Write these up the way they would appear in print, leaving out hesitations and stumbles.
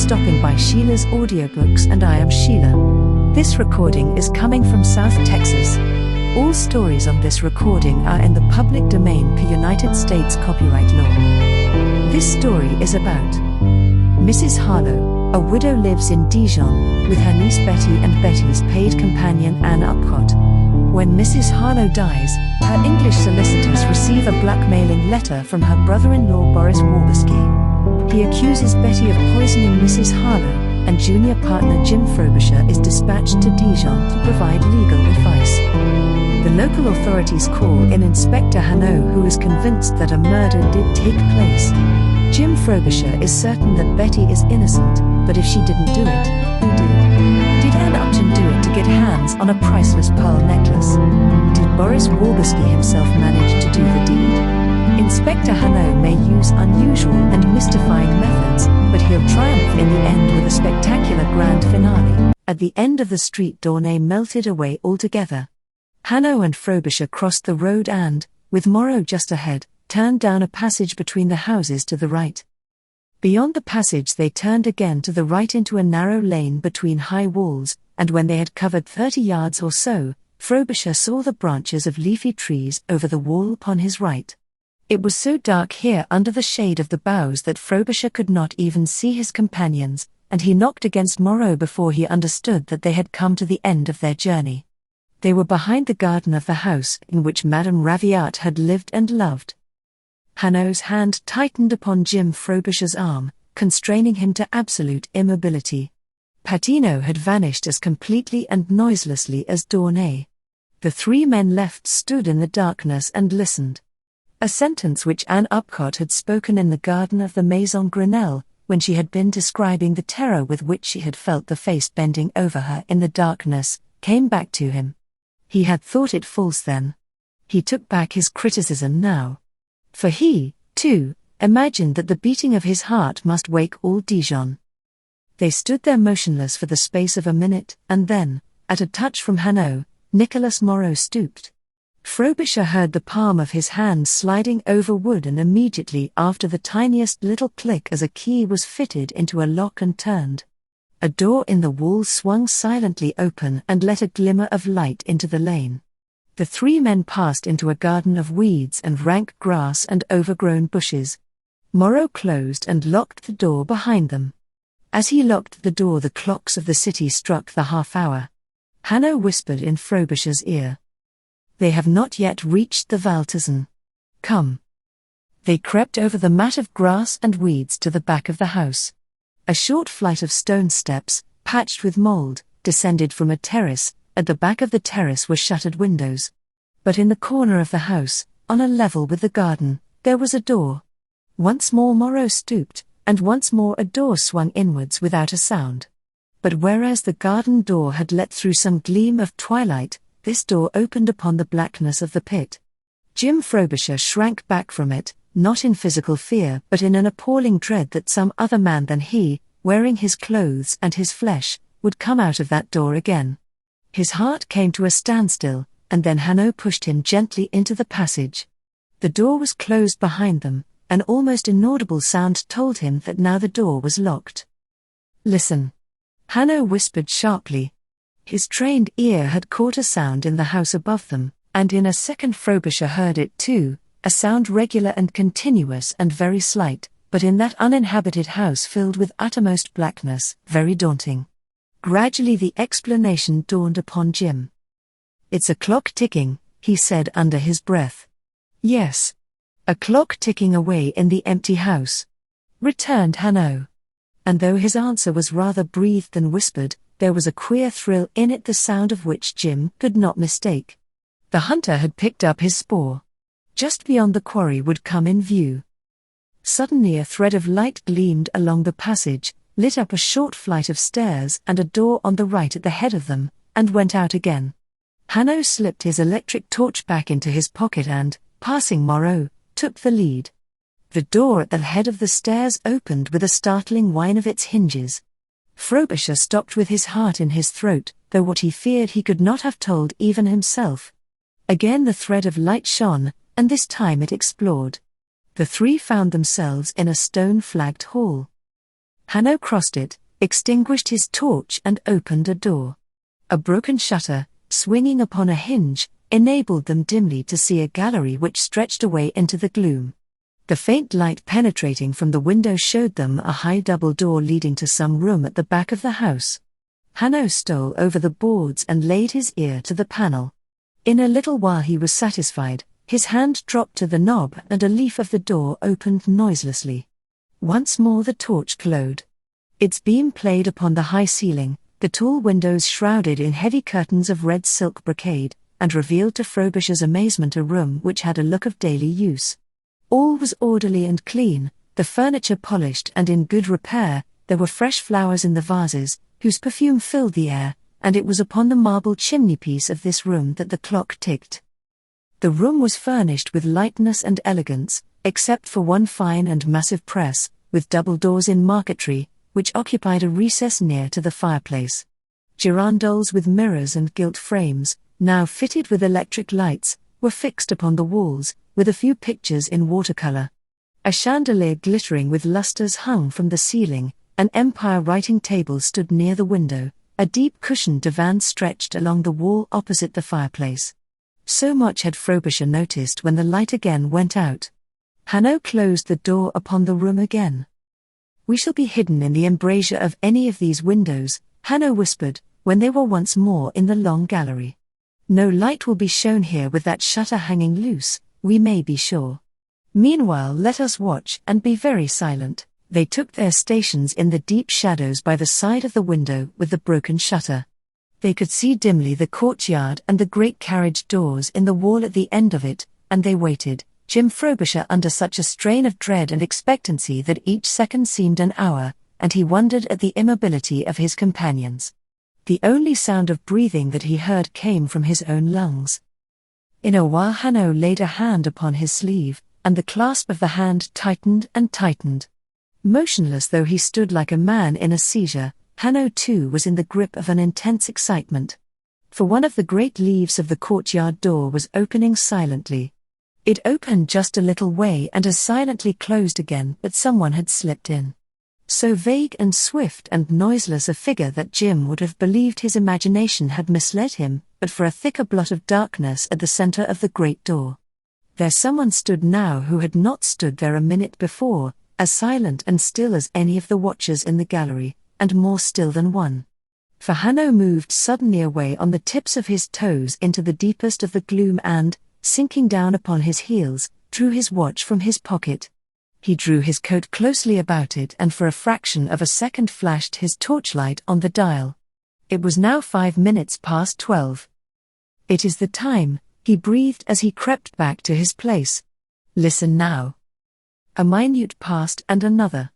stopping by Sheila's Audiobooks, and I am Sheila. This recording is coming from South Texas. All stories on this recording are in the public domain per United States copyright law. This story is about Mrs. Harlowe. A widow lives in Dijon with her niece Betty and Betty's paid companion Ann Upcott. When Mrs. Harlowe dies, her English solicitors receive a blackmailing letter from her brother-in-law Boris Waberski. He accuses Betty of poisoning Mrs. Harlowe, and junior partner Jim Frobisher is dispatched to Dijon to provide legal advice. The local authorities call in Inspector Hanaud, who is convinced that a murder did take place. Jim Frobisher is certain that Betty is innocent, but if she didn't do it, who did? Did Ann Upton do it to get hands on a priceless pearl necklace? Did Boris Waberski himself manage to do the deed? Inspector Hanaud may use unusual and mystifying methods, but he'll triumph in the end with a spectacular grand finale. At the end of the street, Dawnay melted away altogether. Hanaud and Frobisher crossed the road and, with Moreau just ahead, turned down a passage between the houses to the right. Beyond the passage they turned again to the right into a narrow lane between high walls, and when they had covered 30 yards or so, Frobisher saw the branches of leafy trees over the wall upon his right. It was so dark here under the shade of the boughs that Frobisher could not even see his companions, and he knocked against Moreau before he understood that they had come to the end of their journey. They were behind the garden of the house in which Madame Raviat had lived and loved. Hanaud's hand tightened upon Jim Frobisher's arm, constraining him to absolute immobility. Patino had vanished as completely and noiselessly as Dawnay. The three men left stood in the darkness and listened. A sentence which Ann Upcott had spoken in the garden of the Maison Grenelle, when she had been describing the terror with which she had felt the face bending over her in the darkness, came back to him. He had thought it false then. He took back his criticism now. For he, too, imagined that the beating of his heart must wake all Dijon. They stood there motionless for the space of a minute, and then, at a touch from Hanaud, Nicolas Moreau stooped. Frobisher heard the palm of his hand sliding over wood, and immediately after the tiniest little click as a key was fitted into a lock and turned. A door in the wall swung silently open and let a glimmer of light into the lane. The three men passed into a garden of weeds and rank grass and overgrown bushes. Moreau closed and locked the door behind them. As he locked the door, the clocks of the city struck the half-hour. Hanaud whispered in Frobisher's ear, "They have not yet reached the Valtizan. Come." They crept over the mat of grass and weeds to the back of the house. A short flight of stone steps, patched with mold, descended from a terrace. At the back of the terrace were shuttered windows. But in the corner of the house, on a level with the garden, there was a door. Once more Moreau stooped, and once more a door swung inwards without a sound. But whereas the garden door had let through some gleam of twilight, this door opened upon the blackness of the pit. Jim Frobisher shrank back from it, not in physical fear but in an appalling dread that some other man than he, wearing his clothes and his flesh, would come out of that door again. His heart came to a standstill, and then Hanaud pushed him gently into the passage. The door was closed behind them. An almost inaudible sound told him that now the door was locked. "Listen," Hanaud whispered sharply. His trained ear had caught a sound in the house above them, and in a second Frobisher heard it too, a sound regular and continuous and very slight, but in that uninhabited house filled with uttermost blackness, very daunting. Gradually the explanation dawned upon Jim. "It's a clock ticking," he said under his breath. "Yes. A clock ticking away in the empty house," returned Hanaud. And though his answer was rather breathed than whispered, there was a queer thrill in it, the sound of which Jim could not mistake. The hunter had picked up his spoor. Just beyond the quarry would come in view. Suddenly a thread of light gleamed along the passage, lit up a short flight of stairs and a door on the right at the head of them, and went out again. Hanaud slipped his electric torch back into his pocket and, passing Moreau, took the lead. The door at the head of the stairs opened with a startling whine of its hinges. Frobisher stopped with his heart in his throat, though what he feared he could not have told even himself. Again the thread of light shone, and this time it explored. The three found themselves in a stone-flagged hall. Hanaud crossed it, extinguished his torch and opened a door. A broken shutter, swinging upon a hinge, enabled them dimly to see a gallery which stretched away into the gloom. The faint light penetrating from the window showed them a high double door leading to some room at the back of the house. Hanaud stole over the boards and laid his ear to the panel. In a little while he was satisfied. His hand dropped to the knob and a leaf of the door opened noiselessly. Once more the torch glowed. Its beam played upon the high ceiling, the tall windows shrouded in heavy curtains of red silk brocade, and revealed to Frobisher's amazement a room which had a look of daily use. All was orderly and clean, the furniture polished and in good repair. There were fresh flowers in the vases, whose perfume filled the air, and it was upon the marble chimney-piece of this room that the clock ticked. The room was furnished with lightness and elegance, except for one fine and massive press, with double doors in marquetry, which occupied a recess near to the fireplace. Girandoles with mirrors and gilt frames, now fitted with electric lights, were fixed upon the walls, with a few pictures in watercolor. A chandelier glittering with lustres hung from the ceiling, an empire writing table stood near the window, a deep cushioned divan stretched along the wall opposite the fireplace. So much had Frobisher noticed when the light again went out. Hanaud closed the door upon the room again. "We shall be hidden in the embrasure of any of these windows," Hanaud whispered, when they were once more in the long gallery. "No light will be shown here with that shutter hanging loose, we may be sure. Meanwhile let us watch and be very silent." They took their stations in the deep shadows by the side of the window with the broken shutter. They could see dimly the courtyard and the great carriage doors in the wall at the end of it, and they waited, Jim Frobisher under such a strain of dread and expectancy that each second seemed an hour, and he wondered at the immobility of his companions. The only sound of breathing that he heard came from his own lungs. In a while Hanaud laid a hand upon his sleeve, and the clasp of the hand tightened and tightened. Motionless though he stood like a man in a seizure, Hanaud too was in the grip of an intense excitement. For one of the great leaves of the courtyard door was opening silently. It opened just a little way and as silently closed again, but someone had slipped in. So vague and swift and noiseless a figure that Jim would have believed his imagination had misled him, but for a thicker blot of darkness at the center of the great door. There someone stood now who had not stood there a minute before, as silent and still as any of the watchers in the gallery, and more still than one. For Hanaud moved suddenly away on the tips of his toes into the deepest of the gloom and, sinking down upon his heels, drew his watch from his pocket. He drew his coat closely about it and for a fraction of a second flashed his torchlight on the dial. It was now 5 minutes past 12. "It is the time," he breathed as he crept back to his place. "Listen now." A minute passed and another.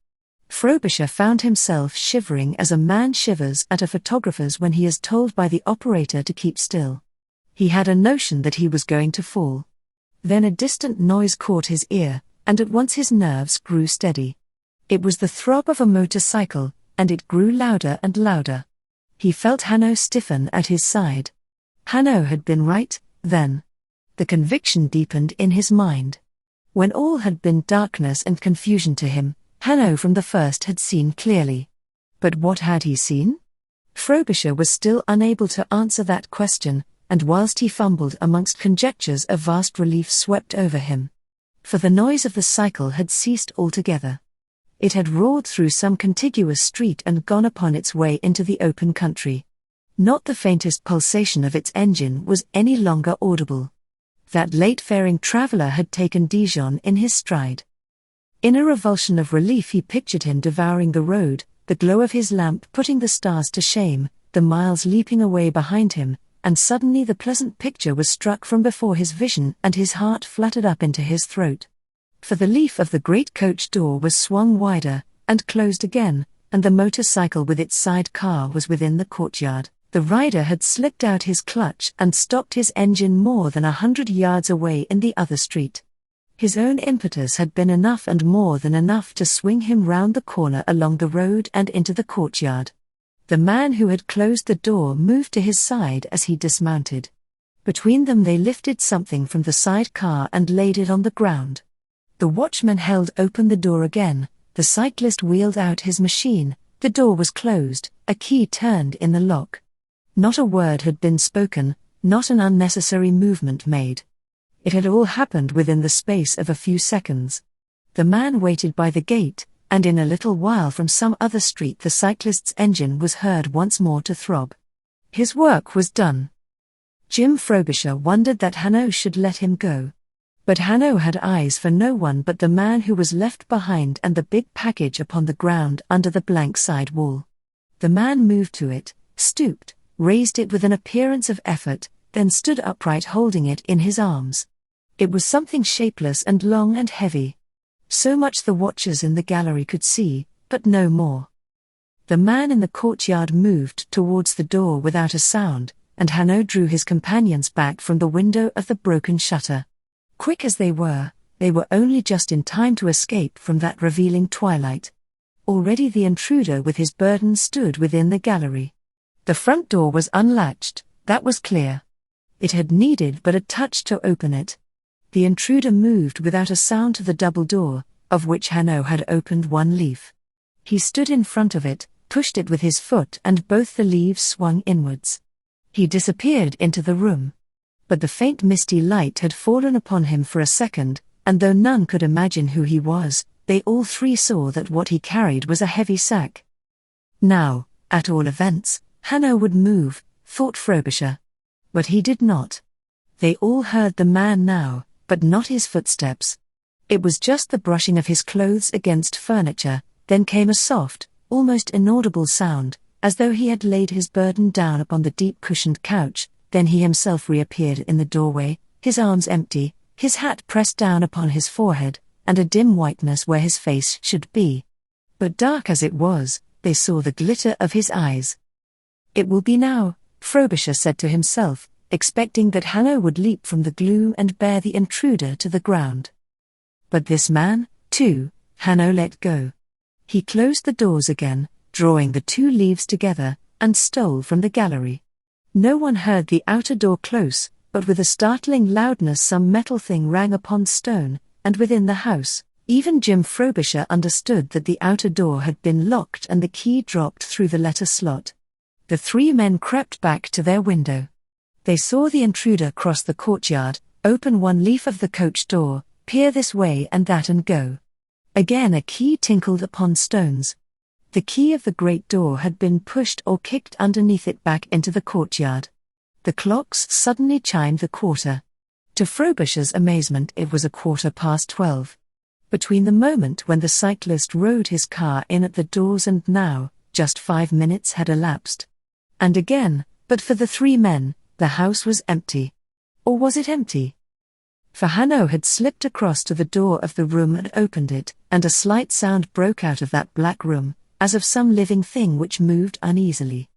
Frobisher found himself shivering as a man shivers at a photographer's when he is told by the operator to keep still. He had a notion that he was going to fall. Then a distant noise caught his ear, and at once his nerves grew steady. It was the throb of a motorcycle, and it grew louder and louder. He felt Hanaud stiffen at his side. Hanaud had been right, then. The conviction deepened in his mind. When all had been darkness and confusion to him, Hanaud from the first had seen clearly. But what had he seen? Frobisher was still unable to answer that question, and whilst he fumbled amongst conjectures a vast relief swept over him. For the noise of the cycle had ceased altogether. It had roared through some contiguous street and gone upon its way into the open country. Not the faintest pulsation of its engine was any longer audible. That late-faring traveller had taken Dijon in his stride. In a revulsion of relief he pictured him devouring the road, the glow of his lamp putting the stars to shame, the miles leaping away behind him, and suddenly the pleasant picture was struck from before his vision and his heart fluttered up into his throat. For the leaf of the great coach door was swung wider, and closed again, and the motorcycle with its side car was within the courtyard. The rider had slipped out his clutch and stopped his engine more than 100 yards away in the other street. His own impetus had been enough and more than enough to swing him round the corner along the road and into the courtyard. The man who had closed the door moved to his side as he dismounted. Between them they lifted something from the side car and laid it on the ground. The watchman held open the door again, The cyclist wheeled out his machine, the door was closed, a key turned in the lock. Not a word had been spoken, not an unnecessary movement made. It had all happened within the space of a few seconds. The man waited by the gate, and in a little while from some other street the cyclist's engine was heard once more to throb. His work was done. Jim Frobisher wondered that Hanaud should let him go. But Hanaud had eyes for no one but the man who was left behind and the big package upon the ground under the blank side wall. The man moved to it, stooped, raised it with an appearance of effort, then stood upright holding it in his arms. It was something shapeless and long and heavy. So much the watchers in the gallery could see, but no more. The man in the courtyard moved towards the door without a sound, and Hanaud drew his companions back from the window of the broken shutter. Quick as they were only just in time to escape from that revealing twilight. Already the intruder with his burden stood within the gallery. The front door was unlatched, that was clear. It had needed but a touch to open it. The intruder moved without a sound to the double door, of which Hanaud had opened one leaf. He stood in front of it, pushed it with his foot, and both the leaves swung inwards. He disappeared into the room. But the faint misty light had fallen upon him for a second, and though none could imagine who he was, they all three saw that what he carried was a heavy sack. Now, at all events, Hanaud would move, thought Frobisher. But he did not. They all heard the man now, but not his footsteps. It was just the brushing of his clothes against furniture, then came a soft, almost inaudible sound, as though he had laid his burden down upon the deep cushioned couch. Then he himself reappeared in the doorway, his arms empty, his hat pressed down upon his forehead, and a dim whiteness where his face should be. But dark as it was, they saw the glitter of his eyes. "It will be now," Frobisher said to himself, expecting that Hanaud would leap from the gloom and bear the intruder to the ground. But this man, too, Hanaud let go. He closed the doors again, drawing the two leaves together, and stole from the gallery. No one heard the outer door close, but with a startling loudness some metal thing rang upon stone, and within the house, even Jim Frobisher understood that the outer door had been locked and the key dropped through the letter slot. The three men crept back to their window. They saw the intruder cross the courtyard, open one leaf of the coach door, peer this way and that and go. Again a key tinkled upon stones. The key of the great door had been pushed or kicked underneath it back into the courtyard. The clocks suddenly chimed the quarter. To Frobisher's amazement it was 12:15. Between the moment when the cyclist rode his car in at the doors and now, just 5 minutes had elapsed. And again, but for the three men, the house was empty. Or was it empty? For Hanaud had slipped across to the door of the room and opened it, and a slight sound broke out of that black room, as of some living thing which moved uneasily.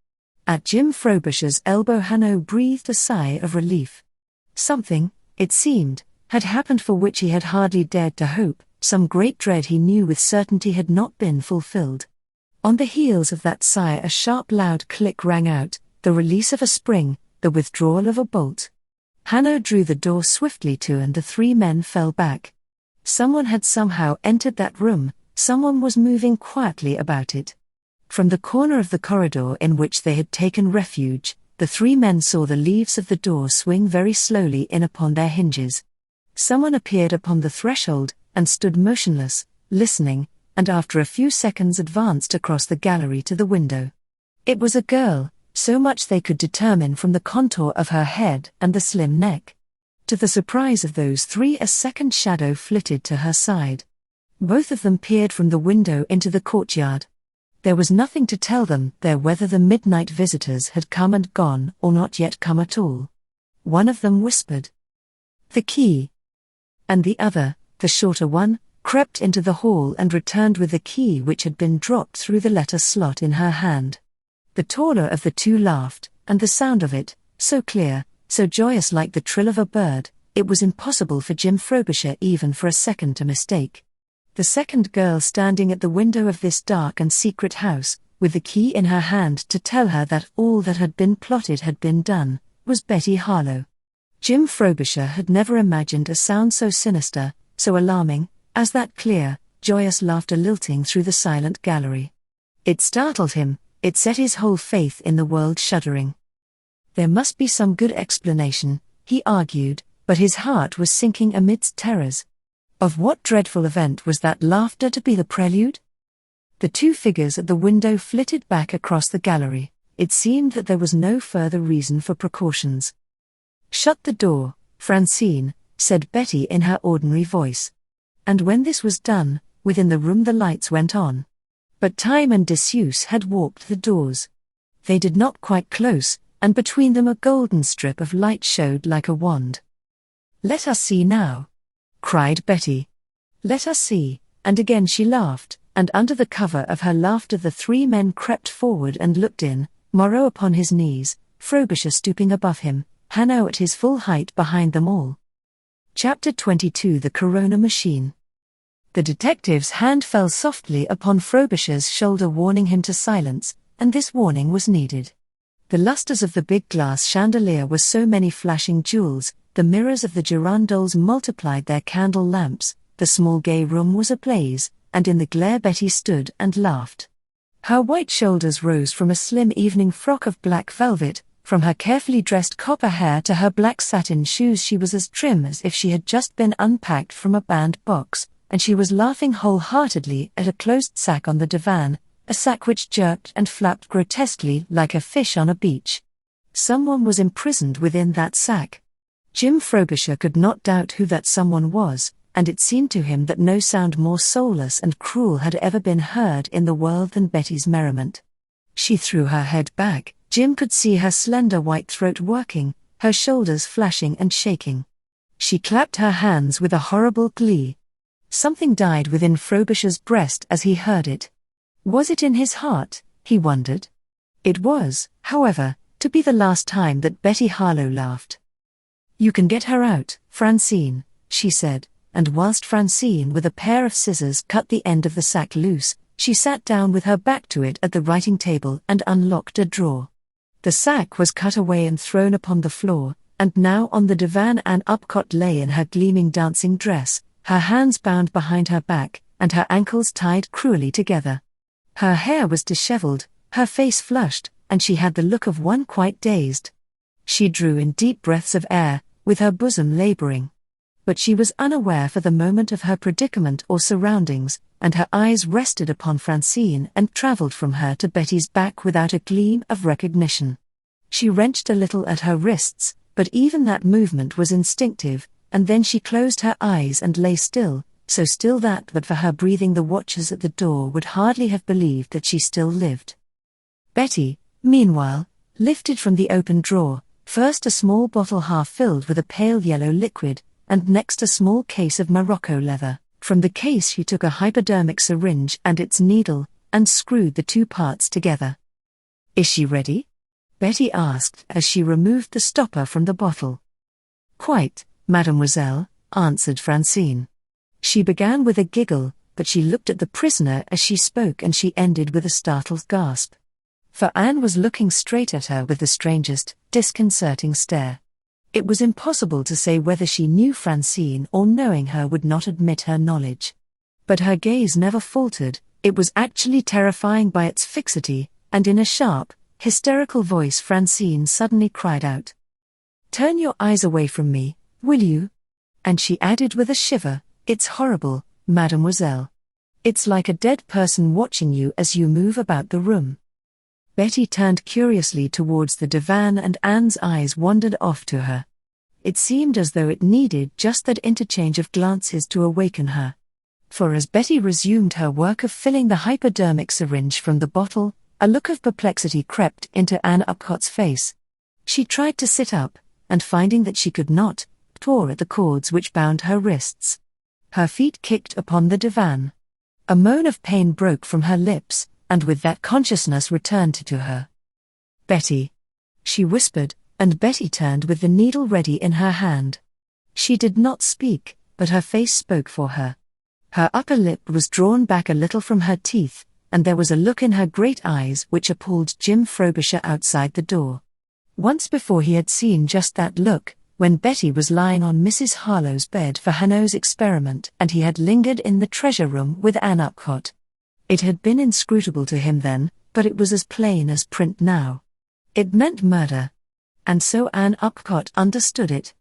At Jim Frobisher's elbow Hanaud breathed a sigh of relief. Something, it seemed, had happened for which he had hardly dared to hope, some great dread he knew with certainty had not been fulfilled. On the heels of that sigh a sharp loud click rang out, the release of a spring, the withdrawal of a bolt. Hanaud drew the door swiftly to and the three men fell back. Someone had somehow entered that room. Someone was moving quietly about it. From the corner of the corridor in which they had taken refuge, the three men saw the leaves of the door swing very slowly in upon their hinges. Someone appeared upon the threshold, and stood motionless, listening, and after a few seconds advanced across the gallery to the window. It was a girl, so much they could determine from the contour of her head and the slim neck. To the surprise of those three a second shadow flitted to her side. Both of them peered from the window into the courtyard. There was nothing to tell them there whether the midnight visitors had come and gone or not yet come at all. One of them whispered, "The key." And the other, the shorter one, crept into the hall and returned with the key which had been dropped through the letter slot in her hand. The taller of the two laughed, and the sound of it, so clear, so joyous like the trill of a bird, it was impossible for Jim Frobisher even for a second to mistake. The second girl standing at the window of this dark and secret house, with the key in her hand to tell her that all that had been plotted had been done, was Betty Harlowe. Jim Frobisher had never imagined a sound so sinister, so alarming, as that clear, joyous laughter lilting through the silent gallery. It startled him, it set his whole faith in the world shuddering. There must be some good explanation, he argued, but his heart was sinking amidst terrors. Of what dreadful event was that laughter to be the prelude? The two figures at the window flitted back across the gallery. It seemed that there was no further reason for precautions. "Shut the door, Francine," said Betty in her ordinary voice. And when this was done, within the room the lights went on. But time and disuse had warped the doors. They did not quite close, and between them a golden strip of light showed like a wand. "Let us see now," cried Betty. "Let us see," and again she laughed, and under the cover of her laughter the three men crept forward and looked in, Moreau upon his knees, Frobisher stooping above him, Hanaud at his full height behind them all. Chapter 22 The Corona Machine. The detective's hand fell softly upon Frobisher's shoulder, warning him to silence, and this warning was needed. The lustres of the big glass chandelier were so many flashing jewels, the mirrors of the girandoles multiplied their candle lamps, the small gay room was ablaze, and in the glare Betty stood and laughed. Her white shoulders rose from a slim evening frock of black velvet, from her carefully dressed copper hair to her black satin shoes she was as trim as if she had just been unpacked from a bandbox, and she was laughing wholeheartedly at a closed sack on the divan, a sack which jerked and flapped grotesquely like a fish on a beach. Someone was imprisoned within that sack. Jim Frobisher could not doubt who that someone was, and it seemed to him that no sound more soulless and cruel had ever been heard in the world than Betty's merriment. She threw her head back. Jim could see her slender white throat working, her shoulders flashing and shaking. She clapped her hands with a horrible glee. Something died within Frobisher's breast as he heard it. Was it in his heart, he wondered? It was, however, to be the last time that Betty Harlowe laughed. "You can get her out, Francine," she said, and whilst Francine with a pair of scissors cut the end of the sack loose, she sat down with her back to it at the writing table and unlocked a drawer. The sack was cut away and thrown upon the floor, and now on the divan Ann Upcott lay in her gleaming dancing dress, her hands bound behind her back, and her ankles tied cruelly together. Her hair was dishevelled, her face flushed, and she had the look of one quite dazed. She drew in deep breaths of air, with her bosom labouring. But she was unaware for the moment of her predicament or surroundings, and her eyes rested upon Francine and travelled from her to Betty's back without a gleam of recognition. She wrenched a little at her wrists, but even that movement was instinctive, and then she closed her eyes and lay still, so still that but for her breathing the watchers at the door would hardly have believed that she still lived. Betty, meanwhile, lifted from the open drawer, first a small bottle half filled with a pale yellow liquid, and next a small case of Morocco leather. From the case she took a hypodermic syringe and its needle, and screwed the two parts together. "Is she ready?" Betty asked as she removed the stopper from the bottle. "Quite, mademoiselle," answered Francine. She began with a giggle, but she looked at the prisoner as she spoke, and she ended with a startled gasp. For Anne was looking straight at her with the strangest, disconcerting stare. It was impossible to say whether she knew Francine or knowing her would not admit her knowledge. But her gaze never faltered, it was actually terrifying by its fixity, and in a sharp, hysterical voice Francine suddenly cried out, "Turn your eyes away from me, will you?" And she added with a shiver, "It's horrible, mademoiselle. It's like a dead person watching you as you move about the room." Betty turned curiously towards the divan and Anne's eyes wandered off to her. It seemed as though it needed just that interchange of glances to awaken her. For as Betty resumed her work of filling the hypodermic syringe from the bottle, a look of perplexity crept into Ann Upcott's face. She tried to sit up, and finding that she could not, tore at the cords which bound her wrists. Her feet kicked upon the divan. A moan of pain broke from her lips, and with that consciousness returned to her. "Betty," she whispered, and Betty turned with the needle ready in her hand. She did not speak, but her face spoke for her. Her upper lip was drawn back a little from her teeth, and there was a look in her great eyes which appalled Jim Frobisher outside the door. Once before he had seen just that look, when Betty was lying on Mrs Harlowe's bed for Hanaud's experiment and he had lingered in the treasure room with Ann Upcott. It had been inscrutable to him then, but it was as plain as print now. It meant murder. And so Ann Upcott understood it.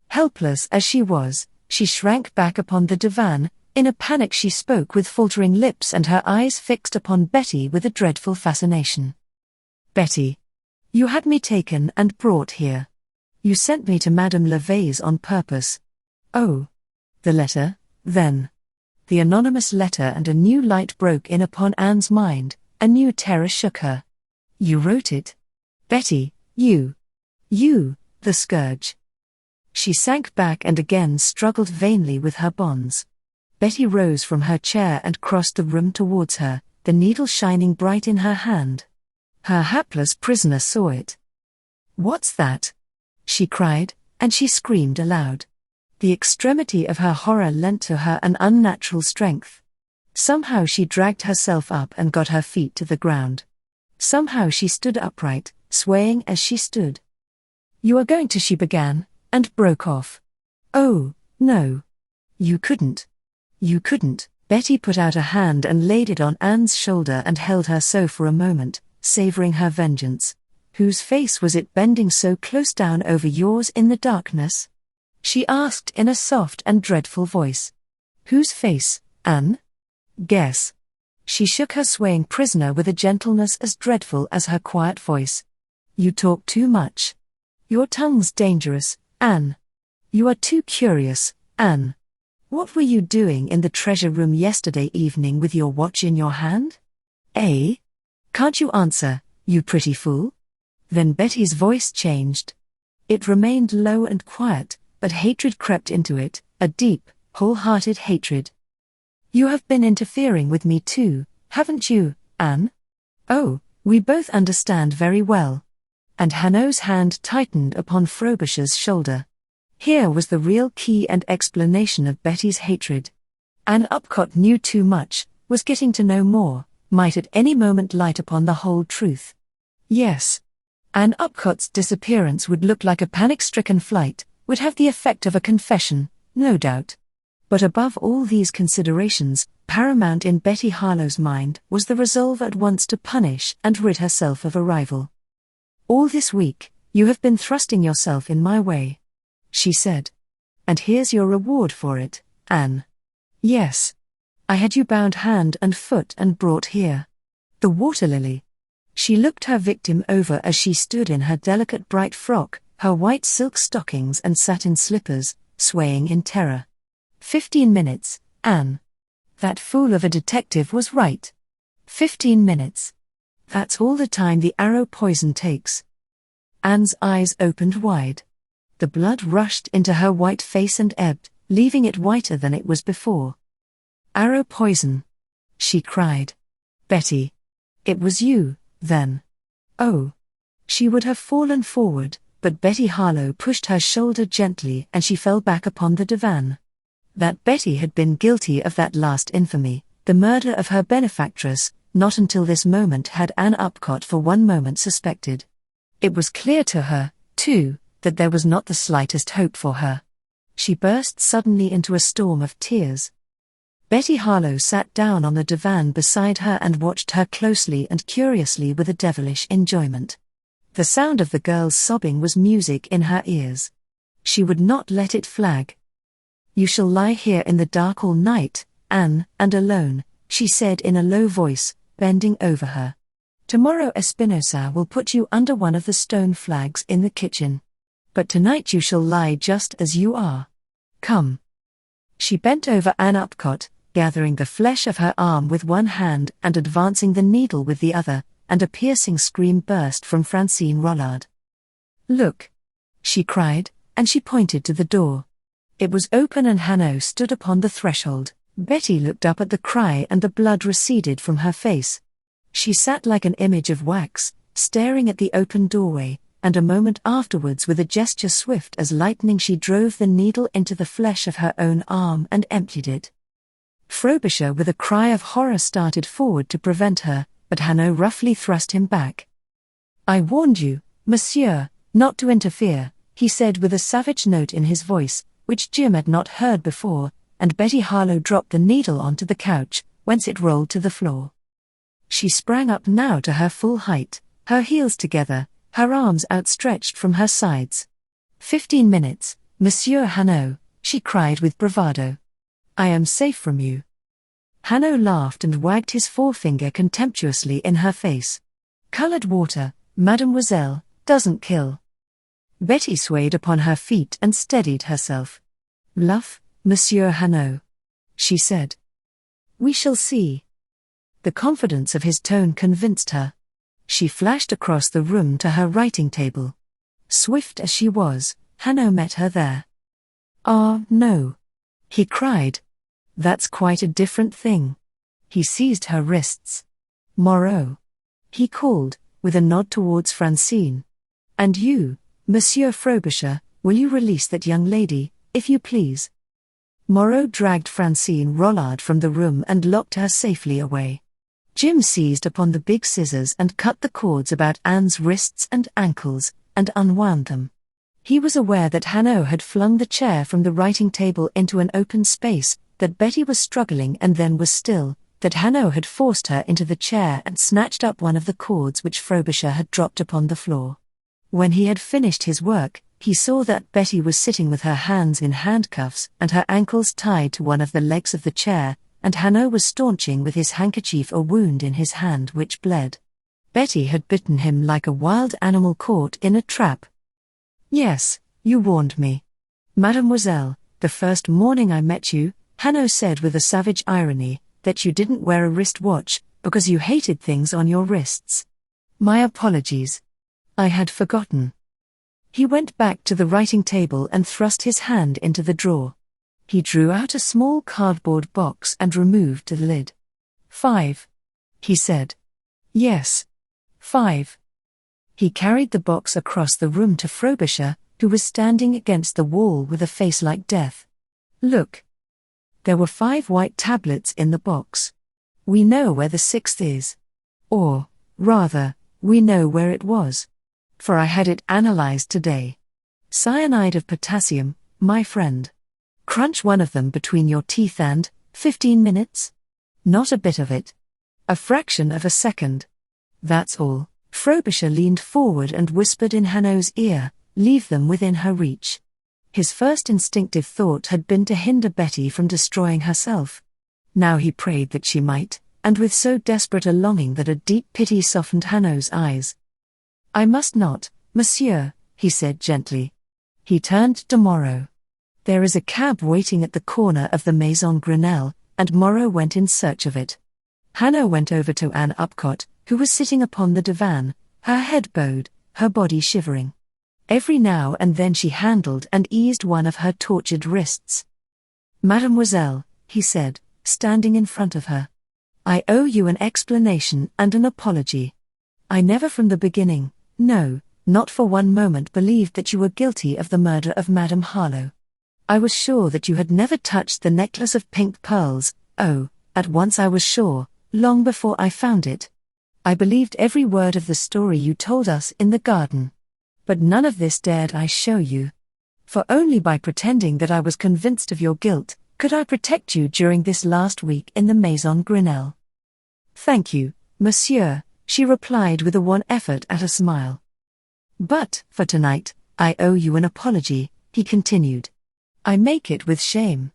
Helpless as she was, she shrank back upon the divan. In a panic she spoke with faltering lips and her eyes fixed upon Betty with a dreadful fascination. "Betty, you had me taken and brought here. You sent me to Madame Lavey's on purpose." "Oh. The letter, then." The anonymous letter, and a new light broke in upon Anne's mind, a new terror shook her. "You wrote it? Betty, you, the scourge." She sank back and again struggled vainly with her bonds. Betty rose from her chair and crossed the room towards her, the needle shining bright in her hand. Her hapless prisoner saw it. "What's that?" she cried, and she screamed aloud. The extremity of her horror lent to her an unnatural strength. Somehow she dragged herself up and got her feet to the ground. Somehow she stood upright, swaying as she stood. "You are going to," she began, and broke off. "Oh, no. You couldn't. You couldn't." Betty put out a hand and laid it on Anne's shoulder and held her so for a moment, savoring her vengeance. "Whose face was it bending so close down over yours in the darkness?" she asked in a soft and dreadful voice. "Whose face, Anne? Guess." She shook her swaying prisoner with a gentleness as dreadful as her quiet voice. "You talk too much. Your tongue's dangerous, Anne. You are too curious, Anne. What were you doing in the treasure room yesterday evening with your watch in your hand? Eh? Can't you answer, you pretty fool?" Then Betty's voice changed. It remained low and quiet, but hatred crept into it, a deep, wholehearted hatred. "You have been interfering with me too, haven't you, Anne? Oh, we both understand very well." And Hanaud's hand tightened upon Frobisher's shoulder. Here was the real key and explanation of Betty's hatred. Ann Upcott knew too much, was getting to know more, might at any moment light upon the whole truth. Yes. Ann Upcott's disappearance would look like a panic-stricken flight, would have the effect of a confession, no doubt. But above all these considerations, paramount in Betty Harlowe's mind was the resolve at once to punish and rid herself of a rival. "All this week, you have been thrusting yourself in my way," she said. "And here's your reward for it, Anne. Yes. I had you bound hand and foot and brought here. The water lily." She looked her victim over as she stood in her delicate bright frock, her white silk stockings and satin slippers, swaying in terror. 15 minutes, Anne. That fool of a detective was right. 15 minutes. That's all the time the arrow poison takes. Anne's eyes opened wide. The blood rushed into her white face and ebbed, leaving it whiter than it was before. "Arrow poison," she cried. "Betty. It was you, then." "Oh." She would have fallen forward, but Betty Harlowe pushed her shoulder gently and she fell back upon the divan. That Betty had been guilty of that last infamy, the murder of her benefactress, not until this moment had Ann Upcott for one moment suspected. It was clear to her, too, that there was not the slightest hope for her. She burst suddenly into a storm of tears. Betty Harlowe sat down on the divan beside her and watched her closely and curiously with a devilish enjoyment. The sound of the girl's sobbing was music in her ears. She would not let it flag. "You shall lie here in the dark all night, Anne, and alone," she said in a low voice, bending over her. "Tomorrow Espinosa will put you under one of the stone flags in the kitchen. But tonight you shall lie just as you are. Come." She bent over Ann Upcott, gathering the flesh of her arm with one hand and advancing the needle with the other, and a piercing scream burst from Francine Rollard. "Look!" she cried, and she pointed to the door. It was open and Hanaud stood upon the threshold. Betty looked up at the cry and the blood receded from her face. She sat like an image of wax, staring at the open doorway, and a moment afterwards with a gesture swift as lightning she drove the needle into the flesh of her own arm and emptied it. Frobisher with a cry of horror started forward to prevent her, but Hanaud roughly thrust him back. "I warned you, monsieur, not to interfere," he said with a savage note in his voice, which Jim had not heard before, and Betty Harlowe dropped the needle onto the couch, whence it rolled to the floor. She sprang up now to her full height, her heels together, her arms outstretched from her sides. 15 minutes, Monsieur Hanaud, she cried with bravado. I am safe from you. Hanaud laughed and wagged his forefinger contemptuously in her face. Colored water, mademoiselle, doesn't kill. Betty swayed upon her feet and steadied herself. Bluff, Monsieur Hanaud, she said. We shall see. The confidence of his tone convinced her. She flashed across the room to her writing table. Swift as she was, Hanaud met her there. Ah, no, he cried. That's quite a different thing. He seized her wrists. Moreau, he called, with a nod towards Francine. And you, Monsieur Frobisher, will you release that young lady, if you please? Moreau dragged Francine Rollard from the room and locked her safely away. Jim seized upon the big scissors and cut the cords about Anne's wrists and ankles, and unwound them. He was aware that Hanaud had flung the chair from the writing table into an open space, that Betty was struggling and then was still, that Hanaud had forced her into the chair and snatched up one of the cords which Frobisher had dropped upon the floor. When he had finished his work, he saw that Betty was sitting with her hands in handcuffs and her ankles tied to one of the legs of the chair, and Hanaud was staunching with his handkerchief a wound in his hand which bled. Betty had bitten him like a wild animal caught in a trap. Yes, you warned me. Mademoiselle, the first morning I met you, Hanaud said with a savage irony, that you didn't wear a wristwatch, because you hated things on your wrists. My apologies. I had forgotten. He went back to the writing table and thrust his hand into the drawer. He drew out a small cardboard box and removed the lid. 5. He said. Yes. 5. He carried the box across the room to Frobisher, who was standing against the wall with a face like death. Look. There were 5 white tablets in the box. We know where the 6th is. Or, rather, we know where it was. For I had it analyzed today. Cyanide of potassium, my friend. Crunch one of them between your teeth and, 15 minutes? Not a bit of it. A fraction of a second. That's all. Frobisher leaned forward and whispered in Hanaud's ear, leave them within her reach. His first instinctive thought had been to hinder Betty from destroying herself. Now he prayed that she might, and with so desperate a longing that a deep pity softened Hanaud's eyes. I must not, monsieur, he said gently. He turned to Moreau. There is a cab waiting at the corner of the Maison Grenelle, and Moreau went in search of it. Hanaud went over to Ann Upcott, who was sitting upon the divan, her head bowed, her body shivering. Every now and then she handled and eased one of her tortured wrists. Mademoiselle, he said, standing in front of her. I owe you an explanation and an apology. I never from the beginning, no, not for one moment believed that you were guilty of the murder of Madame Harlowe. I was sure that you had never touched the necklace of pink pearls, oh, at once I was sure, long before I found it. I believed every word of the story you told us in the garden. But none of this dared I show you. For only by pretending that I was convinced of your guilt, could I protect you during this last week in the Maison Grenelle. Thank you, monsieur, she replied with a wan effort at a smile. But, for tonight, I owe you an apology, he continued. I make it with shame.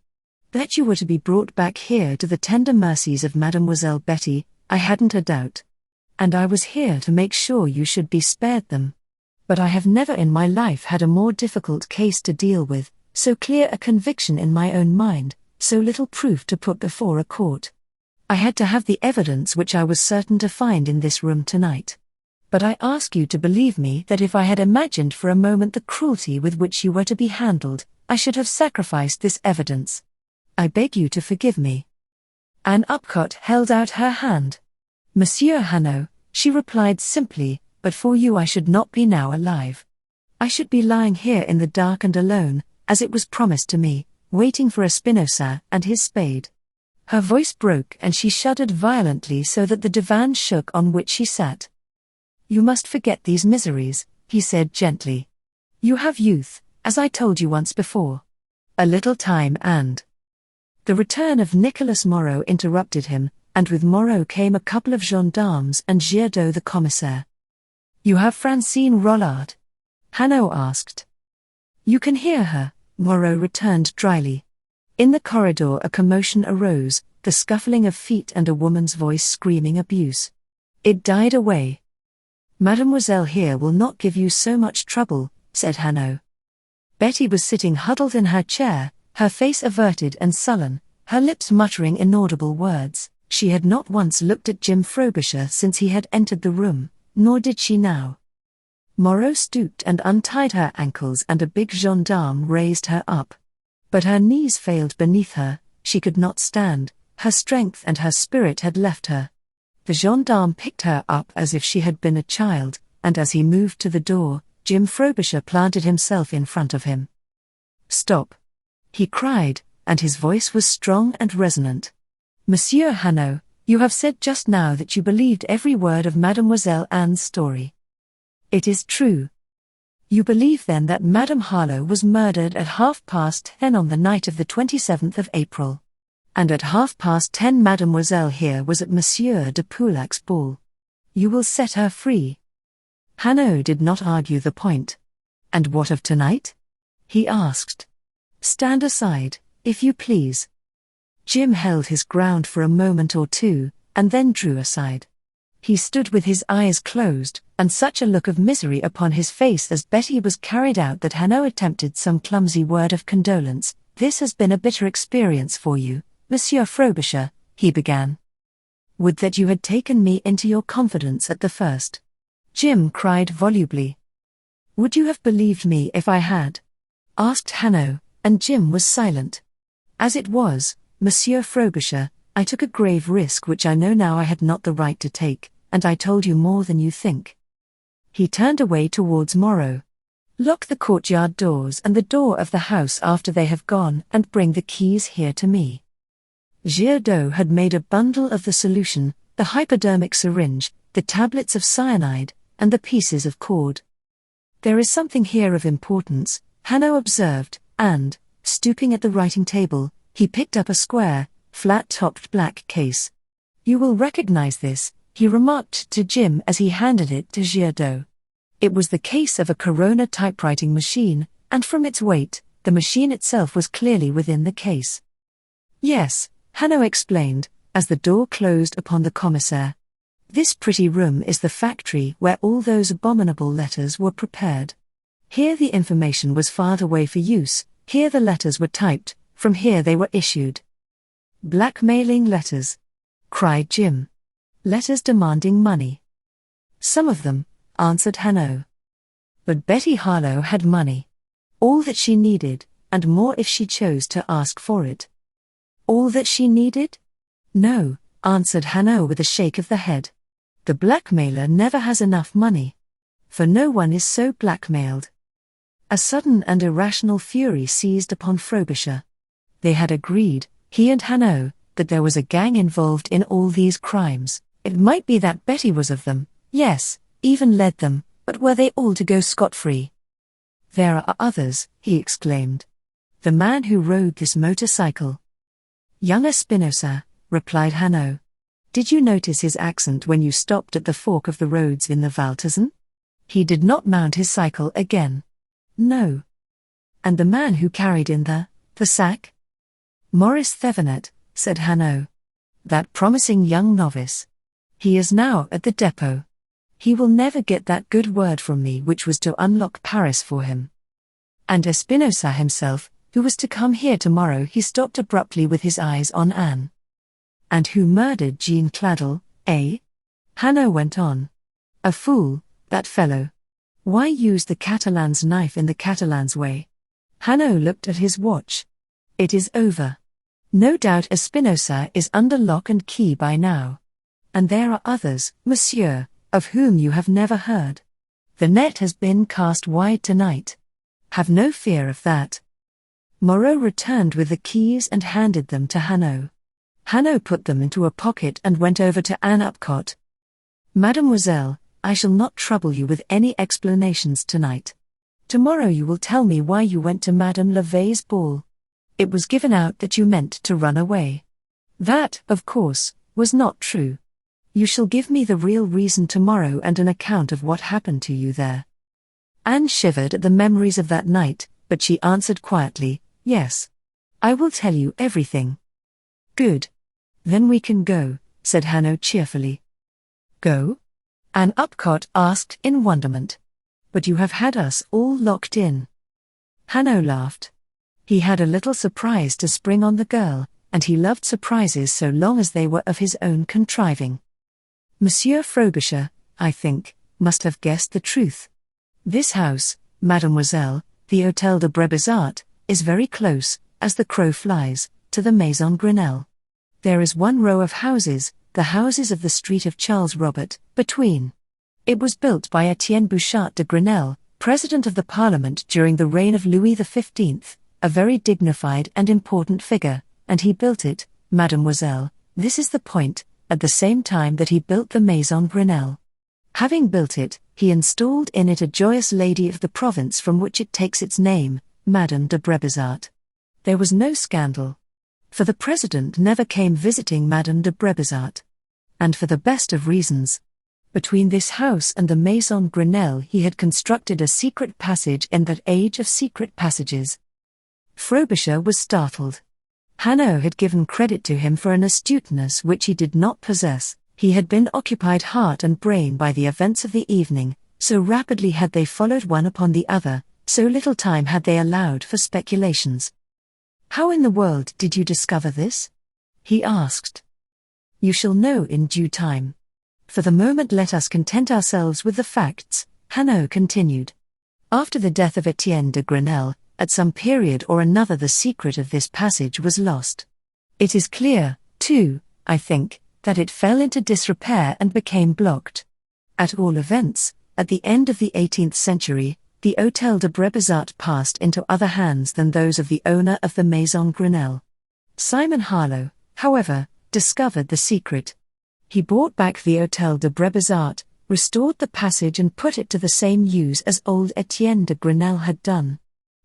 That you were to be brought back here to the tender mercies of Mademoiselle Betty, I hadn't a doubt. And I was here to make sure you should be spared them. But I have never in my life had a more difficult case to deal with, so clear a conviction in my own mind, so little proof to put before a court. I had to have the evidence which I was certain to find in this room tonight. But I ask you to believe me that if I had imagined for a moment the cruelty with which you were to be handled, I should have sacrificed this evidence. I beg you to forgive me. Ann Upcott held out her hand. Monsieur Hanaud, she replied simply, but for you I should not be now alive. I should be lying here in the dark and alone, as it was promised to me, waiting for Espinosa and his spade. Her voice broke and she shuddered violently so that the divan shook on which she sat. You must forget these miseries, he said gently. You have youth, as I told you once before. A little time and... The return of Nicolas Moreau interrupted him, and with Moreau came a couple of gendarmes and Girardot the commissaire. You have Francine Rollard? Hanaud asked. You can hear her, Moreau returned dryly. In the corridor a commotion arose, the scuffling of feet and a woman's voice screaming abuse. It died away. Mademoiselle here will not give you so much trouble, said Hanaud. Betty was sitting huddled in her chair, her face averted and sullen, her lips muttering inaudible words. She had not once looked at Jim Frobisher since he had entered the room, nor did she now. Moreau stooped and untied her ankles and a big gendarme raised her up. But her knees failed beneath her, she could not stand, her strength and her spirit had left her. The gendarme picked her up as if she had been a child, and as he moved to the door, Jim Frobisher planted himself in front of him. Stop! He cried, and his voice was strong and resonant. Monsieur Hanaud, you have said just now that you believed every word of Mademoiselle Anne's story. It is true. You believe then that Madame Harlowe was murdered at 10:30 on the night of the 27th of April. And at 10:30 Mademoiselle here was at Monsieur de Poulac's ball. You will set her free. Hanaud did not argue the point. And what of tonight? He asked. Stand aside, if you please. Jim held his ground for a moment or two, and then drew aside. He stood with his eyes closed, and such a look of misery upon his face as Betty was carried out that Hanaud attempted some clumsy word of condolence. This has been a bitter experience for you, Monsieur Frobisher, he began. Would that you had taken me into your confidence at the first. Jim cried volubly. Would you have believed me if I had? Asked Hanaud, and Jim was silent. As it was, Monsieur Frobisher, I took a grave risk which I know now I had not the right to take, and I told you more than you think. He turned away towards Moreau. Lock the courtyard doors and the door of the house after they have gone, and bring the keys here to me. Girardot had made a bundle of the solution, the hypodermic syringe, the tablets of cyanide, and the pieces of cord. There is something here of importance, Hanaud observed, and, stooping at the writing table, he picked up a square, flat-topped black case. You will recognize this, he remarked to Jim as he handed it to Girardot. It was the case of a Corona typewriting machine, and from its weight, the machine itself was clearly within the case. Yes, Hanaud explained, as the door closed upon the commissaire. This pretty room is the factory where all those abominable letters were prepared. Here the information was filed away for use, here the letters were typed, from here they were issued. Blackmailing letters, cried Jim. Letters demanding money. Some of them, answered Hanaud. But Betty Harlowe had money. All that she needed, and more if she chose to ask for it. All that she needed? No, answered Hanaud with a shake of the head. The blackmailer never has enough money. For no one is so blackmailed. A sudden and irrational fury seized upon Frobisher. They had agreed, he and Hanaud, that there was a gang involved in all these crimes. It might be that Betty was of them, yes, even led them, but were they all to go scot-free? There are others, he exclaimed. The man who rode this motorcycle. Young Espinosa, replied Hanaud. Did you notice his accent when you stopped at the fork of the roads in the Valtazan? He did not mount his cycle again. No. And the man who carried in the sack? Maurice Thevenet, said Hanaud. That promising young novice. He is now at the depot. He will never get that good word from me which was to unlock Paris for him. And Espinosa himself, who was to come here tomorrow. He stopped abruptly with his eyes on Anne. And who murdered Jean Claddle, eh? Hanaud went on. A fool, that fellow. Why use the Catalan's knife in the Catalan's way? Hanaud looked at his watch. It is over. No doubt Espinosa is under lock and key by now. And there are others, monsieur, of whom you have never heard. The net has been cast wide tonight. Have no fear of that. Moreau returned with the keys and handed them to Hanaud. Hanaud put them into a pocket and went over to Ann Upcott. Mademoiselle, I shall not trouble you with any explanations tonight. Tomorrow you will tell me why you went to Madame Lavey's ball. It was given out that you meant to run away. That, of course, was not true. You shall give me the real reason tomorrow and an account of what happened to you there." Anne shivered at the memories of that night, but she answered quietly, "Yes. I will tell you everything." "Good. Then we can go," said Hanaud cheerfully. "Go?" Ann Upcott asked in wonderment. "But you have had us all locked in." Hanaud laughed. He had a little surprise to spring on the girl, and he loved surprises so long as they were of his own contriving. "Monsieur Frobisher, I think, must have guessed the truth. This house, mademoiselle, the Hôtel de Brébizart, is very close, as the crow flies, to the Maison Grenelle. There is one row of houses, the houses of the street of Charles Robert, between. It was built by Etienne Bouchard de Grenelle, President of the Parliament during the reign of Louis XV, a very dignified and important figure, and he built it, mademoiselle, this is the point, at the same time that he built the Maison Grenelle. Having built it, he installed in it a joyous lady of the province from which it takes its name, Madame de Brébizart. There was no scandal. For the President never came visiting Madame de Brébizart. And for the best of reasons. Between this house and the Maison Grenelle he had constructed a secret passage in that age of secret passages." Frobisher was startled. Hanaud had given credit to him for an astuteness which he did not possess. He had been occupied heart and brain by the events of the evening, so rapidly had they followed one upon the other, so little time had they allowed for speculations. "How in the world did you discover this?" he asked. "You shall know in due time. For the moment let us content ourselves with the facts," Hanaud continued. "After the death of Etienne de Grenelle, at some period or another the secret of this passage was lost. It is clear, too, I think, that it fell into disrepair and became blocked. At all events, at the end of the 18th century, the Hôtel de Brébizart passed into other hands than those of the owner of the Maison Grenelle. Simon Harlowe, however, discovered the secret. He bought back the Hôtel de Brébizart, restored the passage and put it to the same use as old Etienne de Grenelle had done.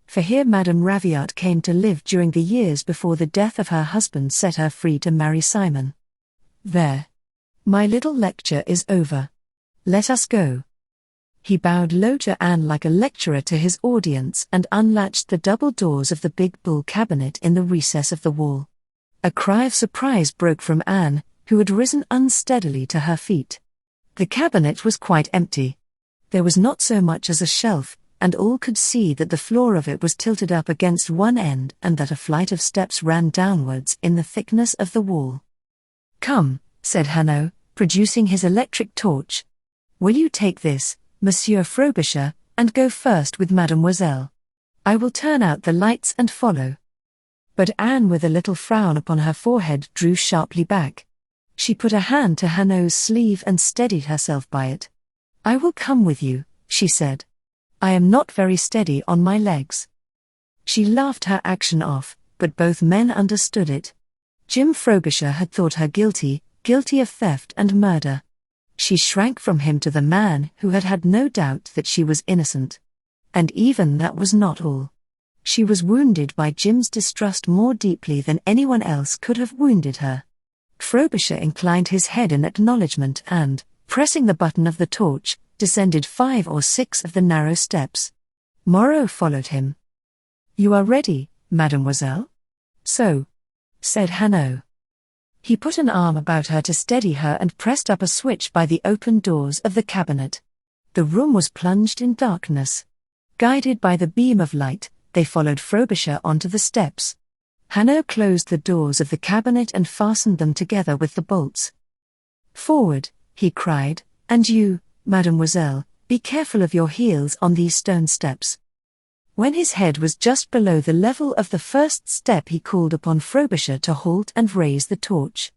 For here Madame Raviat came to live during the years before the death of her husband set her free to marry Simon. There. My little lecture is over. Let us go." He bowed low to Anne like a lecturer to his audience and unlatched the double doors of the big buhl cabinet in the recess of the wall. A cry of surprise broke from Anne, who had risen unsteadily to her feet. The cabinet was quite empty. There was not so much as a shelf, and all could see that the floor of it was tilted up against one end and that a flight of steps ran downwards in the thickness of the wall. "Come," said Hanaud, producing his electric torch. "Will you take this, Monsieur Frobisher, and go first with mademoiselle? I will turn out the lights and follow." But Anne with a little frown upon her forehead drew sharply back. She put a hand to Hanaud's sleeve and steadied herself by it. "I will come with you," she said. "I am not very steady on my legs." She laughed her action off, but both men understood it. Jim Frobisher had thought her guilty of theft and murder. She shrank from him to the man who had had no doubt that she was innocent. And even that was not all. She was wounded by Jim's distrust more deeply than anyone else could have wounded her. Frobisher inclined his head in acknowledgement and, pressing the button of the torch, descended 5 or 6 of the narrow steps. Moreau followed him. "You are ready, mademoiselle?" "So," said Hanaud. He put an arm about her to steady her and pressed up a switch by the open doors of the cabinet. The room was plunged in darkness. Guided by the beam of light, they followed Frobisher onto the steps. Hanaud closed the doors of the cabinet and fastened them together with the bolts. "Forward," he cried, "and you, mademoiselle, be careful of your heels on these stone steps." When his head was just below the level of the first step he called upon Frobisher to halt and raise the torch.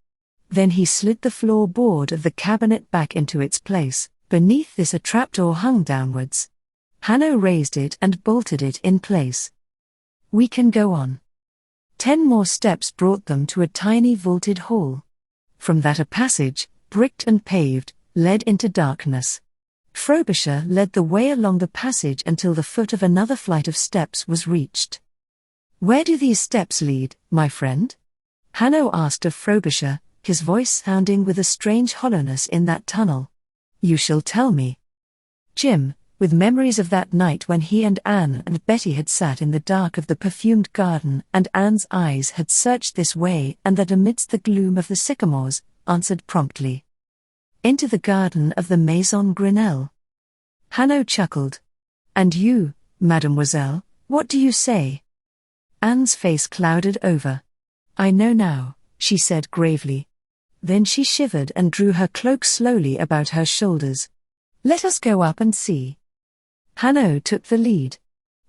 Then he slid the floor board of the cabinet back into its place. Beneath this a trapdoor hung downwards. Hanaud raised it and bolted it in place. "We can go on." 10 more steps brought them to a tiny vaulted hall. From that a passage, bricked and paved, led into darkness. Frobisher led the way along the passage until the foot of another flight of steps was reached. "Where do these steps lead, my friend?" Hanaud asked of Frobisher, his voice sounding with a strange hollowness in that tunnel. "You shall tell me." Jim, with memories of that night when he and Anne and Betty had sat in the dark of the perfumed garden and Anne's eyes had searched this way and that amidst the gloom of the sycamores, answered promptly. "Into the garden of the Maison Grenelle." Hanaud chuckled. "And you, mademoiselle, what do you say?" Anne's face clouded over. "I know now," she said gravely. Then she shivered and drew her cloak slowly about her shoulders. "Let us go up and see." Hanaud took the lead.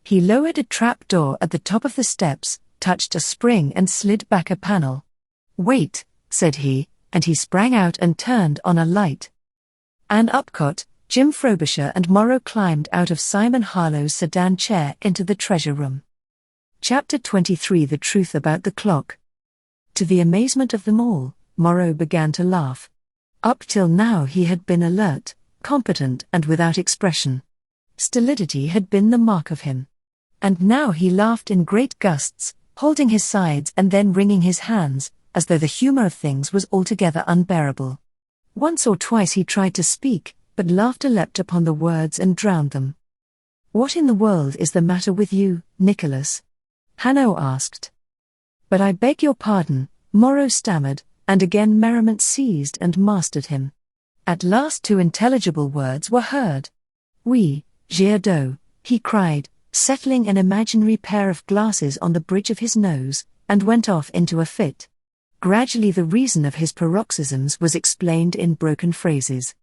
He lowered a trap-door at the top of the steps, touched a spring and slid back a panel. "Wait," said he, and he sprang out and turned on a light. Ann Upcott, Jim Frobisher and Moreau climbed out of Simon Harlowe's sedan chair into the treasure room. Chapter 23: The Truth About the Clock. To the amazement of them all, Moreau began to laugh. Up till now he had been alert, competent and without expression. Stolidity had been the mark of him. And now he laughed in great gusts, holding his sides and then wringing his hands, as though the humor of things was altogether unbearable. Once or twice he tried to speak, but laughter leapt upon the words and drowned them. "What in the world is the matter with you, Nicholas?" Hanaud asked. "But I beg your pardon," Moreau stammered, and again merriment seized and mastered him. At last 2 intelligible words were heard. "Oui, A.E.W," he cried, settling an imaginary pair of glasses on the bridge of his nose, and went off into a fit. Gradually the reason of his paroxysms was explained in broken phrases.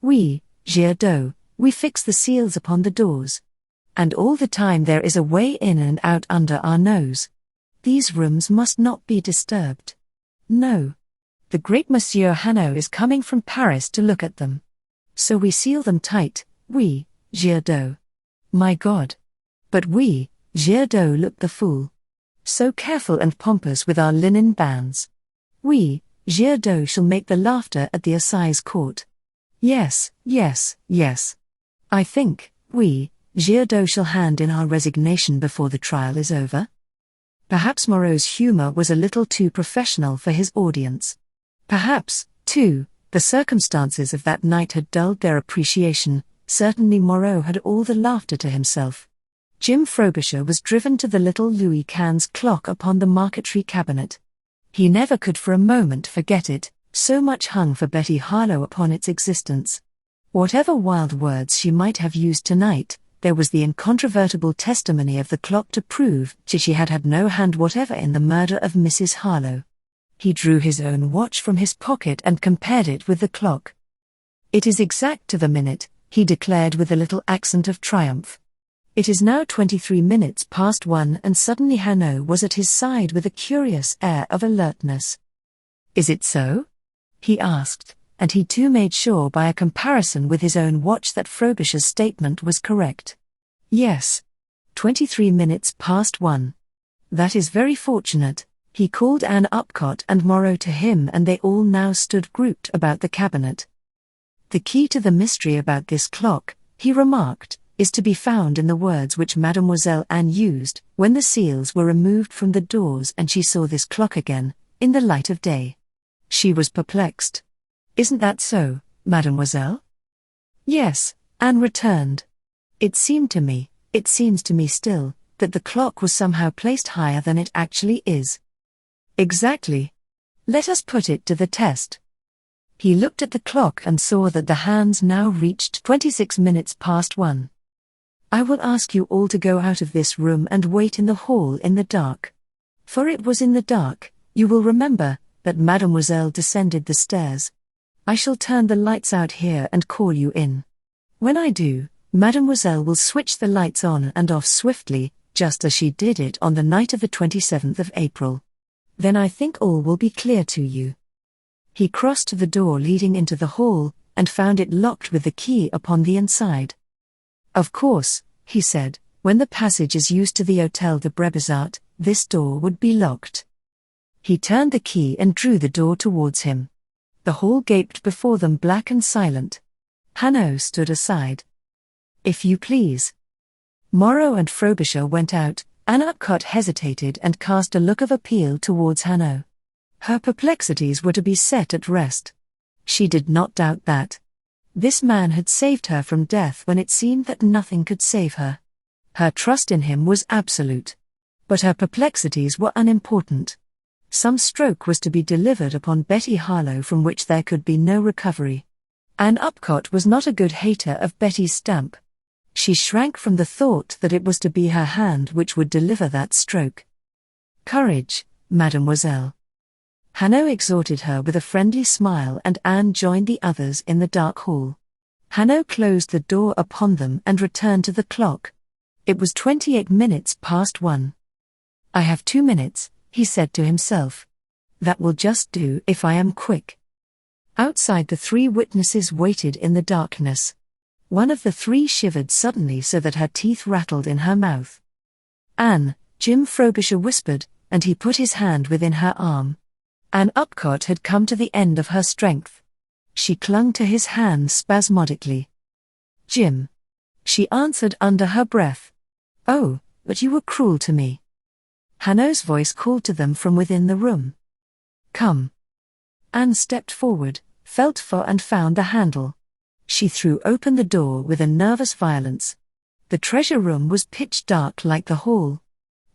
"Oui, A.E.W, we fix the seals upon the doors. And all the time there is a way in and out under our nose. These rooms must not be disturbed. No. The great Monsieur Hanaud is coming from Paris to look at them. So we seal them tight, oui, A.E.W. My God. But we, A.E.W, look the fool. So careful and pompous with our linen bands. We, A.E.W, shall make the laughter at the assize court. Yes, yes, yes. I think, we, A.E.W shall hand in our resignation before the trial is over." Perhaps Moreau's humor was a little too professional for his audience. Perhaps, too, the circumstances of that night had dulled their appreciation. Certainly Moreau had all the laughter to himself. Jim Frobisher was driven to the little Louis Quinze clock upon the marquetry cabinet. He never could for a moment forget it, so much hung for Betty Harlowe upon its existence. Whatever wild words she might have used tonight, there was the incontrovertible testimony of the clock to prove that she had had no hand whatever in the murder of Mrs Harlowe. He drew his own watch from his pocket and compared it with the clock. "It is exact to the minute," he declared with a little accent of triumph. "It is now 23 minutes past 1, and suddenly Hanaud was at his side with a curious air of alertness. "Is it so?" he asked, and he too made sure by a comparison with his own watch that Frobisher's statement was correct. "Yes. 23 minutes past 1. That is very fortunate." He called Ann Upcott and Moreau to him, and they all now stood grouped about the cabinet. "The key to the mystery about this clock," he remarked, "is to be found in the words which Mademoiselle Anne used when the seals were removed from the doors and she saw this clock again, in the light of day. She was perplexed. Isn't that so, mademoiselle?" "Yes," Anne returned. It seems to me still, that the clock was somehow placed higher than it actually is." "Exactly. Let us put it to the test." He looked at the clock and saw that the hands now reached 26 minutes past 1. "I will ask you all to go out of this room and wait in the hall in the dark. For it was in the dark, you will remember, that Mademoiselle descended the stairs. I shall turn the lights out here and call you in. When I do, Mademoiselle will switch the lights on and off swiftly, just as she did it on the night of the 27th of April. Then I think all will be clear to you." He crossed to the door leading into the hall, and found it locked with the key upon the inside. "Of course," he said, "when the passage is used to the Hôtel de Brébizat, this door would be locked." He turned the key and drew the door towards him. The hall gaped before them black and silent. Hanaud stood aside. "If you please." Moreau and Frobisher went out. Ann Upcott hesitated and cast a look of appeal towards Hanaud. Her perplexities were to be set at rest. She did not doubt that. This man had saved her from death when it seemed that nothing could save her. Her trust in him was absolute. But her perplexities were unimportant. Some stroke was to be delivered upon Betty Harlowe from which there could be no recovery. Ann Upcott was not a good hater of Betty's stamp. She shrank from the thought that it was to be her hand which would deliver that stroke. "Courage, mademoiselle." Hanaud exhorted her with a friendly smile, and Anne joined the others in the dark hall. Hanaud closed the door upon them and returned to the clock. It was 28 minutes past 1. "I have 2 minutes," he said to himself. "That will just do if I am quick." Outside, the 3 witnesses waited in the darkness. One of the 3 shivered suddenly so that her teeth rattled in her mouth. "Anne," Jim Frobisher whispered, and he put his hand within her arm. Ann Upcott had come to the end of her strength. She clung to his hand spasmodically. "Jim," she answered under her breath. "Oh, but you were cruel to me." Hanaud's voice called to them from within the room. "Come." Anne stepped forward, felt for and found the handle. She threw open the door with a nervous violence. The treasure room was pitch dark like the hall.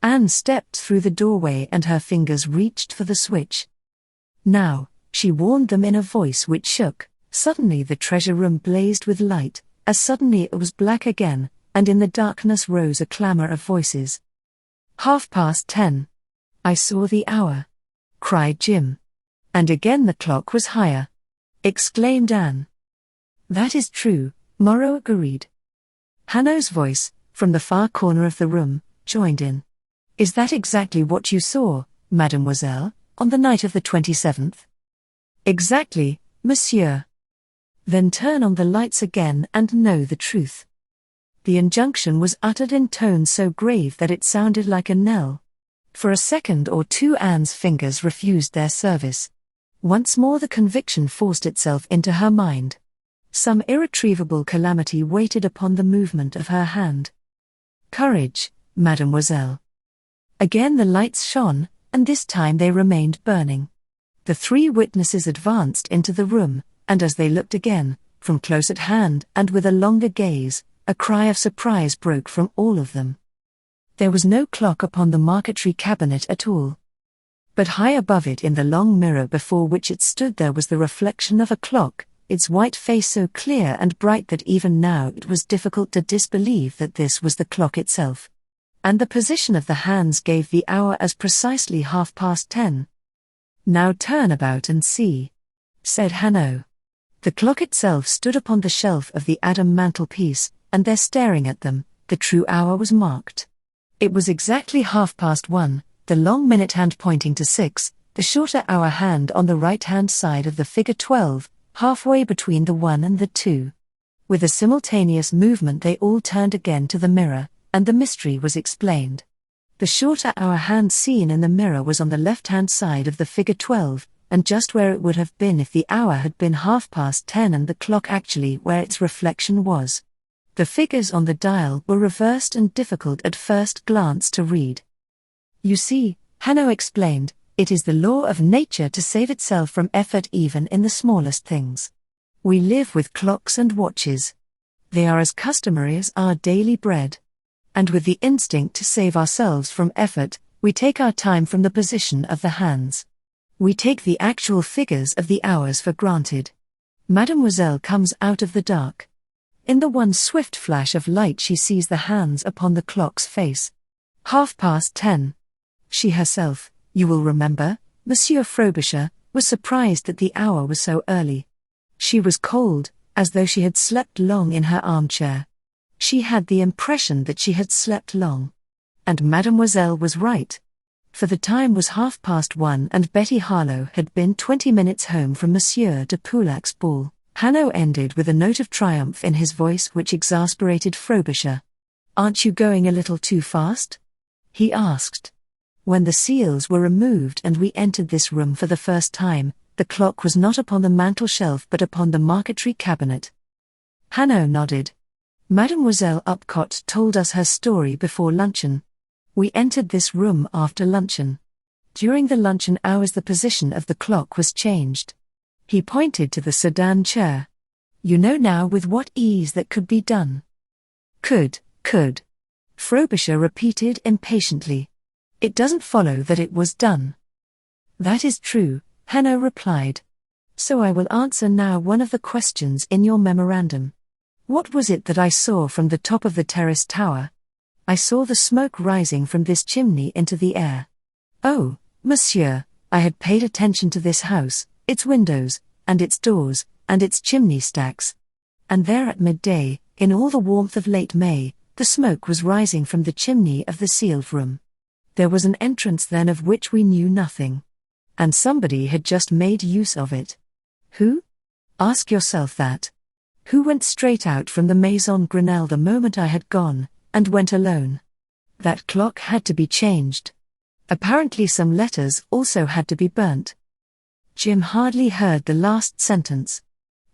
Anne stepped through the doorway and her fingers reached for the switch. "Now," she warned them in a voice which shook. Suddenly the treasure room blazed with light, as suddenly it was black again, and in the darkness rose a clamor of voices. 10:30. "I saw the hour," cried Jim. "And again the clock was higher," exclaimed Anne. "That is true," Moreau agreed. Hanaud's voice, from the far corner of the room, joined in. "Is that exactly what you saw, mademoiselle, on the night of the 27th? "Exactly, monsieur." "Then turn on the lights again and know the truth." The injunction was uttered in tones so grave that it sounded like a knell. For a second or two Anne's fingers refused their service. Once more the conviction forced itself into her mind. Some irretrievable calamity waited upon the movement of her hand. "Courage, mademoiselle." Again the lights shone, and this time they remained burning. The 3 witnesses advanced into the room, and as they looked again, from close at hand and with a longer gaze, a cry of surprise broke from all of them. There was no clock upon the marquetry cabinet at all. But high above it in the long mirror before which it stood there was the reflection of a clock, its white face so clear and bright that even now it was difficult to disbelieve that this was the clock itself. And the position of the hands gave the hour as precisely 10:30. "Now turn about and see," said Hanaud. The clock itself stood upon the shelf of the Adam mantelpiece, and there staring at them, the true hour was marked. It was exactly 1:30, the long minute hand pointing to 6, the shorter hour hand on the right-hand side of the figure 12, halfway between the 1 and the 2. With a simultaneous movement they all turned again to the mirror, and the mystery was explained. The shorter hour hand seen in the mirror was on the left-hand side of the figure 12, and just where it would have been if the hour had been 10:30 and the clock actually where its reflection was. The figures on the dial were reversed and difficult at first glance to read. "You see," Hanaud explained, "it is the law of nature to save itself from effort even in the smallest things. We live with clocks and watches. They are as customary as our daily bread. And with the instinct to save ourselves from effort, we take our time from the position of the hands. We take the actual figures of the hours for granted." Mademoiselle comes out of the dark. In the one swift flash of light she sees the hands upon the clock's face. 10:30. She herself, you will remember, Monsieur Frobisher, was surprised that the hour was so early. She was cold, as though she had slept long in her armchair. She had the impression that she had slept long. And Mademoiselle was right. For the time was 1:30 and Betty Harlowe had been 20 minutes home from Monsieur de Poulac's ball. Hanaud ended with a note of triumph in his voice which exasperated Frobisher. "Aren't you going a little too fast?" he asked. When the seals were removed and we entered this room for the first time, the clock was not upon the mantel shelf but upon the marquetry cabinet. Hanaud nodded. Mademoiselle Upcott told us her story before luncheon. We entered this room after luncheon. During the luncheon hours the position of the clock was changed. He pointed to the sedan chair. You know now with what ease that could be done. Could. Frobisher repeated impatiently. It doesn't follow that it was done. That is true, Hanaud replied. So I will answer now one of the questions in your memorandum. What was it that I saw from the top of the terrace tower? I saw the smoke rising from this chimney into the air. Oh, monsieur, I had paid attention to this house, its windows, and its doors, and its chimney stacks. And there at midday, in all the warmth of late May, the smoke was rising from the chimney of the sealed room. There was an entrance then of which we knew nothing. And somebody had just made use of it. Who? Ask yourself that. Who went straight out from the Maison Grenelle the moment I had gone, and went alone? That clock had to be changed. Apparently some letters also had to be burnt. Jim hardly heard the last sentence.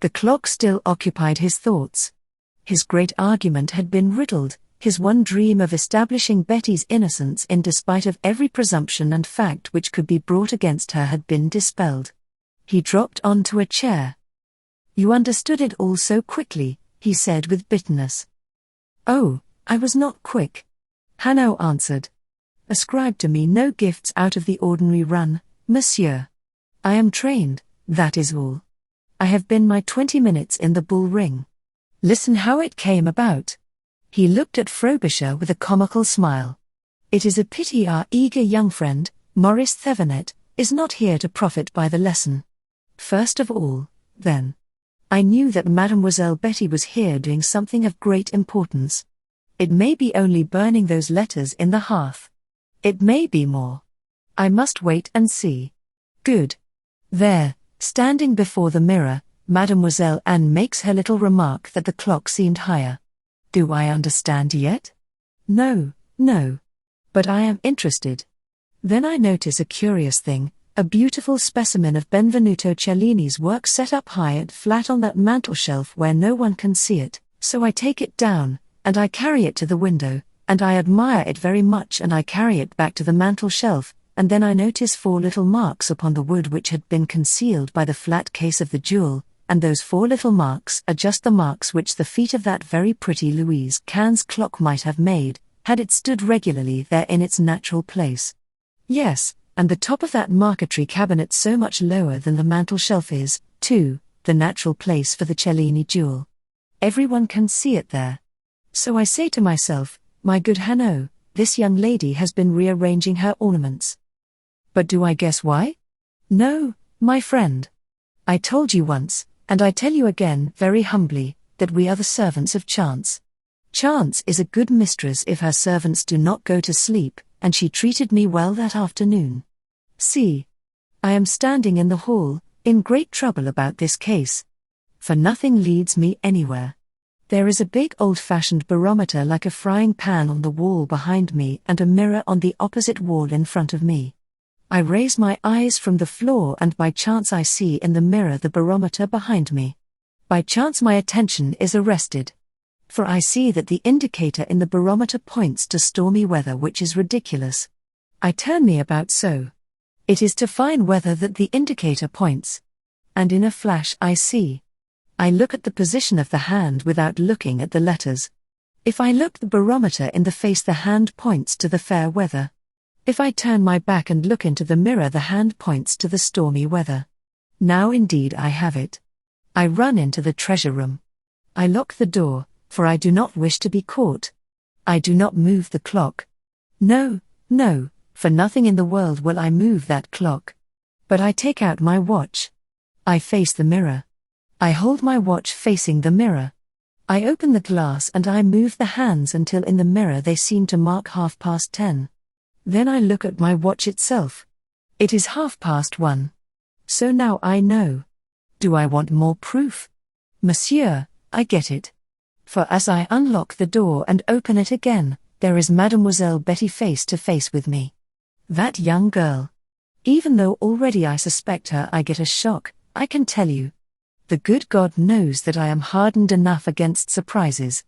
The clock still occupied his thoughts. His great argument had been riddled, his one dream of establishing Betty's innocence in despite of every presumption and fact which could be brought against her had been dispelled. He dropped onto a chair. You understood it all so quickly, he said with bitterness. Oh, I was not quick. Hanaud answered. Ascribe to me no gifts out of the ordinary run, monsieur. I am trained, that is all. I have been my 20 minutes in the bull ring. Listen how it came about. He looked at Frobisher with a comical smile. It is a pity our eager young friend, Maurice Thevenet, is not here to profit by the lesson. First of all, then, I knew that Mademoiselle Betty was here doing something of great importance. It may be only burning those letters in the hearth. It may be more. I must wait and see. Good. There, standing before the mirror, Mademoiselle Anne makes her little remark that the clock seemed higher. Do I understand yet? No. But I am interested. Then I notice a curious thing, a beautiful specimen of Benvenuto Cellini's work set up high and flat on that mantel-shelf where no one can see it, so I take it down, and I carry it to the window, and I admire it very much and I carry it back to the mantel-shelf, and then I notice 4 little marks upon the wood which had been concealed by the flat case of the jewel, and those 4 little marks are just the marks which the feet of that very pretty Louise Quinze clock might have made, had it stood regularly there in its natural place. Yes, and the top of that marquetry cabinet so much lower than the mantel-shelf is, too, the natural place for the Cellini jewel. Everyone can see it there. So I say to myself, my good Hanaud, this young lady has been rearranging her ornaments. But do I guess why? No, my friend. I told you once, and I tell you again very humbly, that we are the servants of chance. Chance is a good mistress if her servants do not go to sleep, and she treated me well that afternoon. See. I am standing in the hall, in great trouble about this case. For nothing leads me anywhere. There is a big old-fashioned barometer like a frying pan on the wall behind me and a mirror on the opposite wall in front of me. I raise my eyes from the floor and by chance I see in the mirror the barometer behind me. By chance my attention is arrested. For I see that the indicator in the barometer points to stormy weather, which is ridiculous. I turn me about so. It is to fine weather that the indicator points. And in a flash I see. I look at the position of the hand without looking at the letters. If I look the barometer in the face, the hand points to the fair weather. If I turn my back and look into the mirror, the hand points to the stormy weather. Now indeed I have it. I run into the treasure room. I lock the door, for I do not wish to be caught. I do not move the clock. No, for nothing in the world will I move that clock. But I take out my watch. I face the mirror. I hold my watch facing the mirror. I open the glass and I move the hands until in the mirror they seem to mark 10:30. Then I look at my watch itself. It is 1:30. So now I know. Do I want more proof? Monsieur, I get it. For as I unlock the door and open it again, there is Mademoiselle Betty face to face with me. That young girl. Even though already I suspect her, I get a shock, I can tell you. The good God knows that I am hardened enough against surprises.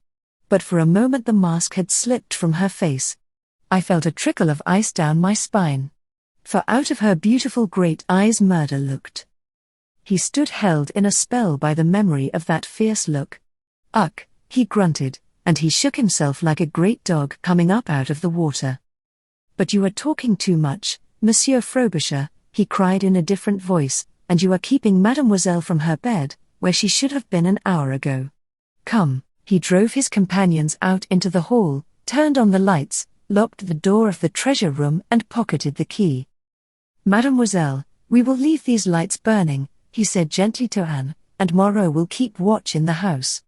But for a moment the mask had slipped from her face. I felt a trickle of ice down my spine. For out of her beautiful great eyes murder looked. He stood held in a spell by the memory of that fierce look. "Ugh," he grunted, and he shook himself like a great dog coming up out of the water. "But you are talking too much, Monsieur Frobisher," he cried in a different voice, "and you are keeping Mademoiselle from her bed, where she should have been an hour ago. Come." He drove his companions out into the hall, turned on the lights, locked the door of the treasure room and pocketed the key. "Mademoiselle, we will leave these lights burning," he said gently to Anne, "and Moreau will keep watch in the house.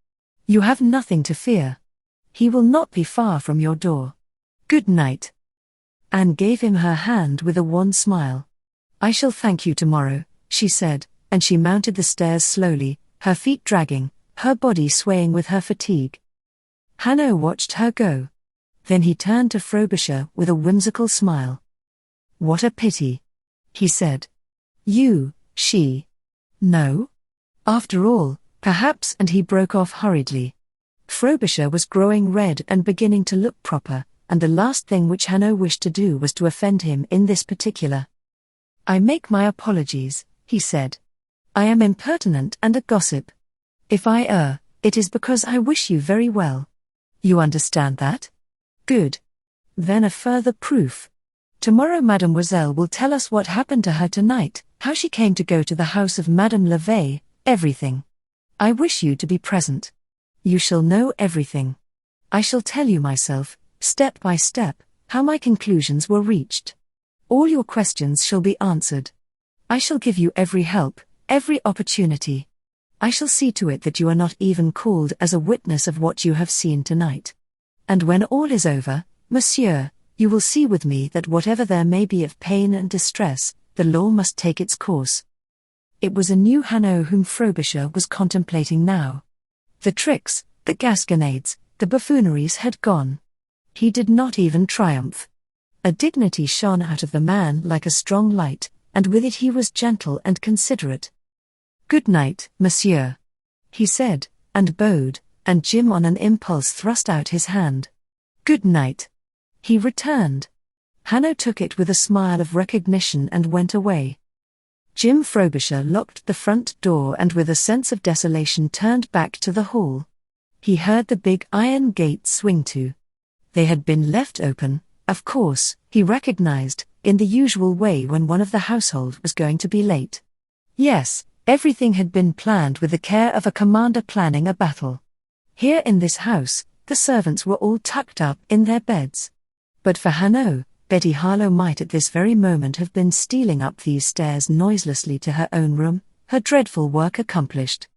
You have nothing to fear. He will not be far from your door. Good night." Anne gave him her hand with a wan smile. "I shall thank you tomorrow," she said, and she mounted the stairs slowly, her feet dragging, her body swaying with her fatigue. Hanaud watched her go. Then he turned to Frobisher with a whimsical smile. "What a pity," he said. She. No? After all, perhaps, and he broke off hurriedly. Frobisher was growing red and beginning to look proper, and the last thing which Hanaud wished to do was to offend him in this particular. "I make my apologies," he said. "I am impertinent and a gossip. If I err, it is because I wish you very well. You understand that? Good. Then a further proof. Tomorrow Mademoiselle will tell us what happened to her tonight, how she came to go to the house of Madame Lavey, everything. I wish you to be present. You shall know everything. I shall tell you myself, step by step, how my conclusions were reached. All your questions shall be answered. I shall give you every help, every opportunity. I shall see to it that you are not even called as a witness of what you have seen tonight. And when all is over, monsieur, you will see with me that whatever there may be of pain and distress, the law must take its course." It was a new Hanaud whom Frobisher was contemplating now. The tricks, the gasconades, the buffooneries had gone. He did not even triumph. A dignity shone out of the man like a strong light, and with it he was gentle and considerate. "Good night, monsieur," he said, and bowed, and Jim on an impulse thrust out his hand. "Good night," he returned. Hanaud took it with a smile of recognition and went away. Jim Frobisher locked the front door and with a sense of desolation turned back to the hall. He heard the big iron gate swing to. They had been left open, of course, he recognized, in the usual way when one of the household was going to be late. Yes, everything had been planned with the care of a commander planning a battle. Here in this house, the servants were all tucked up in their beds. But for Hanaud, Betty Harlowe might at this very moment have been stealing up these stairs noiselessly to her own room, her dreadful work accomplished.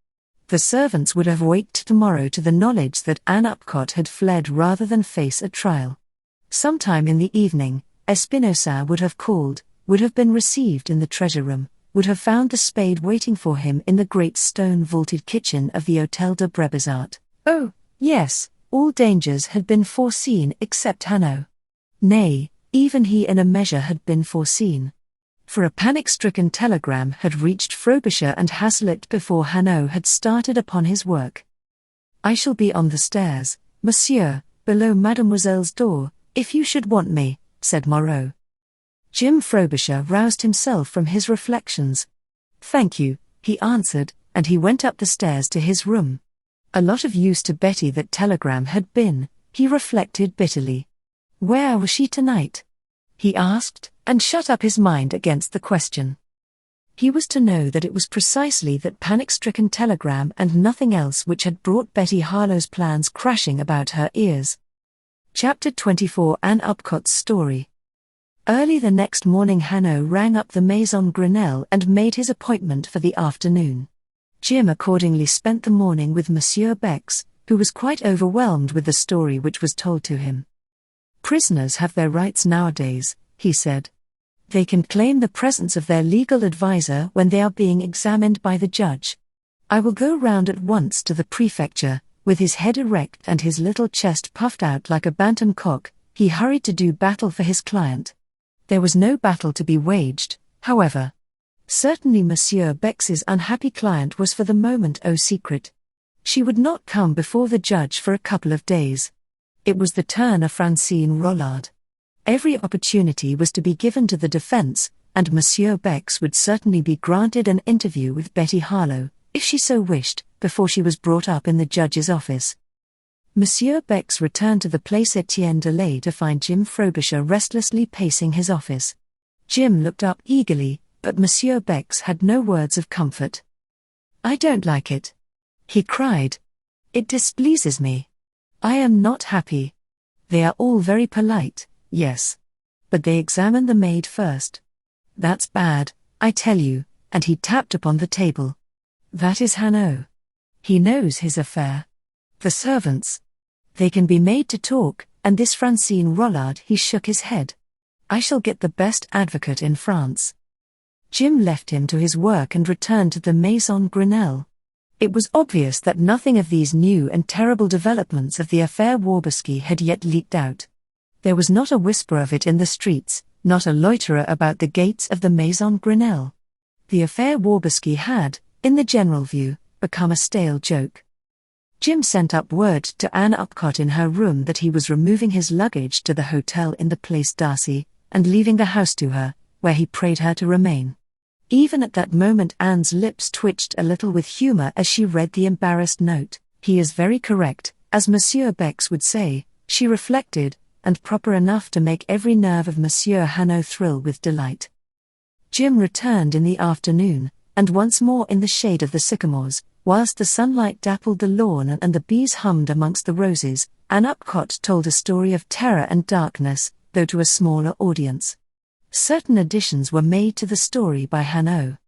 The servants would have waked tomorrow to the knowledge that Ann Upcott had fled rather than face a trial. Sometime in the evening, Espinosa would have called, would have been received in the treasure room, would have found the spade waiting for him in the great stone-vaulted kitchen of the Hôtel de Brébizart. Oh, yes, all dangers had been foreseen except Hanaud. Nay, even he in a measure had been foreseen. For a panic-stricken telegram had reached Frobisher and Hazlitt before Hanaud had started upon his work. "I shall be on the stairs, monsieur, below Mademoiselle's door, if you should want me," said Moreau. Jim Frobisher roused himself from his reflections. "Thank you," he answered, and he went up the stairs to his room. A lot of use to Betty that telegram had been, he reflected bitterly. Where was she tonight? He asked, and shut up his mind against the question. He was to know that it was precisely that panic-stricken telegram and nothing else which had brought Betty Harlowe's plans crashing about her ears. Chapter 24 Ann Upcott's Story. Early the next morning Hanaud rang up the Maison Grenelle and made his appointment for the afternoon. Jim accordingly spent the morning with Monsieur Bex, who was quite overwhelmed with the story which was told to him. "Prisoners have their rights nowadays," he said. "They can claim the presence of their legal adviser when they are being examined by the judge. I will go round at once to the prefecture." With his head erect and his little chest puffed out like a bantam cock, he hurried to do battle for his client. There was no battle to be waged, however. Certainly Monsieur Bex's unhappy client was for the moment au secret. She would not come before the judge for a couple of days. It was the turn of Francine Rollard. Every opportunity was to be given to the defense, and Monsieur Bex would certainly be granted an interview with Betty Harlowe, if she so wished, before she was brought up in the judge's office. Monsieur Bex returned to the Place Etienne Delay to find Jim Frobisher restlessly pacing his office. Jim looked up eagerly, but Monsieur Bex had no words of comfort. "I don't like it," he cried. "It displeases me. I am not happy. They are all very polite, yes. But they examine the maid first. That's bad, I tell you," and he tapped upon the table. "That is Hanaud. He knows his affair. The servants. They can be made to talk, and this Francine Rollard," he shook his head. "I shall get the best advocate in France." Jim left him to his work and returned to the Maison Grenelle. It was obvious that nothing of these new and terrible developments of the affair Waberski had yet leaked out. There was not a whisper of it in the streets, not a loiterer about the gates of the Maison Grenelle. The affair Waberski had, in the general view, become a stale joke. Jim sent up word to Ann Upcott in her room that he was removing his luggage to the hotel in the Place d'Arcy, and leaving the house to her, where he prayed her to remain. Even at that moment Anne's lips twitched a little with humour as she read the embarrassed note. "He is very correct, as Monsieur Bex would say," she reflected, "and proper enough to make every nerve of Monsieur Hanaud thrill with delight." Jim returned in the afternoon, and once more in the shade of the sycamores, whilst the sunlight dappled the lawn and the bees hummed amongst the roses, Ann Upcott told a story of terror and darkness, though to a smaller audience. Certain additions were made to the story by Hanaud.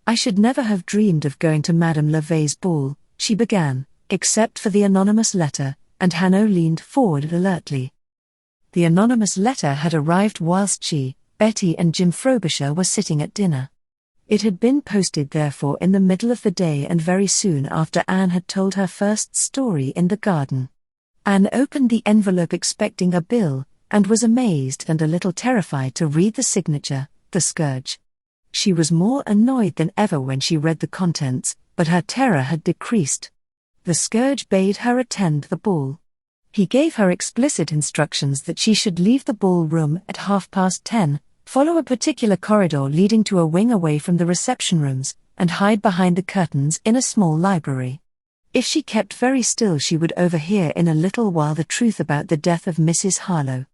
"I should never have dreamed of going to Madame Lavey's ball," she began, "except for the anonymous letter," and Hanaud leaned forward alertly. The anonymous letter had arrived whilst she, Betty and Jim Frobisher were sitting at dinner. It had been posted therefore in the middle of the day and very soon after Anne had told her first story in the garden. Anne opened the envelope expecting a bill, and was amazed and a little terrified to read the signature, "The Scourge." She was more annoyed than ever when she read the contents, but her terror had decreased. The Scourge bade her attend the ball. He gave her explicit instructions that she should leave the ball-room at 10:30, follow a particular corridor leading to a wing away from the reception rooms, and hide behind the curtains in a small library. If she kept very still she would overhear in a little while the truth about the death of Mrs Harlowe.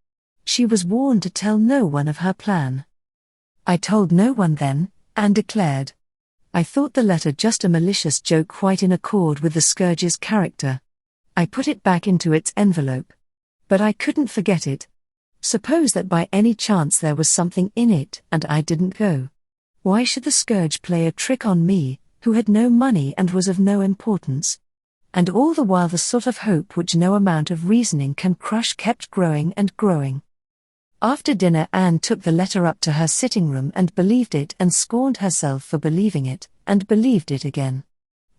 She was warned to tell no one of her plan. "I told no one then," Anne declared. "I thought the letter just a malicious joke quite in accord with the Scourge's character. I put it back into its envelope. But I couldn't forget it. Suppose that by any chance there was something in it and I didn't go. Why should the Scourge play a trick on me, who had no money and was of no importance?" And all the while the sort of hope which no amount of reasoning can crush kept growing and growing. After dinner Anne took the letter up to her sitting room and believed it and scorned herself for believing it, and believed it again.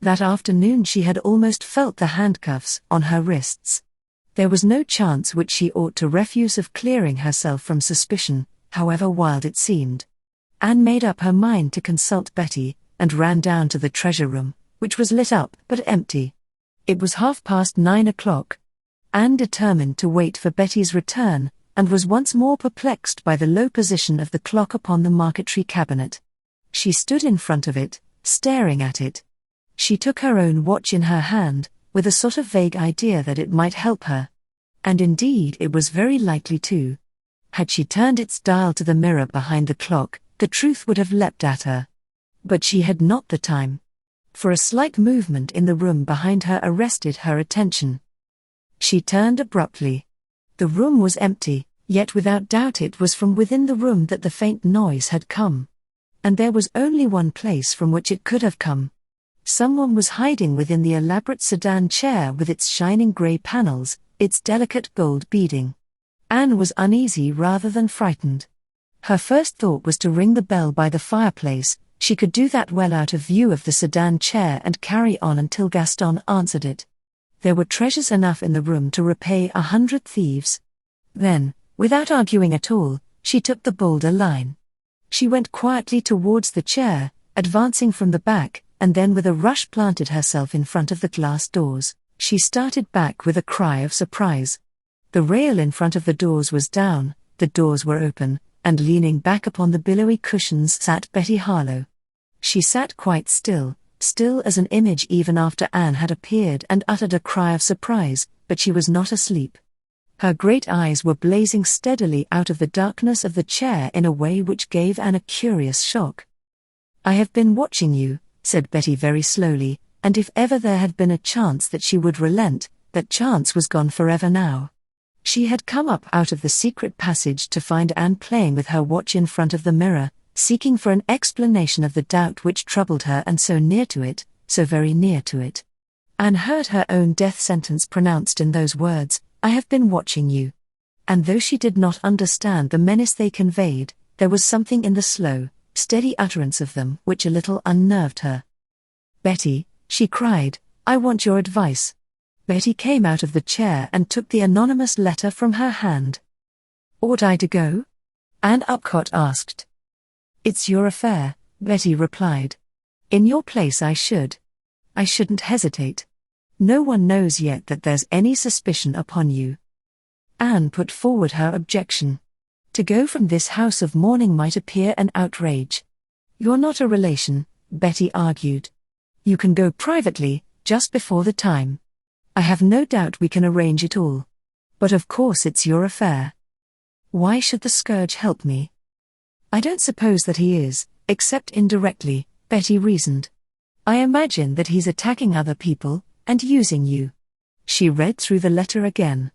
That afternoon she had almost felt the handcuffs on her wrists. There was no chance which she ought to refuse of clearing herself from suspicion, however wild it seemed. Anne made up her mind to consult Betty, and ran down to the treasure room, which was lit up but empty. It was 9:30. Anne determined to wait for Betty's return, and was once more perplexed by the low position of the clock upon the marquetry cabinet. She stood in front of it, staring at it. She took her own watch in her hand, with a sort of vague idea that it might help her. And indeed it was very likely to. Had she turned its dial to the mirror behind the clock, the truth would have leapt at her. But she had not the time. For a slight movement in the room behind her arrested her attention. She turned abruptly. The room was empty, yet without doubt it was from within the room that the faint noise had come. And there was only one place from which it could have come. Someone was hiding within the elaborate sedan chair with its shining grey panels, its delicate gold beading. Anne was uneasy rather than frightened. Her first thought was to ring the bell by the fireplace. She could do that well out of view of the sedan chair and carry on until Gaston answered it. There were treasures enough in the room to repay 100 thieves. Then, without arguing at all, she took the bolder line. She went quietly towards the chair, advancing from the back, and then with a rush planted herself in front of the glass doors. She started back with a cry of surprise. The rail in front of the doors was down, the doors were open, and leaning back upon the billowy cushions sat Betty Harlowe. She sat quite still, still as an image even after Anne had appeared and uttered a cry of surprise, but she was not asleep. Her great eyes were blazing steadily out of the darkness of the chair in a way which gave Anne a curious shock. "I have been watching you," said Betty very slowly, and if ever there had been a chance that she would relent, that chance was gone forever now. She had come up out of the secret passage to find Anne playing with her watch in front of the mirror, seeking for an explanation of the doubt which troubled her, and so near to it, so very near to it. Anne heard her own death sentence pronounced in those words, "I have been watching you." And though she did not understand the menace they conveyed, there was something in the slow, steady utterance of them which a little unnerved her. "Betty," she cried, "I want your advice." Betty came out of the chair and took the anonymous letter from her hand. "Ought I to go?" Ann Upcott asked. "It's your affair," Betty replied. "In your place I should. I shouldn't hesitate. No one knows yet that there's any suspicion upon you." Anne put forward her objection. To go from this house of mourning might appear an outrage. "You're not a relation," Betty argued. "You can go privately, just before the time. I have no doubt we can arrange it all. But of course it's your affair." "Why should the scourge help me?" "I don't suppose that he is, except indirectly," Betty reasoned. "I imagine that he's attacking other people, and using you." She read through the letter again.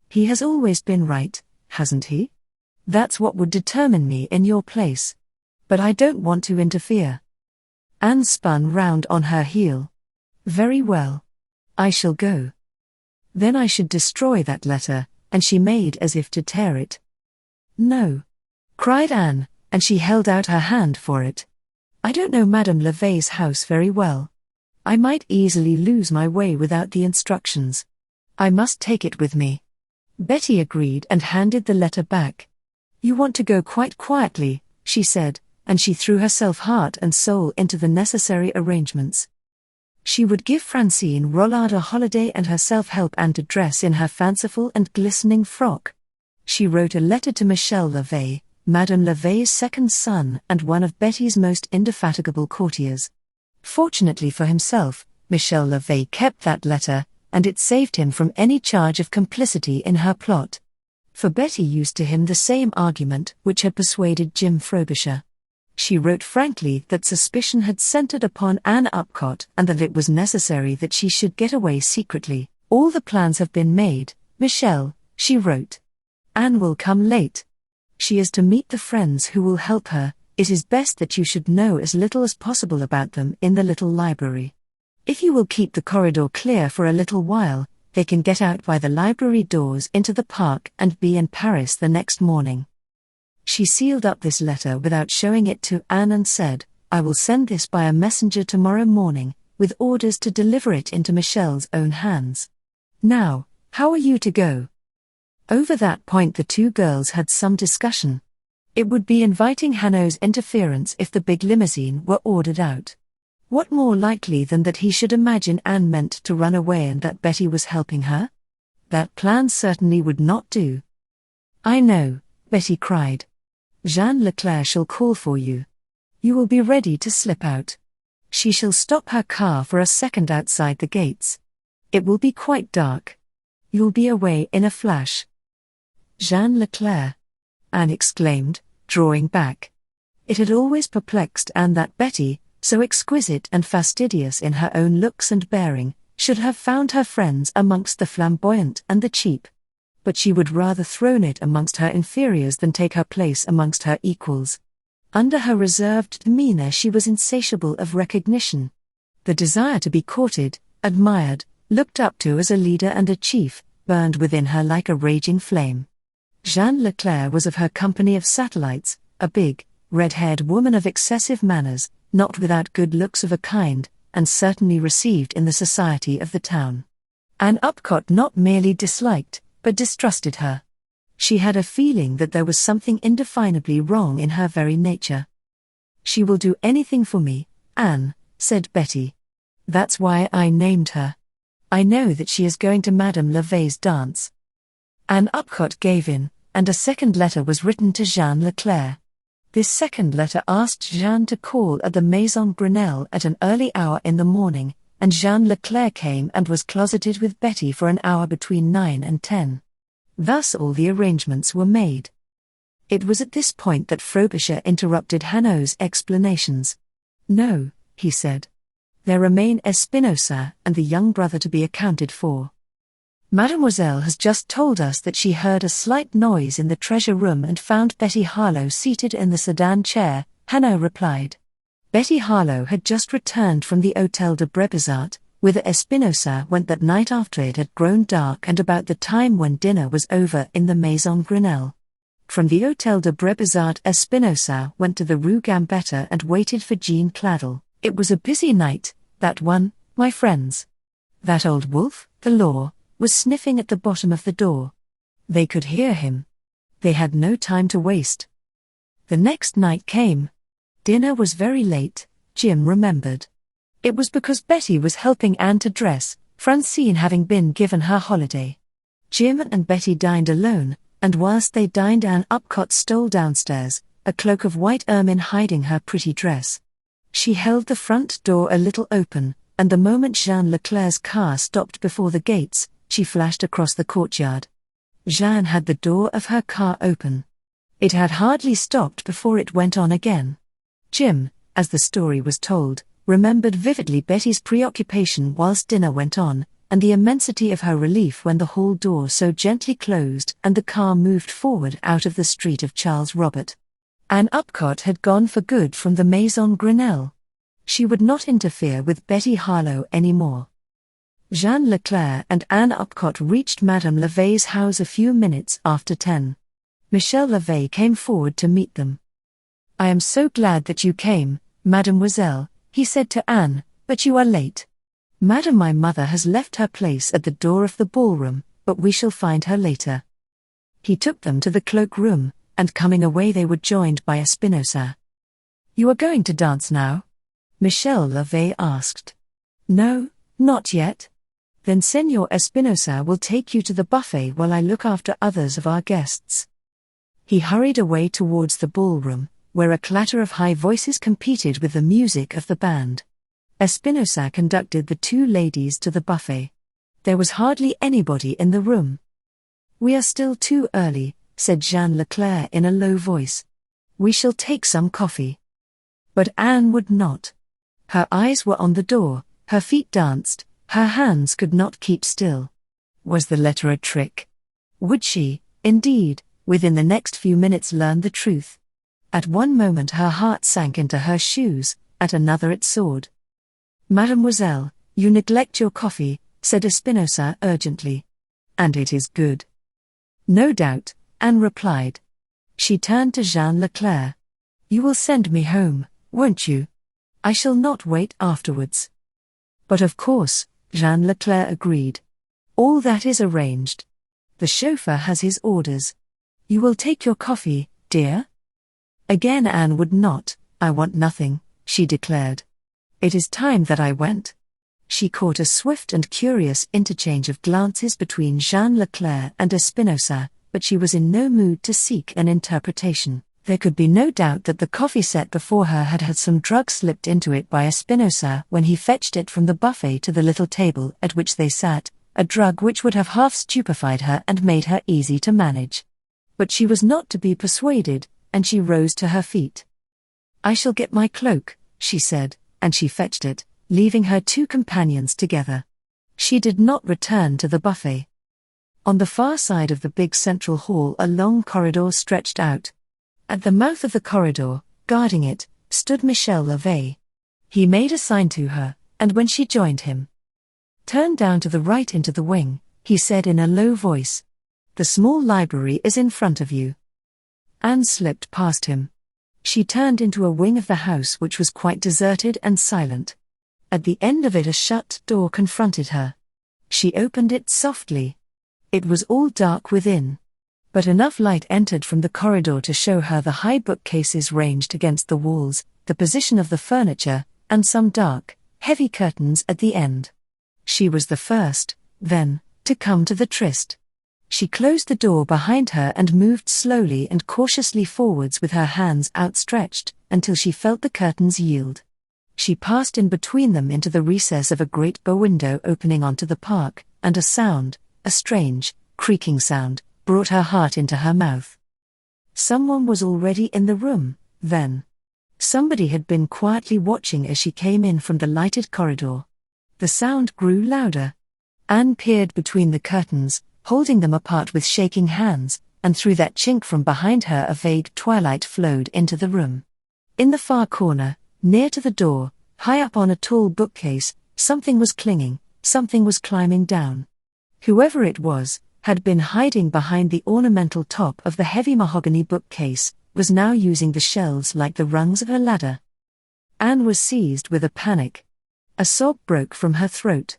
"He has always been right, hasn't he? That's what would determine me in your place. But I don't want to interfere." Anne spun round on her heel. "Very well. I shall go. Then I should destroy that letter," and she made as if to tear it. "No," cried Anne, and she held out her hand for it. "I don't know Madame Lavey's house very well. I might easily lose my way without the instructions. I must take it with me." Betty agreed and handed the letter back. "You want to go quite quietly," she said, and she threw herself heart and soul into the necessary arrangements. She would give Francine Rollard a holiday and herself help Anne to dress in her fanciful and glistening frock. She wrote a letter to Michel Lavey, Madame Lavey's second son and one of Betty's most indefatigable courtiers. Fortunately for himself, Michel Lavey kept that letter, and it saved him from any charge of complicity in her plot. For Betty used to him the same argument which had persuaded Jim Frobisher. She wrote frankly that suspicion had centered upon Ann Upcott and that it was necessary that she should get away secretly. "All the plans have been made, Michel," she wrote. "Anne will come late. She is to meet the friends who will help her. It is best that you should know as little as possible about them in the little library. If you will keep the corridor clear for a little while, they can get out by the library doors into the park and be in Paris the next morning." She sealed up this letter without showing it to Anne and said, "I will send this by a messenger tomorrow morning, with orders to deliver it into Michel's own hands. Now, how are you to go?" Over that point the two girls had some discussion. It would be inviting Hanaud's interference if the big limousine were ordered out. What more likely than that he should imagine Anne meant to run away and that Betty was helping her? That plan certainly would not do. "I know," Betty cried. "Jeanne Leclerc shall call for you. You will be ready to slip out. She shall stop her car for a second outside the gates. It will be quite dark. You'll be away in a flash." "Jeanne Leclerc," Anne exclaimed, drawing back. It had always perplexed Anne that Betty, so exquisite and fastidious in her own looks and bearing, should have found her friends amongst the flamboyant and the cheap. But she would rather throne it amongst her inferiors than take her place amongst her equals. Under her reserved demeanor she was insatiable of recognition. The desire to be courted, admired, looked up to as a leader and a chief, burned within her like a raging flame. Jeanne Leclerc was of her company of satellites, a big, red-haired woman of excessive manners, not without good looks of a kind, and certainly received in the society of the town. Ann Upcott not merely disliked, but distrusted her. She had a feeling that there was something indefinably wrong in her very nature. "She will do anything for me, Anne," said Betty. "That's why I named her. I know that she is going to Madame Lavey's dance." Ann Upcott gave in, and a second letter was written to Jean Leclerc. This second letter asked Jean to call at the Maison Grenelle at an early hour in the morning, and Jean Leclerc came and was closeted with Betty for an hour between 9 and 10. Thus all the arrangements were made. It was at this point that Frobisher interrupted Hanaud's explanations. "No," he said. "There remain Espinosa and the young brother to be accounted for. Mademoiselle has just told us that she heard a slight noise in the treasure room and found Betty Harlowe seated in the sedan chair," Hanaud replied. Betty Harlowe had just returned from the Hôtel de Brébizart, whither Espinosa went that night after it had grown dark and about the time when dinner was over in the Maison Grenelle. From the Hôtel de Brébizart Espinosa went to the Rue Gambetta and waited for Jean Claddle. It was a busy night, that one, my friends. That old wolf, the law, was sniffing at the bottom of the door. They could hear him. They had no time to waste. The next night came. Dinner was very late, Jim remembered. It was because Betty was helping Anne to dress, Francine having been given her holiday. Jim and Betty dined alone, and whilst they dined Ann Upcott stole downstairs, a cloak of white ermine hiding her pretty dress. She held the front door a little open, and the moment Jean Leclerc's car stopped before the gates, she flashed across the courtyard. Jean had the door of her car open. It had hardly stopped before it went on again. Jim, as the story was told, remembered vividly Betty's preoccupation whilst dinner went on, and the immensity of her relief when the hall door so gently closed and the car moved forward out of the street of Charles Robert. Ann Upcott had gone for good from the Maison Grenelle. She would not interfere with Betty Harlowe any more. Jean Leclerc and Ann Upcott reached Madame Lavey's house a few minutes after 10. Michel Lavey came forward to meet them. "I am so glad that you came, mademoiselle," he said to Anne, "but you are late. Madame my mother has left her place at the door of the ballroom, but we shall find her later." He took them to the cloak-room, and coming away they were joined by Espinosa. "You are going to dance now?" Michel Lavey asked. "No, not yet." "Then Senor Espinosa will take you to the buffet while I look after others of our guests." He hurried away towards the ballroom, where a clatter of high voices competed with the music of the band. Espinosa conducted the two ladies to the buffet. There was hardly anybody in the room. "We are still too early," said Jean Leclerc in a low voice. "We shall take some coffee." But Anne would not. Her eyes were on the door, her feet danced, her hands could not keep still. Was the letter a trick? Would she, indeed, within the next few minutes learn the truth? At one moment her heart sank into her shoes, at another it soared. "Mademoiselle, you neglect your coffee," said Espinosa urgently. "And it is good." "No doubt," Anne replied. She turned to Jean Leclerc. "You will send me home, won't you? I shall not wait afterwards." "But of course," Jean Leclerc agreed. "All that is arranged. The chauffeur has his orders. You will take your coffee, dear?" Again Anne would not. "I want nothing," she declared. "It is time that I went." She caught a swift and curious interchange of glances between Jean Leclerc and Espinosa, but she was in no mood to seek an interpretation. There could be no doubt that the coffee set before her had had some drug slipped into it by Espinosa when he fetched it from the buffet to the little table at which they sat, a drug which would have half stupefied her and made her easy to manage. But she was not to be persuaded, and she rose to her feet. "I shall get my cloak," she said, and she fetched it, leaving her two companions together. She did not return to the buffet. On the far side of the big central hall a long corridor stretched out. At the mouth of the corridor, guarding it, stood Michel Lavey. He made a sign to her, and when she joined him, "Turn down to the right into the wing," he said in a low voice. "The small library is in front of you." Anne slipped past him. She turned into a wing of the house which was quite deserted and silent. At the end of it a shut door confronted her. She opened it softly. It was all dark within. But enough light entered from the corridor to show her the high bookcases ranged against the walls, the position of the furniture, and some dark, heavy curtains at the end. She was the first, then, to come to the tryst. She closed the door behind her and moved slowly and cautiously forwards with her hands outstretched, until she felt the curtains yield. She passed in between them into the recess of a great bow window opening onto the park, and a sound, a strange, creaking sound, brought her heart into her mouth. Someone was already in the room, then. Somebody had been quietly watching as she came in from the lighted corridor. The sound grew louder. Anne peered between the curtains, holding them apart with shaking hands, and through that chink from behind her a vague twilight flowed into the room. In the far corner, near to the door, high up on a tall bookcase, something was clinging, something was climbing down. Whoever it was, had been hiding behind the ornamental top of the heavy mahogany bookcase, was now using the shelves like the rungs of a ladder. Anne was seized with a panic. A sob broke from her throat.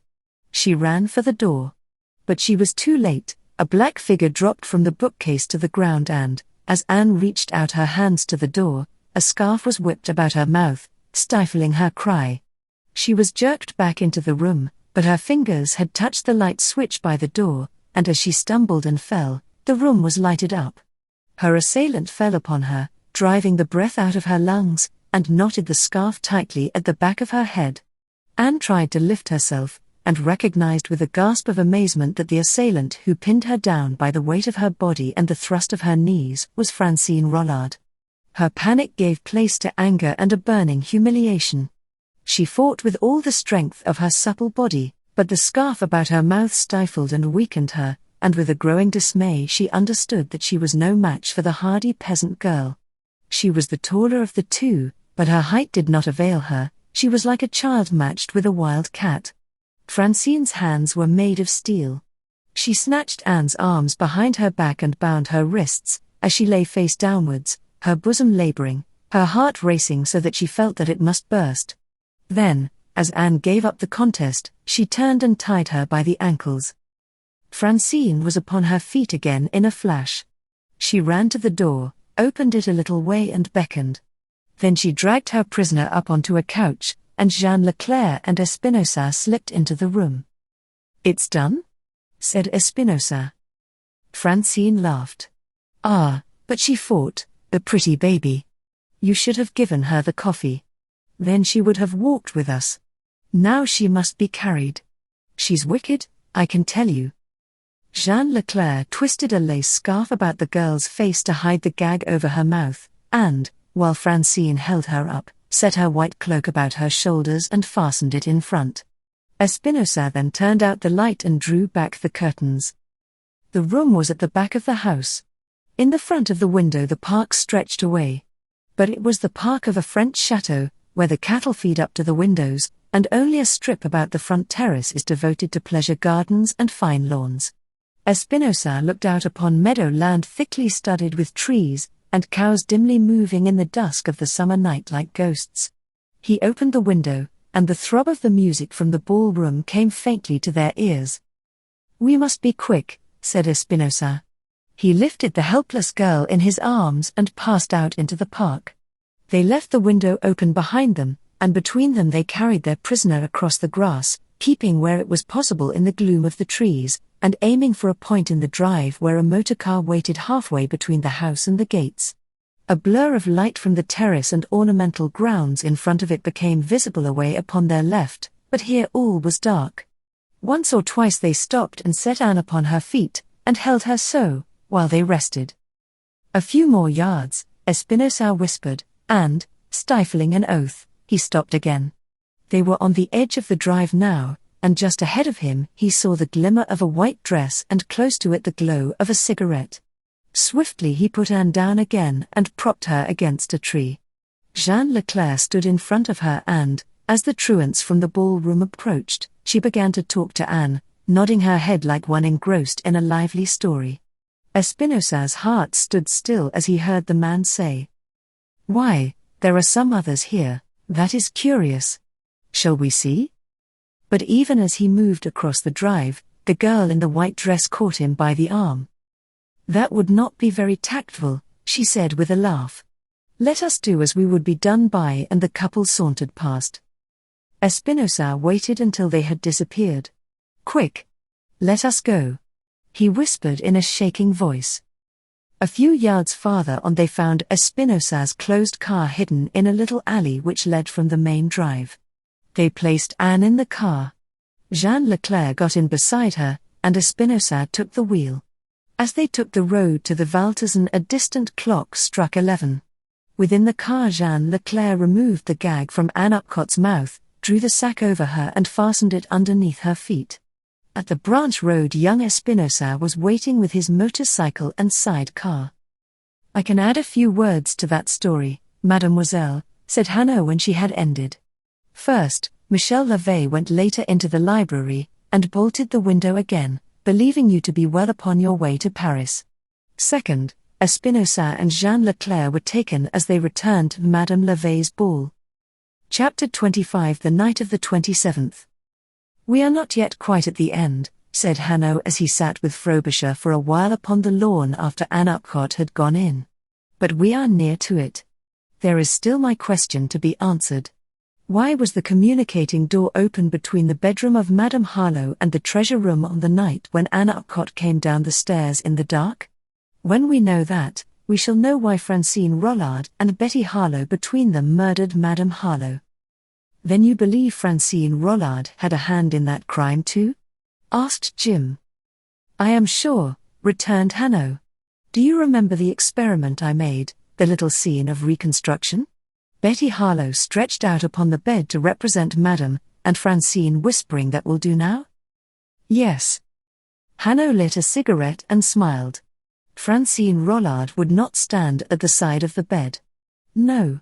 She ran for the door. But she was too late. A black figure dropped from the bookcase to the ground and, as Anne reached out her hands to the door, a scarf was whipped about her mouth, stifling her cry. She was jerked back into the room, but her fingers had touched the light switch by the door, and as she stumbled and fell, the room was lighted up. Her assailant fell upon her, driving the breath out of her lungs, and knotted the scarf tightly at the back of her head. Anne tried to lift herself, and recognized with a gasp of amazement that the assailant who pinned her down by the weight of her body and the thrust of her knees was Francine Rollard. Her panic gave place to anger and a burning humiliation. She fought with all the strength of her supple body, but the scarf about her mouth stifled and weakened her, and with a growing dismay she understood that she was no match for the hardy peasant girl. She was the taller of the two, but her height did not avail her. She was like a child matched with a wild cat. Francine's hands were made of steel. She snatched Anne's arms behind her back and bound her wrists, as she lay face downwards, her bosom laboring, her heart racing so that she felt that it must burst. Then, as Anne gave up the contest, she turned and tied her by the ankles. Francine was upon her feet again in a flash. She ran to the door, opened it a little way and beckoned. Then she dragged her prisoner up onto a couch, and Jean Leclerc and Espinosa slipped into the room. "It's done?" said Espinosa. Francine laughed. "Ah, but she fought, the pretty baby. You should have given her the coffee. Then she would have walked with us. Now she must be carried. She's wicked, I can tell you." Jean Leclerc twisted a lace scarf about the girl's face to hide the gag over her mouth, and, while Francine held her up, set her white cloak about her shoulders and fastened it in front. Espinosa then turned out the light and drew back the curtains. The room was at the back of the house. In the front of the window the park stretched away. But it was the park of a French chateau, where the cattle feed up to the windows, and only a strip about the front terrace is devoted to pleasure gardens and fine lawns. Espinosa looked out upon meadow land thickly studded with trees, and cows dimly moving in the dusk of the summer night like ghosts. He opened the window, and the throb of the music from the ballroom came faintly to their ears. "We must be quick," said Espinosa. He lifted the helpless girl in his arms and passed out into the park. They left the window open behind them, and between them they carried their prisoner across the grass, keeping where it was possible in the gloom of the trees, and aiming for a point in the drive where a motorcar waited halfway between the house and the gates. A blur of light from the terrace and ornamental grounds in front of it became visible away upon their left, but here all was dark. Once or twice they stopped and set Anne upon her feet, and held her so, while they rested. "A few more yards," Espinosa whispered, and, stifling an oath, he stopped again. They were on the edge of the drive now, and just ahead of him he saw the glimmer of a white dress and close to it the glow of a cigarette. Swiftly he put Anne down again and propped her against a tree. Jean Leclerc stood in front of her and, as the truants from the ballroom approached, she began to talk to Anne, nodding her head like one engrossed in a lively story. Espinosa's heart stood still as he heard the man say, "Why, there are some others here, that is curious. Shall we see?" But even as he moved across the drive, the girl in the white dress caught him by the arm. That would not be very tactful, she said with a laugh. Let us do as we would be done by, and the couple sauntered past. Espinosa waited until they had disappeared. Quick! Let us go, he whispered in a shaking voice. A few yards farther on they found Espinosa's closed car hidden in a little alley which led from the main drive. They placed Anne in the car. Jean Leclerc got in beside her, and Espinosa took the wheel. As they took the road to the Valtazon, a distant clock struck 11. Within the car, Jean Leclerc removed the gag from Ann Upcott's mouth, drew the sack over her and fastened it underneath her feet. At the branch road, young Espinosa was waiting with his motorcycle and sidecar. I can add a few words to that story, mademoiselle, said Hanaud when she had ended. First, Michel Lavey went later into the library, and bolted the window again, believing you to be well upon your way to Paris. Second, Espinosa and Jean Leclerc were taken as they returned to Madame Lavey's ball. Chapter 25. The night of the 27th. We are not yet quite at the end, said Hanaud as he sat with Frobisher for a while upon the lawn after Ann Upcott had gone in. But we are near to it. There is still my question to be answered. Why was the communicating door open between the bedroom of Madame Harlowe and the treasure room on the night when Ann Upcott came down the stairs in the dark? When we know that, we shall know why Francine Rollard and Betty Harlowe between them murdered Madame Harlowe. Then you believe Francine Rollard had a hand in that crime too? Asked Jim. I am sure, returned Hanaud. Do you remember the experiment I made, the little scene of reconstruction? Betty Harlowe stretched out upon the bed to represent Madame, and Francine whispering, "That will do now?" Yes. Hanaud lit a cigarette and smiled. Francine Rollard would not stand at the side of the bed. No.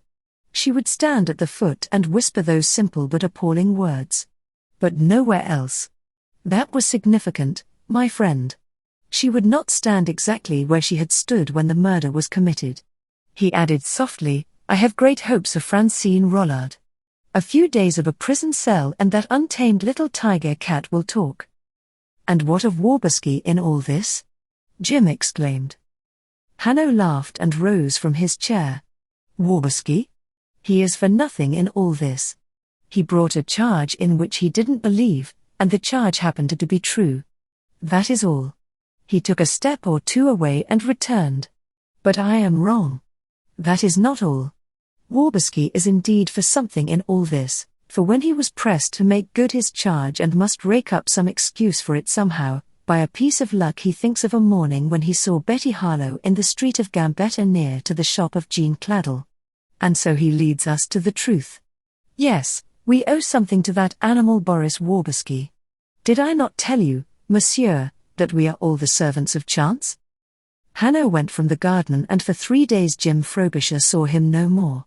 She would stand at the foot and whisper those simple but appalling words. But nowhere else. That was significant, my friend. She would not stand exactly where she had stood when the murder was committed. He added softly, I have great hopes of Francine Rollard. A few days of a prison cell and that untamed little tiger cat will talk. And what of Waberski in all this? Jim exclaimed. Hanaud laughed and rose from his chair. Waberski? He is for nothing in all this. He brought a charge in which he didn't believe, and the charge happened to be true. That is all. He took a step or two away and returned. But I am wrong. That is not all. Waberski is indeed for something in all this, for when he was pressed to make good his charge and must rake up some excuse for it somehow, by a piece of luck he thinks of a morning when he saw Betty Harlowe in the street of Gambetta near to the shop of Jean Claddle. And so he leads us to the truth. Yes, we owe something to that animal Boris Waberski. Did I not tell you, monsieur, that we are all the servants of chance? Hanaud went from the garden, and for 3 days Jim Frobisher saw him no more.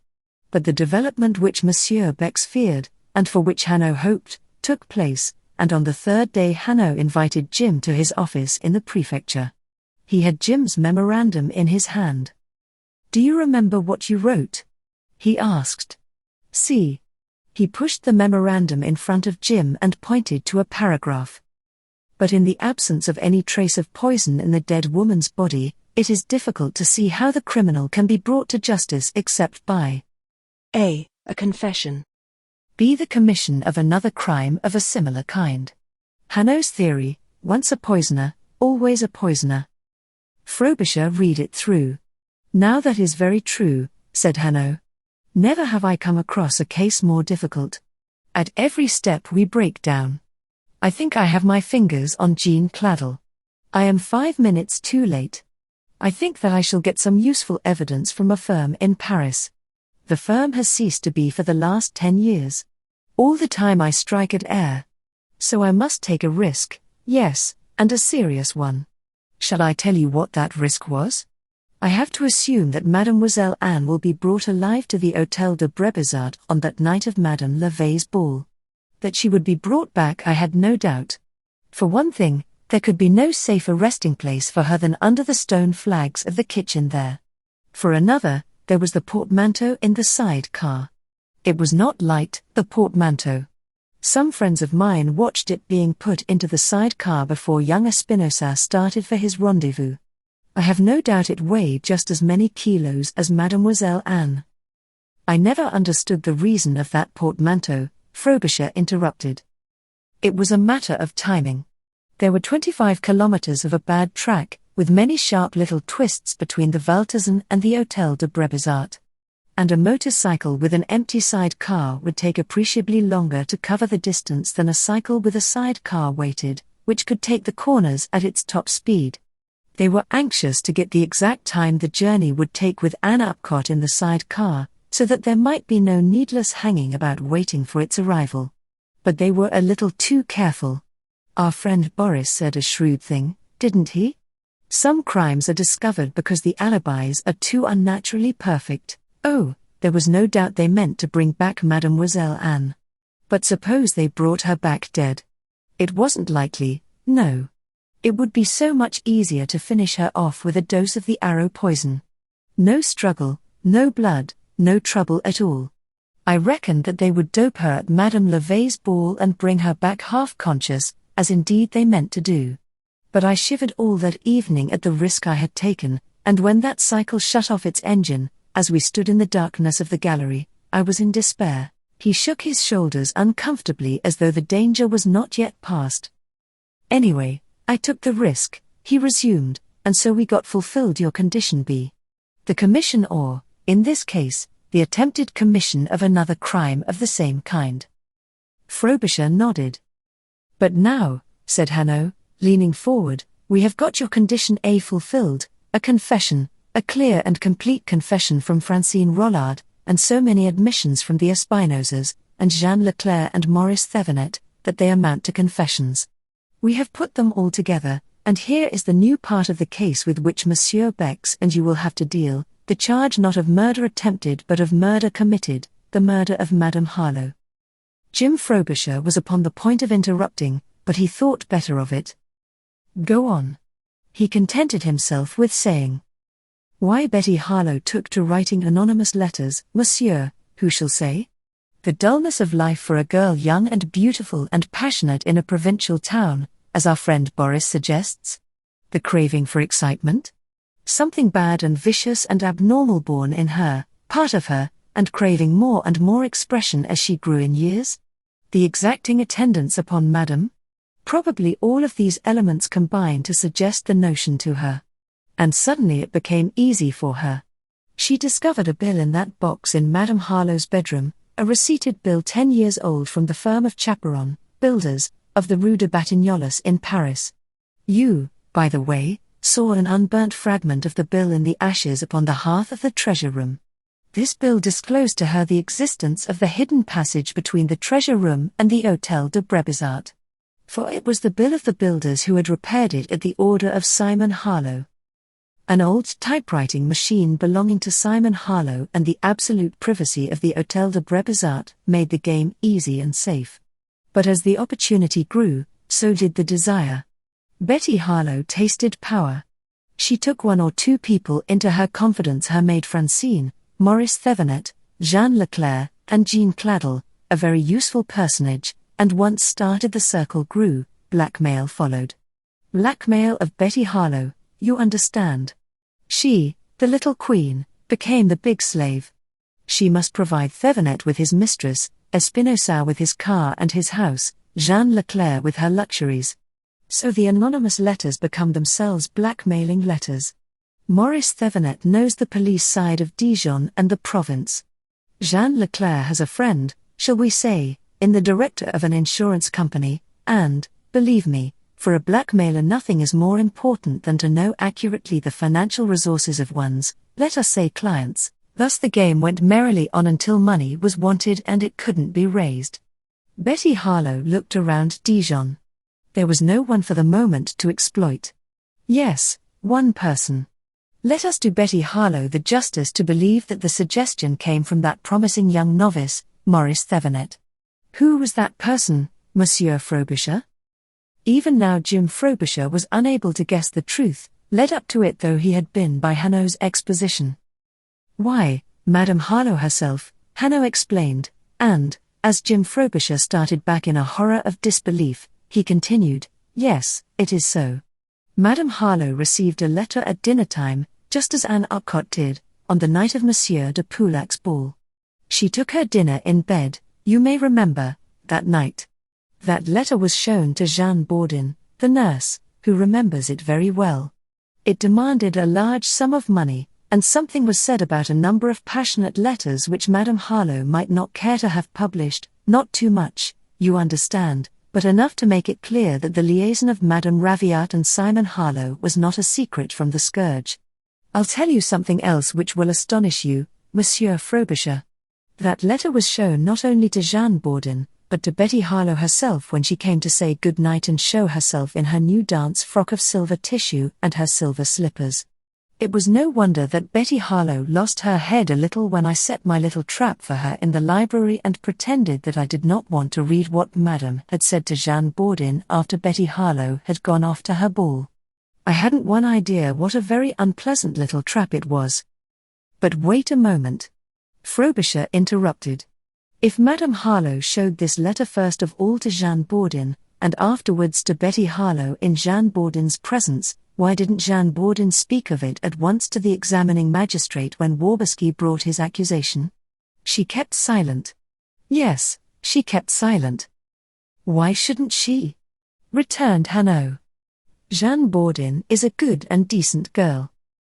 But the development which Monsieur Bex feared, and for which Hanaud hoped, took place, and on the 3rd day Hanaud invited Jim to his office in the prefecture. He had Jim's memorandum in his hand. Do you remember what you wrote? He asked. See. He pushed the memorandum in front of Jim and pointed to a paragraph. But in the absence of any trace of poison in the dead woman's body, it is difficult to see how the criminal can be brought to justice except by A. A confession. B. The commission of another crime of a similar kind. Hanaud's theory, once a poisoner, always a poisoner. Frobisher read it through. Now that is very true, said Hanaud. Never have I come across a case more difficult. At every step we break down. I think I have my fingers on Jean Claddle. I am 5 minutes too late. I think that I shall get some useful evidence from a firm in Paris. The firm has ceased to be for the last 10 years. All the time I strike at air. So I must take a risk, yes, and a serious one. Shall I tell you what that risk was? I have to assume that Mademoiselle Anne will be brought alive to the Hôtel de Brébizard on that night of Madame Lavey's ball. That she would be brought back I had no doubt. For one thing, there could be no safer resting place for her than under the stone flags of the kitchen there. For another, there was the portmanteau in the side car. It was not light, the portmanteau. Some friends of mine watched it being put into the side car before young Espinosa started for his rendezvous. I have no doubt it weighed just as many kilos as Mademoiselle Anne. I never understood the reason of that portmanteau, Frobisher interrupted. It was a matter of timing. There were 25 kilometers of a bad track, with many sharp little twists between the Valtezen and the Hôtel de Brebizart. And a motorcycle with an empty sidecar would take appreciably longer to cover the distance than a cycle with a sidecar weighted, which could take the corners at its top speed. They were anxious to get the exact time the journey would take with Ann Upcott in the sidecar, so that there might be no needless hanging about waiting for its arrival. But they were a little too careful. Our friend Boris said a shrewd thing, didn't he? Some crimes are discovered because the alibis are too unnaturally perfect. Oh, there was no doubt they meant to bring back Mademoiselle Anne. But suppose they brought her back dead? It wasn't likely, no. It would be so much easier to finish her off with a dose of the arrow poison. No struggle, no blood, no trouble at all. I reckoned that they would dope her at Madame Leve's ball and bring her back half-conscious, as indeed they meant to do. But I shivered all that evening at the risk I had taken, and when that cycle shut off its engine, as we stood in the darkness of the gallery, I was in despair. He shook his shoulders uncomfortably as though the danger was not yet past. Anyway, I took the risk, he resumed, and so we got fulfilled your condition B. The commission or, in this case, the attempted commission of another crime of the same kind. Frobisher nodded. But now, said Hanaud, leaning forward, we have got your condition A fulfilled, a confession, a clear and complete confession from Francine Rollard, and so many admissions from the Espinozas, and Jean Leclerc and Maurice Thevenet, that they amount to confessions. We have put them all together, and here is the new part of the case with which Monsieur Bex and you will have to deal, the charge not of murder attempted but of murder committed, the murder of Madame Harlowe. Jim Frobisher was upon the point of interrupting, but he thought better of it. Go on. He contented himself with saying. Why Betty Harlowe took to writing anonymous letters, monsieur, who shall say? The dullness of life for a girl young and beautiful and passionate in a provincial town, as our friend Boris suggests? The craving for excitement? Something bad and vicious and abnormal born in her, part of her, and craving more and more expression as she grew in years? The exacting attendance upon Madame? Probably all of these elements combined to suggest the notion to her. And suddenly it became easy for her. She discovered a bill in that box in Madame Harlowe's bedroom, a receipted bill 10 years old from the firm of Chaperon, builders, of the Rue de Batignolles in Paris. You, by the way, saw an unburnt fragment of the bill in the ashes upon the hearth of the treasure room. This bill disclosed to her the existence of the hidden passage between the treasure room and the Hôtel de Brebizart. For it was the bill of the builders who had repaired it at the order of Simon Harlowe. An old typewriting machine belonging to Simon Harlowe and the absolute privacy of the Hôtel de Brebizart made the game easy and safe. But as the opportunity grew, so did the desire. Betty Harlowe tasted power. She took one or two people into her confidence: her maid Francine, Maurice Thevenet, Jean Leclerc, and Jean Claddle, a very useful personage, and once started the circle grew, blackmail followed. Blackmail of Betty Harlowe, you understand. She, the little queen, became the big slave. She must provide Thevenet with his mistress, Espinosa with his car and his house, Jean Leclerc with her luxuries. So the anonymous letters become themselves blackmailing letters. Maurice Thevenet knows the police side of Dijon and the province. Jean Leclerc has a friend, shall we say, in the director of an insurance company, and, believe me, for a blackmailer nothing is more important than to know accurately the financial resources of one's, let us say, clients. Thus the game went merrily on until money was wanted and it couldn't be raised. Betty Harlowe looked around Dijon. There was no one for the moment to exploit. Yes, one person. Let us do Betty Harlowe the justice to believe that the suggestion came from that promising young novice, Maurice Thevenet. Who was that person, Monsieur Frobisher? Even now Jim Frobisher was unable to guess the truth, led up to it though he had been by Hanaud's exposition. Why, Madame Harlowe herself, Hanaud explained, and, as Jim Frobisher started back in a horror of disbelief, he continued, yes, it is so. Madame Harlowe received a letter at dinner-time, just as Ann Upcott did, on the night of Monsieur de Poulac's ball. She took her dinner in bed, you may remember, that night. That letter was shown to Jeanne Bourdin, the nurse, who remembers it very well. It demanded a large sum of money, and something was said about a number of passionate letters which Madame Harlowe might not care to have published, not too much, you understand, but enough to make it clear that the liaison of Madame Raviat and Simon Harlowe was not a secret from the scourge. I'll tell you something else which will astonish you, Monsieur Frobisher. That letter was shown not only to Jeanne Bourdin, but to Betty Harlowe herself when she came to say good night and show herself in her new dance frock of silver tissue and her silver slippers. It was no wonder that Betty Harlowe lost her head a little when I set my little trap for her in the library and pretended that I did not want to read what Madame had said to Jeanne Bourdin after Betty Harlowe had gone off to her ball. I hadn't one idea what a very unpleasant little trap it was. But wait a moment. Frobisher interrupted. If Madame Harlowe showed this letter first of all to Jeanne Bourdin, and afterwards to Betty Harlowe in Jeanne Bourdin's presence, why didn't Jeanne Bourdin speak of it at once to the examining magistrate when Waberski brought his accusation? She kept silent. Yes, she kept silent. Why shouldn't she? Returned Hanaud. Jeanne Bourdin is a good and decent girl.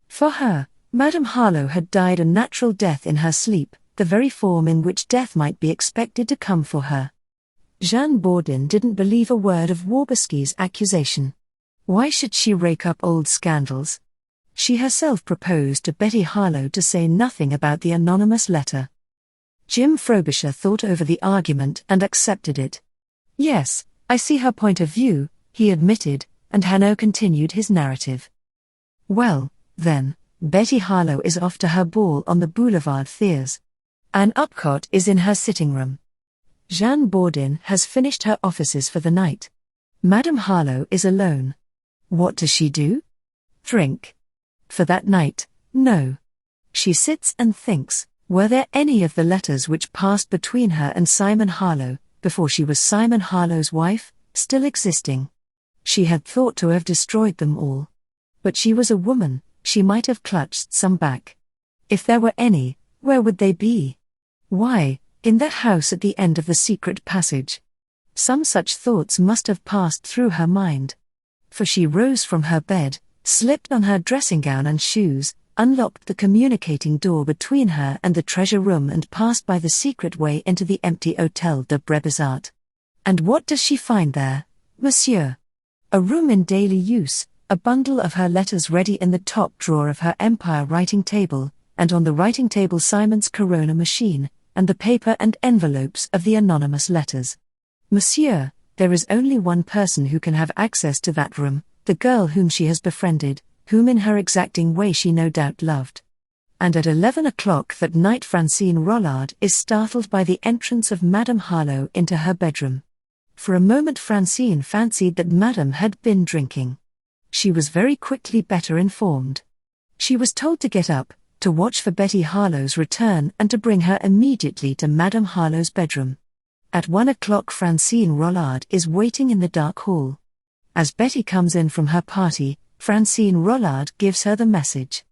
For her, Madame Harlowe had died a natural death in her sleep, the very form in which death might be expected to come for her. Jeanne Bourdin didn't believe a word of Waberski's accusation. Why should she rake up old scandals? She herself proposed to Betty Harlowe to say nothing about the anonymous letter. Jim Frobisher thought over the argument and accepted it. Yes, I see her point of view, he admitted, and Hanaud continued his narrative. Well, then, Betty Harlowe is off to her ball on the Boulevard Thiers. Ann Upcott is in her sitting room. Jeanne Bourdin has finished her offices for the night. Madame Harlowe is alone. What does she do? Drink. For that night, no. She sits and thinks, were there any of the letters which passed between her and Simon Harlowe, before she was Simon Harlowe's wife, still existing? She had thought to have destroyed them all. But she was a woman, she might have clutched some back. If there were any, where would they be? Why, in that house at the end of the secret passage. Some such thoughts must have passed through her mind. For she rose from her bed, slipped on her dressing gown and shoes, unlocked the communicating door between her and the treasure room and passed by the secret way into the empty Hôtel de Brébizat. And what does she find there, monsieur? A room in daily use, a bundle of her letters ready in the top drawer of her Empire writing table, and on the writing table Simon's Corona machine, and the paper and envelopes of the anonymous letters. Monsieur, there is only one person who can have access to that room, the girl whom she has befriended, whom in her exacting way she no doubt loved. And at 11 o'clock that night Francine Rollard is startled by the entrance of Madame Harlowe into her bedroom. For a moment Francine fancied that Madame had been drinking. She was very quickly better informed. She was told to get up, to watch for Betty Harlowe's return and to bring her immediately to Madame Harlowe's bedroom. At 1 o'clock Francine Rollard is waiting in the dark hall. As Betty comes in from her party, Francine Rollard gives her the message.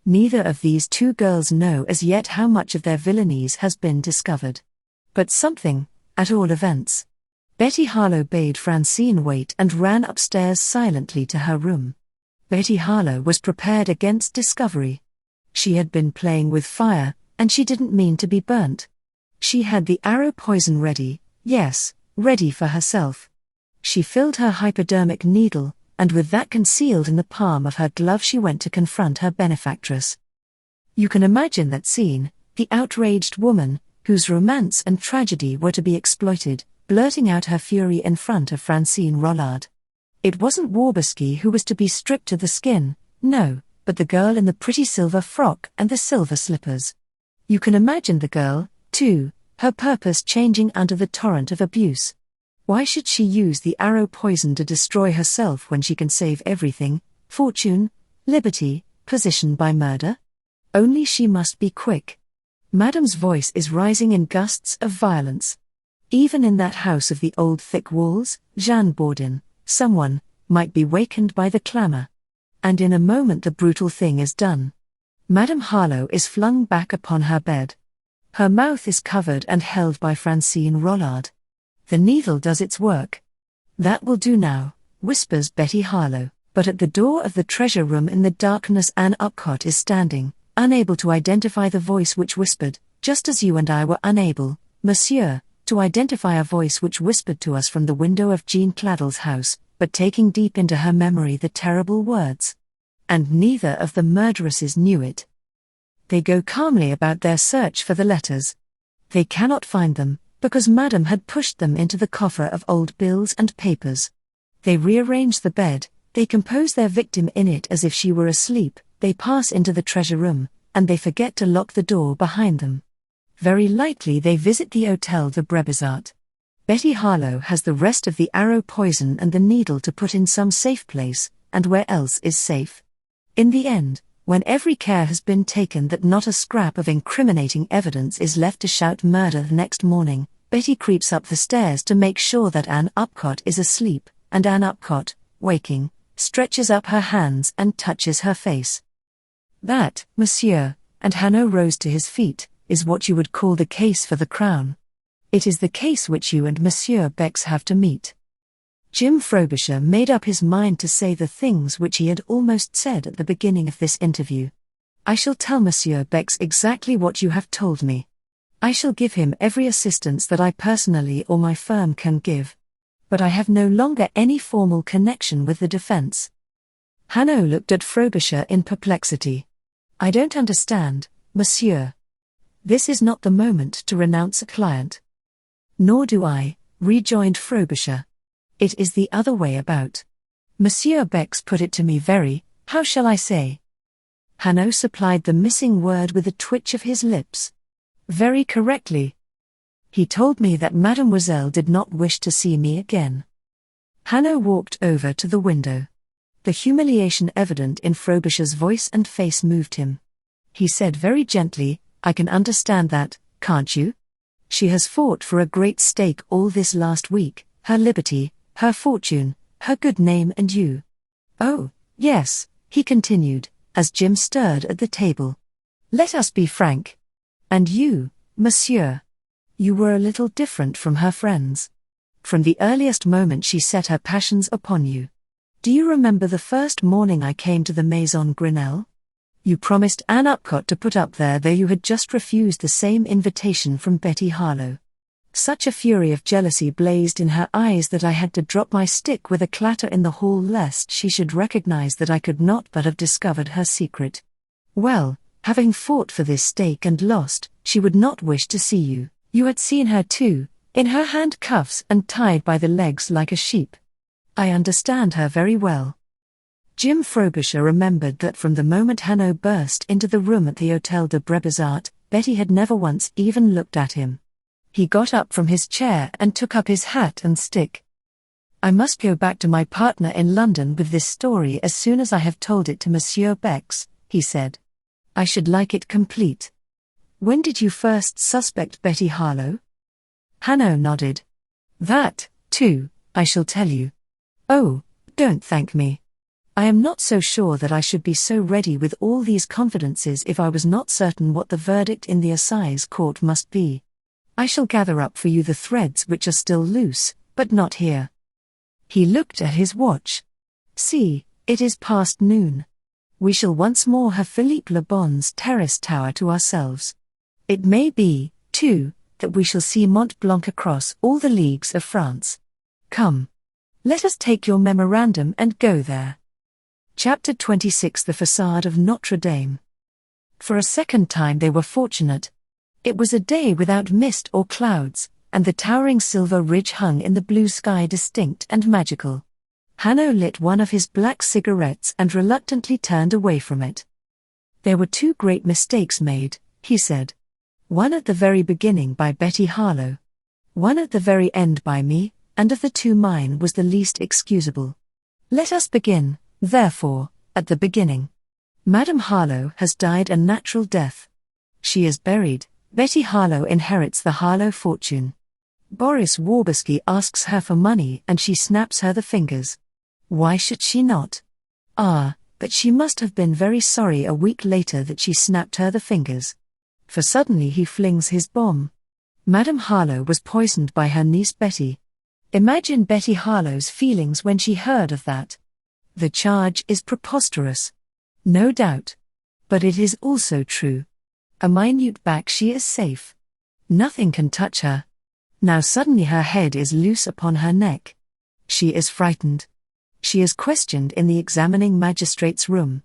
Neither of these two girls know as yet how much of their villainies has been discovered. But something, at all events. Betty Harlowe bade Francine wait and ran upstairs silently to her room. Betty Harlowe was prepared against discovery. She had been playing with fire, and she didn't mean to be burnt. She had the arrow poison ready, yes, ready for herself. She filled her hypodermic needle, and with that concealed in the palm of her glove she went to confront her benefactress. You can imagine that scene, the outraged woman, whose romance and tragedy were to be exploited, blurting out her fury in front of Francine Rollard. It wasn't Waberski who was to be stripped to the skin, no, but the girl in the pretty silver frock and the silver slippers. You can imagine the girl, too, her purpose changing under the torrent of abuse. Why should she use the arrow poison to destroy herself when she can save everything, fortune, liberty, position by murder? Only she must be quick. Madame's voice is rising in gusts of violence. Even in that house of the old thick walls, Jeanne Bourdin, someone, might be wakened by the clamour. And in a moment the brutal thing is done. Madame Harlowe is flung back upon her bed. Her mouth is covered and held by Francine Rollard. The needle does its work. "That will do now," whispers Betty Harlowe, but at the door of the treasure room in the darkness Ann Upcott is standing, unable to identify the voice which whispered, just as you and I were unable, monsieur, to identify a voice which whispered to us from the window of Jean Claddle's house, but taking deep into her memory the terrible words. And neither of the murderesses knew it. They go calmly about their search for the letters. They cannot find them, because Madame had pushed them into the coffer of old bills and papers. They rearrange the bed, they compose their victim in it as if she were asleep, they pass into the treasure room, and they forget to lock the door behind them. Very lightly they visit the Hôtel de Brébizat. Betty Harlowe has the rest of the arrow poison and the needle to put in some safe place, and where else is safe? In the end, when every care has been taken that not a scrap of incriminating evidence is left to shout murder the next morning, Betty creeps up the stairs to make sure that Ann Upcott is asleep, and Ann Upcott, waking, stretches up her hands and touches her face. That, monsieur, and Hanaud rose to his feet, is what you would call the case for the Crown. It is the case which you and Monsieur Bex have to meet. Jim Frobisher made up his mind to say the things which he had almost said at the beginning of this interview. "I shall tell Monsieur Bex exactly what you have told me. I shall give him every assistance that I personally or my firm can give. But I have no longer any formal connection with the defense." Hanaud looked at Frobisher in perplexity. "I don't understand, monsieur. This is not the moment to renounce a client." "Nor do I," rejoined Frobisher. "It is the other way about. Monsieur Bex put it to me very, how shall I say?" Hanaud supplied the missing word with a twitch of his lips. "Very correctly. He told me that Mademoiselle did not wish to see me again." Hanaud walked over to the window. The humiliation evident in Frobisher's voice and face moved him. He said very gently, "I can understand that, can't you? She has fought for a great stake all this last week, her liberty, her fortune, her good name and you." "Oh, yes," he continued, as Jim stirred at the table. "Let us be frank. And you, monsieur? You were a little different from her friends. From the earliest moment she set her passions upon you. Do you remember the first morning I came to the Maison Grenelle? You promised Ann Upcott to put up there, though you had just refused the same invitation from Betty Harlowe. Such a fury of jealousy blazed in her eyes that I had to drop my stick with a clatter in the hall lest she should recognize that I could not but have discovered her secret. Well, having fought for this stake and lost, she would not wish to see you. You had seen her too, in her handcuffs and tied by the legs like a sheep. I understand her very well." Jim Frobisher remembered that from the moment Hanaud burst into the room at the Hôtel de Brébizat, Betty had never once even looked at him. He got up from his chair and took up his hat and stick. "I must go back to my partner in London with this story as soon as I have told it to Monsieur Bex," he said. "I should like it complete. When did you first suspect Betty Harlowe?" Hanaud nodded. "That, too, I shall tell you. Oh, don't thank me. I am not so sure that I should be so ready with all these confidences if I was not certain what the verdict in the assize court must be. I shall gather up for you the threads which are still loose, but not here." He looked at his watch. "See, it is past noon. We shall once more have Philippe Le Bon's terrace tower to ourselves. It may be, too, that we shall see Mont Blanc across all the leagues of France. Come. Let us take your memorandum and go there." Chapter 26: The Façade of Notre Dame. For a second time they were fortunate. It was a day without mist or clouds, and the towering silver ridge hung in the blue sky distinct and magical. Hanaud lit one of his black cigarettes and reluctantly turned away from it. "There were two great mistakes made," he said. "One at the very beginning by Betty Harlowe. One at the very end by me, and of the two mine was the least excusable. Let us begin, therefore, at the beginning. Madame Harlowe has died a natural death. She is buried. Betty Harlowe inherits the Harlowe fortune. Boris Waberski asks her for money and she snaps her the fingers. Why should she not? Ah, but she must have been very sorry a week later that she snapped her the fingers. For suddenly he flings his bomb. Madame Harlowe was poisoned by her niece Betty. Imagine Betty Harlowe's feelings when she heard of that. The charge is preposterous. No doubt. But it is also true. A minute back she is safe. Nothing can touch her. Now suddenly her head is loose upon her neck. She is frightened. She is questioned in the examining magistrate's room.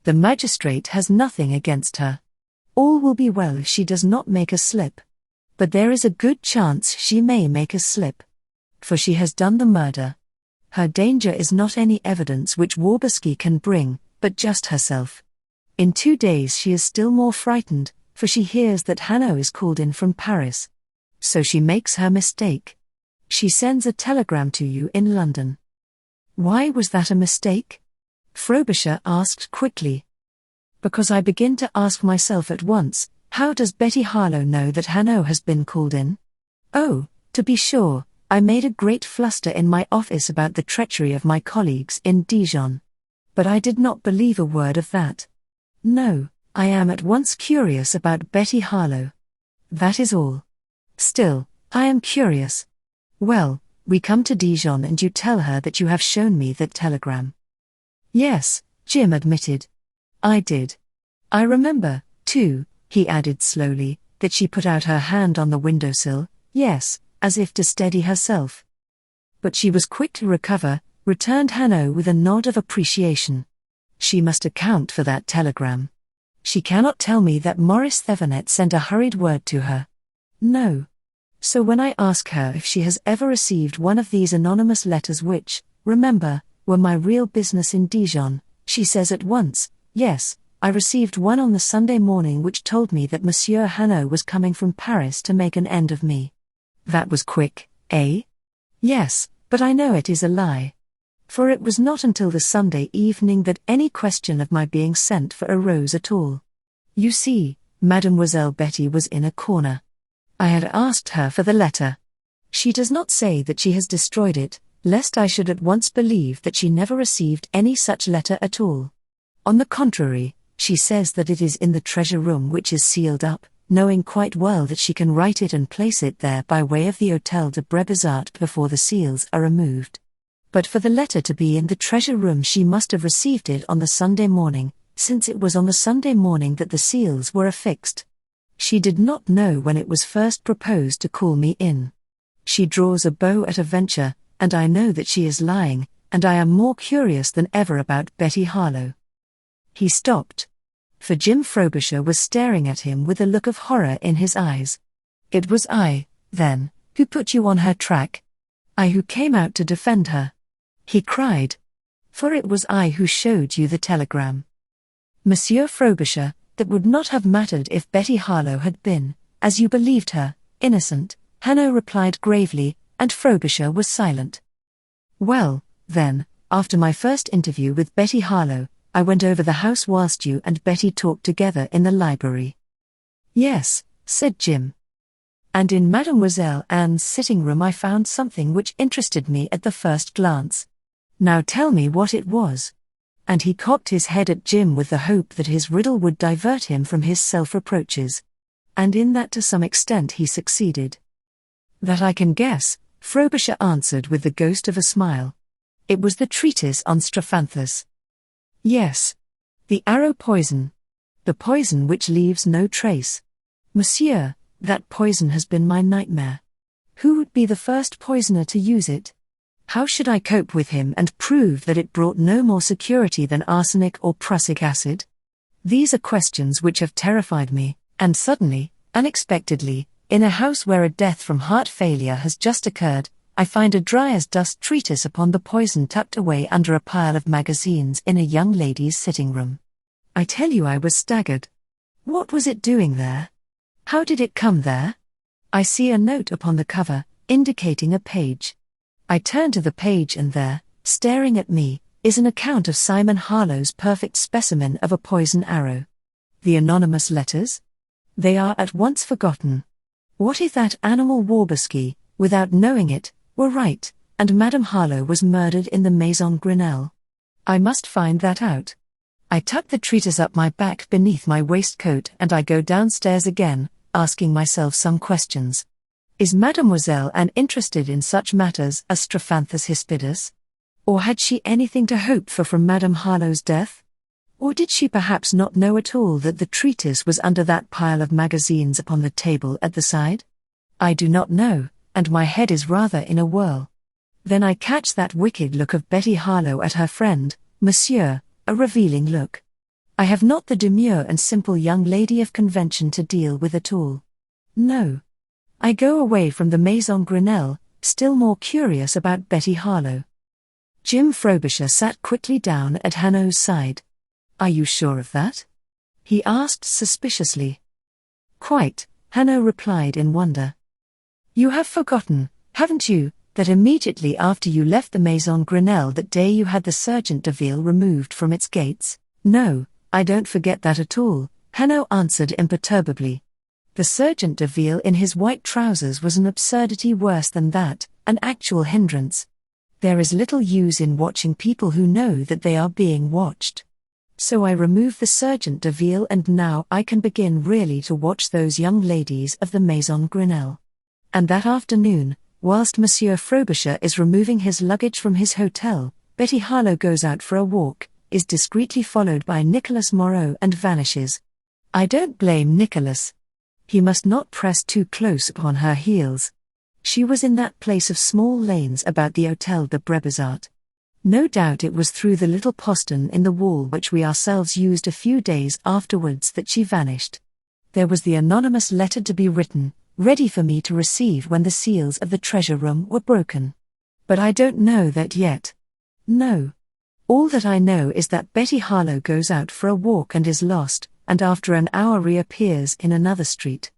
The magistrate has nothing against her. All will be well if she does not make a slip. But there is a good chance she may make a slip. For she has done the murder. Her danger is not any evidence which Waberski can bring, but just herself. In 2 days she is still more frightened, for she hears that Hanaud is called in from Paris. So she makes her mistake. She sends a telegram to you in London. Why was that a mistake? Frobisher asked quickly. Because I begin to ask myself at once, how does Betty Harlowe know that Hanaud has been called in? Oh, to be sure, I made a great fluster in my office about the treachery of my colleagues in Dijon. But I did not believe a word of that. No, I am at once curious about Betty Harlowe. That is all. Still, I am curious. Well, we come to Dijon and you tell her that you have shown me that telegram. Yes, Jim admitted. I did. I remember, too, he added slowly, that she put out her hand on the windowsill, yes, as if to steady herself. But she was quick to recover, returned Hanaud with a nod of appreciation. She must account for that telegram. She cannot tell me that Maurice Thevenet sent a hurried word to her. No. So when I ask her if she has ever received one of these anonymous letters which, remember, were my real business in Dijon, she says at once, yes, I received one on the Sunday morning which told me that Monsieur Hanaud was coming from Paris to make an end of me. That was quick, eh? Yes, but I know it is a lie. For it was not until the Sunday evening that any question of my being sent for arose at all. You see, Mademoiselle Betty was in a corner. I had asked her for the letter. She does not say that she has destroyed it, lest I should at once believe that she never received any such letter at all. On the contrary, she says that it is in the treasure room which is sealed up, knowing quite well that she can write it and place it there by way of the Hôtel de Brébizart before the seals are removed. But for the letter to be in the treasure room she must have received it on the Sunday morning, since it was on the Sunday morning that the seals were affixed. She did not know when it was first proposed to call me in. She draws a bow at a venture, and I know that she is lying, and I am more curious than ever about Betty Harlowe. He stopped. For Jim Frobisher was staring at him with a look of horror in his eyes. It was I, then, who put you on her track. I who came out to defend her. He cried. For it was I who showed you the telegram. Monsieur Frobisher, that would not have mattered if Betty Harlowe had been, as you believed her, innocent, Hanaud replied gravely, and Frobisher was silent. Well, then, after my first interview with Betty Harlowe, I went over the house whilst you and Betty talked together in the library. Yes, said Jim. And in Mademoiselle Anne's sitting room I found something which interested me at the first glance. Now tell me what it was. And he cocked his head at Jim with the hope that his riddle would divert him from his self-reproaches. And in that to some extent he succeeded. That I can guess, Frobisher answered with the ghost of a smile. It was the treatise on Strophanthus. Yes. The arrow poison. The poison which leaves no trace. Monsieur, that poison has been my nightmare. Who would be the first poisoner to use it? How should I cope with him and prove that it brought no more security than arsenic or prussic acid? These are questions which have terrified me, and suddenly, unexpectedly, in a house where a death from heart failure has just occurred, I find a dry-as-dust treatise upon the poison tucked away under a pile of magazines in a young lady's sitting room. I tell you I was staggered. What was it doing there? How did it come there? I see a note upon the cover, indicating a page. I turn to the page and there, staring at me, is an account of Simon Harlowe's perfect specimen of a poison arrow. The anonymous letters? They are at once forgotten. What if that animal Waberski, without knowing it, were right, and Madame Harlowe was murdered in the Maison Grenelle. I must find that out. I tuck the treatise up my back beneath my waistcoat and I go downstairs again, asking myself some questions. Is Mademoiselle Anne interested in such matters as Strophanthus hispidus? Or had she anything to hope for from Madame Harlowe's death? Or did she perhaps not know at all that the treatise was under that pile of magazines upon the table at the side? I do not know, and my head is rather in a whirl. Then I catch that wicked look of Betty Harlowe at her friend, Monsieur, a revealing look. I have not the demure and simple young lady of convention to deal with at all. No. I go away from the Maison Grenelle, still more curious about Betty Harlowe. Jim Frobisher sat quickly down at Hanaud's side. Are you sure of that? He asked suspiciously. Quite, Hanaud replied in wonder. You have forgotten, haven't you, that immediately after you left the Maison Grenelle that day you had the Sergeant de Ville removed from its gates? No, I don't forget that at all, Hanaud answered imperturbably. The Sergeant de Ville in his white trousers was an absurdity worse than that, an actual hindrance. There is little use in watching people who know that they are being watched. So I remove the Sergeant de Ville and now I can begin really to watch those young ladies of the Maison Grenelle. And that afternoon, whilst Monsieur Frobisher is removing his luggage from his hotel, Betty Harlowe goes out for a walk, is discreetly followed by Nicolas Moreau and vanishes. I don't blame Nicolas. He must not press too close upon her heels. She was in that place of small lanes about the Hôtel de Brébizart. No doubt it was through the little postern in the wall which we ourselves used a few days afterwards that she vanished. There was the anonymous letter to be written, ready for me to receive when the seals of the treasure room were broken. But I don't know that yet. No. All that I know is that Betty Harlowe goes out for a walk and is lost, and after an hour reappears in another street.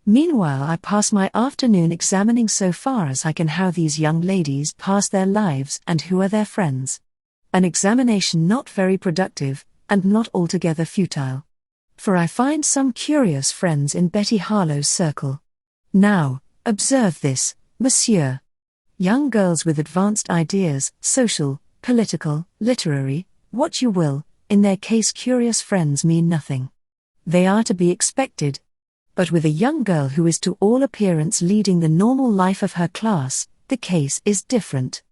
Meanwhile I pass my afternoon examining so far as I can how these young ladies pass their lives and who are their friends. An examination not very productive, and not altogether futile. For I find some curious friends in Betty Harlowe's circle. Now, observe this, monsieur. Young girls with advanced ideas, social, political, literary, what you will, in their case curious friends mean nothing. They are to be expected. But with a young girl who is to all appearance leading the normal life of her class, the case is different.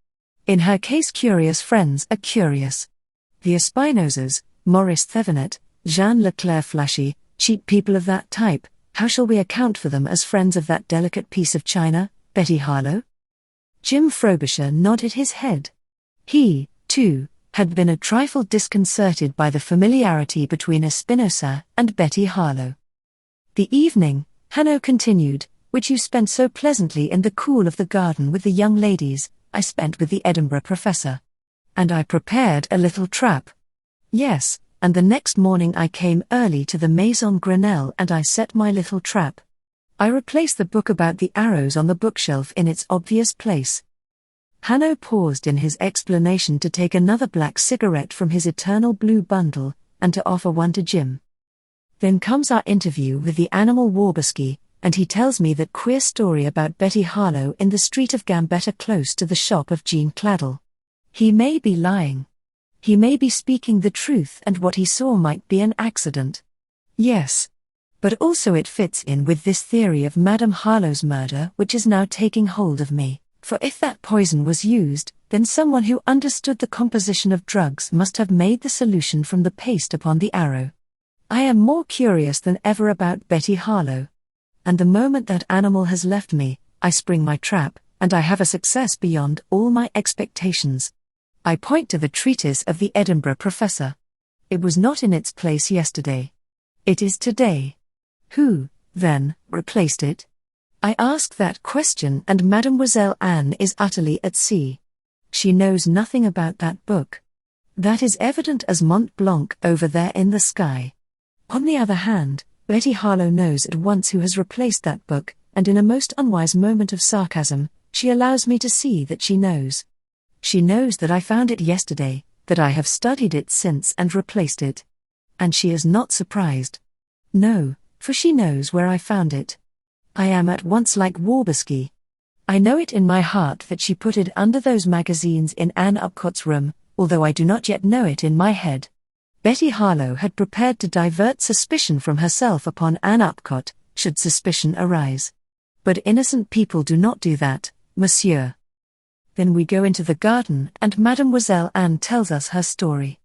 In her case curious friends are curious. The Espinosas, Maurice Thevenet, Jean Leclerc flashy, cheap people of that type, how shall we account for them as friends of that delicate piece of china, Betty Harlowe? Jim Frobisher nodded his head. He, too, had been a trifle disconcerted by the familiarity between Espinosa and Betty Harlowe. The evening, Hanaud continued, which you spent so pleasantly in the cool of the garden with the young ladies, I spent with the Edinburgh professor. And I prepared a little trap. Yes, and the next morning I came early to the Maison Grenelle and I set my little trap. I replaced the book about the arrows on the bookshelf in its obvious place. Hanaud paused in his explanation to take another black cigarette from his eternal blue bundle, and to offer one to Jim. Then comes our interview with the animal Waberski, and he tells me that queer story about Betty Harlowe in the street of Gambetta close to the shop of Jean Claddle. He may be lying. He may be speaking the truth and what he saw might be an accident. Yes. But also it fits in with this theory of Madame Harlowe's murder which is now taking hold of me, for if that poison was used, then someone who understood the composition of drugs must have made the solution from the paste upon the arrow. I am more curious than ever about Betty Harlowe. And the moment that animal has left me, I spring my trap, and I have a success beyond all my expectations. I point to the treatise of the Edinburgh professor. It was not in its place yesterday. It is today. Who, then, replaced it? I ask that question and Mademoiselle Anne is utterly at sea. She knows nothing about that book. That is evident as Mont Blanc over there in the sky. On the other hand, Betty Harlowe knows at once who has replaced that book, and in a most unwise moment of sarcasm, she allows me to see that she knows. She knows that I found it yesterday, that I have studied it since and replaced it. And she is not surprised. No, for she knows where I found it. I am at once like Waberski. I know it in my heart that she put it under those magazines in Ann Upcott's room, although I do not yet know it in my head. Betty Harlowe had prepared to divert suspicion from herself upon Ann Upcott, should suspicion arise. But innocent people do not do that, monsieur. Then we go into the garden and Mademoiselle Anne tells us her story.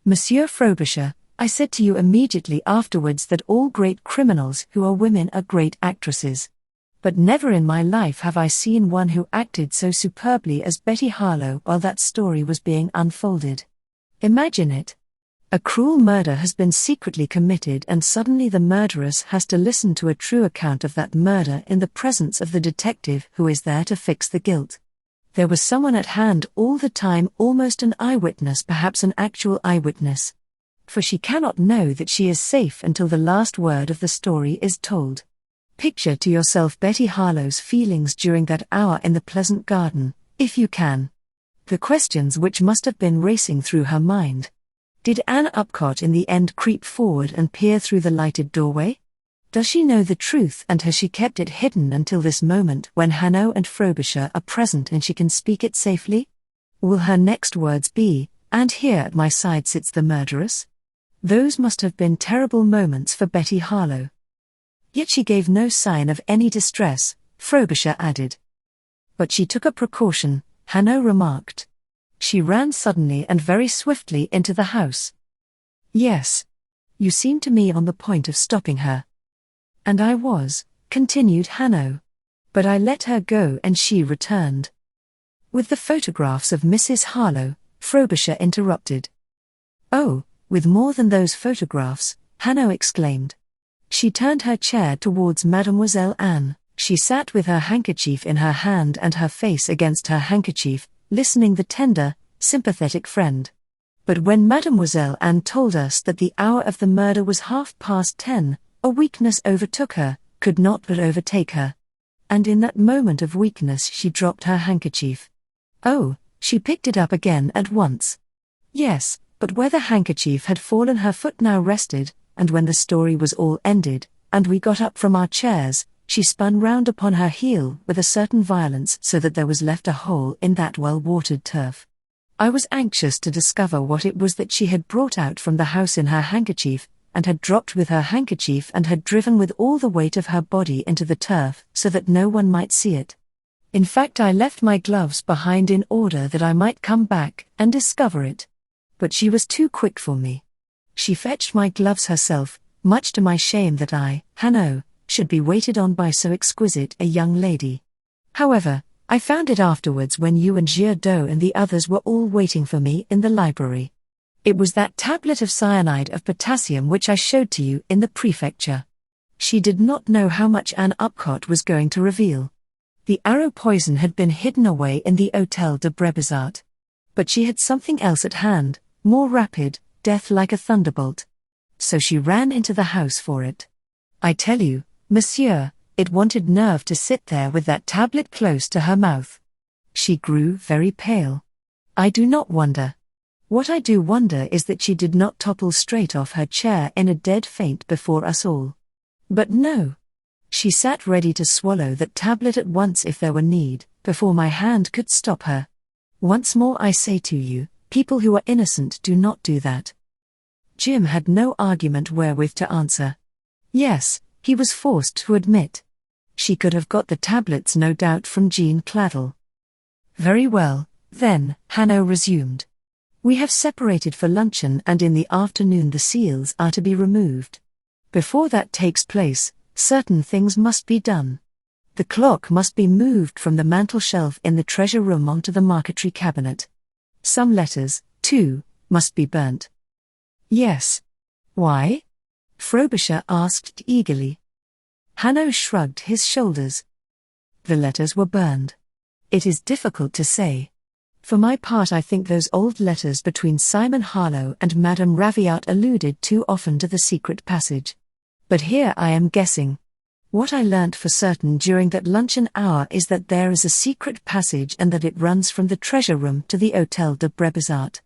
Monsieur Frobisher, I said to you immediately afterwards that all great criminals who are women are great actresses. But never in my life have I seen one who acted so superbly as Betty Harlowe while that story was being unfolded. Imagine it. A cruel murder has been secretly committed and suddenly the murderess has to listen to a true account of that murder in the presence of the detective who is there to fix the guilt. There was someone at hand all the time, almost an eyewitness, perhaps an actual eyewitness. For she cannot know that she is safe until the last word of the story is told. Picture to yourself Betty Harlowe's feelings during that hour in the pleasant garden, if you can. The questions which must have been racing through her mind. Did Ann Upcott in the end creep forward and peer through the lighted doorway? Does she know the truth and has she kept it hidden until this moment when Hanaud and Frobisher are present and she can speak it safely? Will her next words be, "And here at my side sits the murderess"? Those must have been terrible moments for Betty Harlowe. Yet she gave no sign of any distress, Frobisher added. But she took a precaution, Hanaud remarked. She ran suddenly and very swiftly into the house. Yes. You seemed to me on the point of stopping her. And I was, continued Hanaud. But I let her go and she returned. With the photographs of Mrs. Harlowe, Frobisher interrupted. Oh, with more than those photographs, Hanaud exclaimed. She turned her chair towards Mademoiselle Anne. She sat with her handkerchief in her hand and her face against her handkerchief, listening the tender, sympathetic friend. But when Mademoiselle Anne told us that the hour of the murder was 10:30, a weakness overtook her, could not but overtake her. And in that moment of weakness she dropped her handkerchief. Oh, she picked it up again at once. Yes, but where the handkerchief had fallen her foot now rested, and when the story was all ended, and we got up from our chairs, she spun round upon her heel with a certain violence so that there was left a hole in that well-watered turf. I was anxious to discover what it was that she had brought out from the house in her handkerchief, and had dropped with her handkerchief and had driven with all the weight of her body into the turf so that no one might see it. In fact, I left my gloves behind in order that I might come back and discover it. But she was too quick for me. She fetched my gloves herself, much to my shame that I, Hanaud, should be waited on by so exquisite a young lady. However, I found it afterwards when you and A.E.W. and the others were all waiting for me in the library. It was that tablet of cyanide of potassium which I showed to you in the prefecture. She did not know how much Ann Upcott was going to reveal. The arrow poison had been hidden away in the Hôtel de Brébizart. But she had something else at hand, more rapid, death like a thunderbolt. So she ran into the house for it. I tell you, monsieur, it wanted nerve to sit there with that tablet close to her mouth. She grew very pale. I do not wonder. What I do wonder is that she did not topple straight off her chair in a dead faint before us all. But no. She sat ready to swallow that tablet at once if there were need, before my hand could stop her. Once more I say to you, people who are innocent do not do that. Jim had no argument wherewith to answer. Yes, he was forced to admit. She could have got the tablets no doubt from Jean Claddle. Very well, then, Hanaud resumed. We have separated for luncheon and in the afternoon the seals are to be removed. Before that takes place, certain things must be done. The clock must be moved from the mantel shelf in the treasure room onto the marquetry cabinet. Some letters, too, must be burnt. Yes. Why? Frobisher asked eagerly. Hanaud shrugged his shoulders. The letters were burned. It is difficult to say. For my part I think those old letters between Simon Harlowe and Madame Raviat alluded too often to the secret passage. But here I am guessing. What I learnt for certain during that luncheon hour is that there is a secret passage and that it runs from the treasure room to the Hôtel de Brébizart.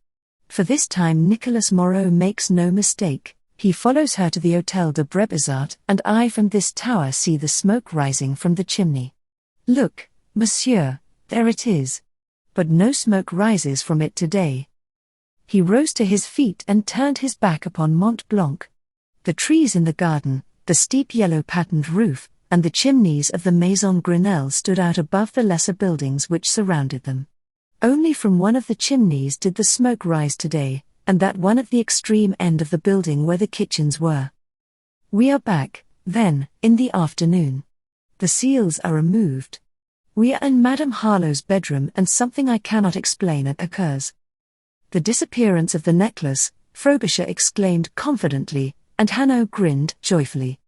For this time Nicolas Moreau makes no mistake. He follows her to the Hôtel de Brébizart and I from this tower see the smoke rising from the chimney. Look, Monsieur, there it is. But no smoke rises from it today. He rose to his feet and turned his back upon Mont Blanc. The trees in the garden, the steep yellow-patterned roof, and the chimneys of the Maison Grenelle stood out above the lesser buildings which surrounded them. Only from one of the chimneys did the smoke rise today, and that one at the extreme end of the building where the kitchens were. We are back, then, in the afternoon. The seals are removed. We are in Madame Harlowe's bedroom and something I cannot explain occurs. The disappearance of the necklace, Frobisher exclaimed confidently, and Hanaud grinned joyfully.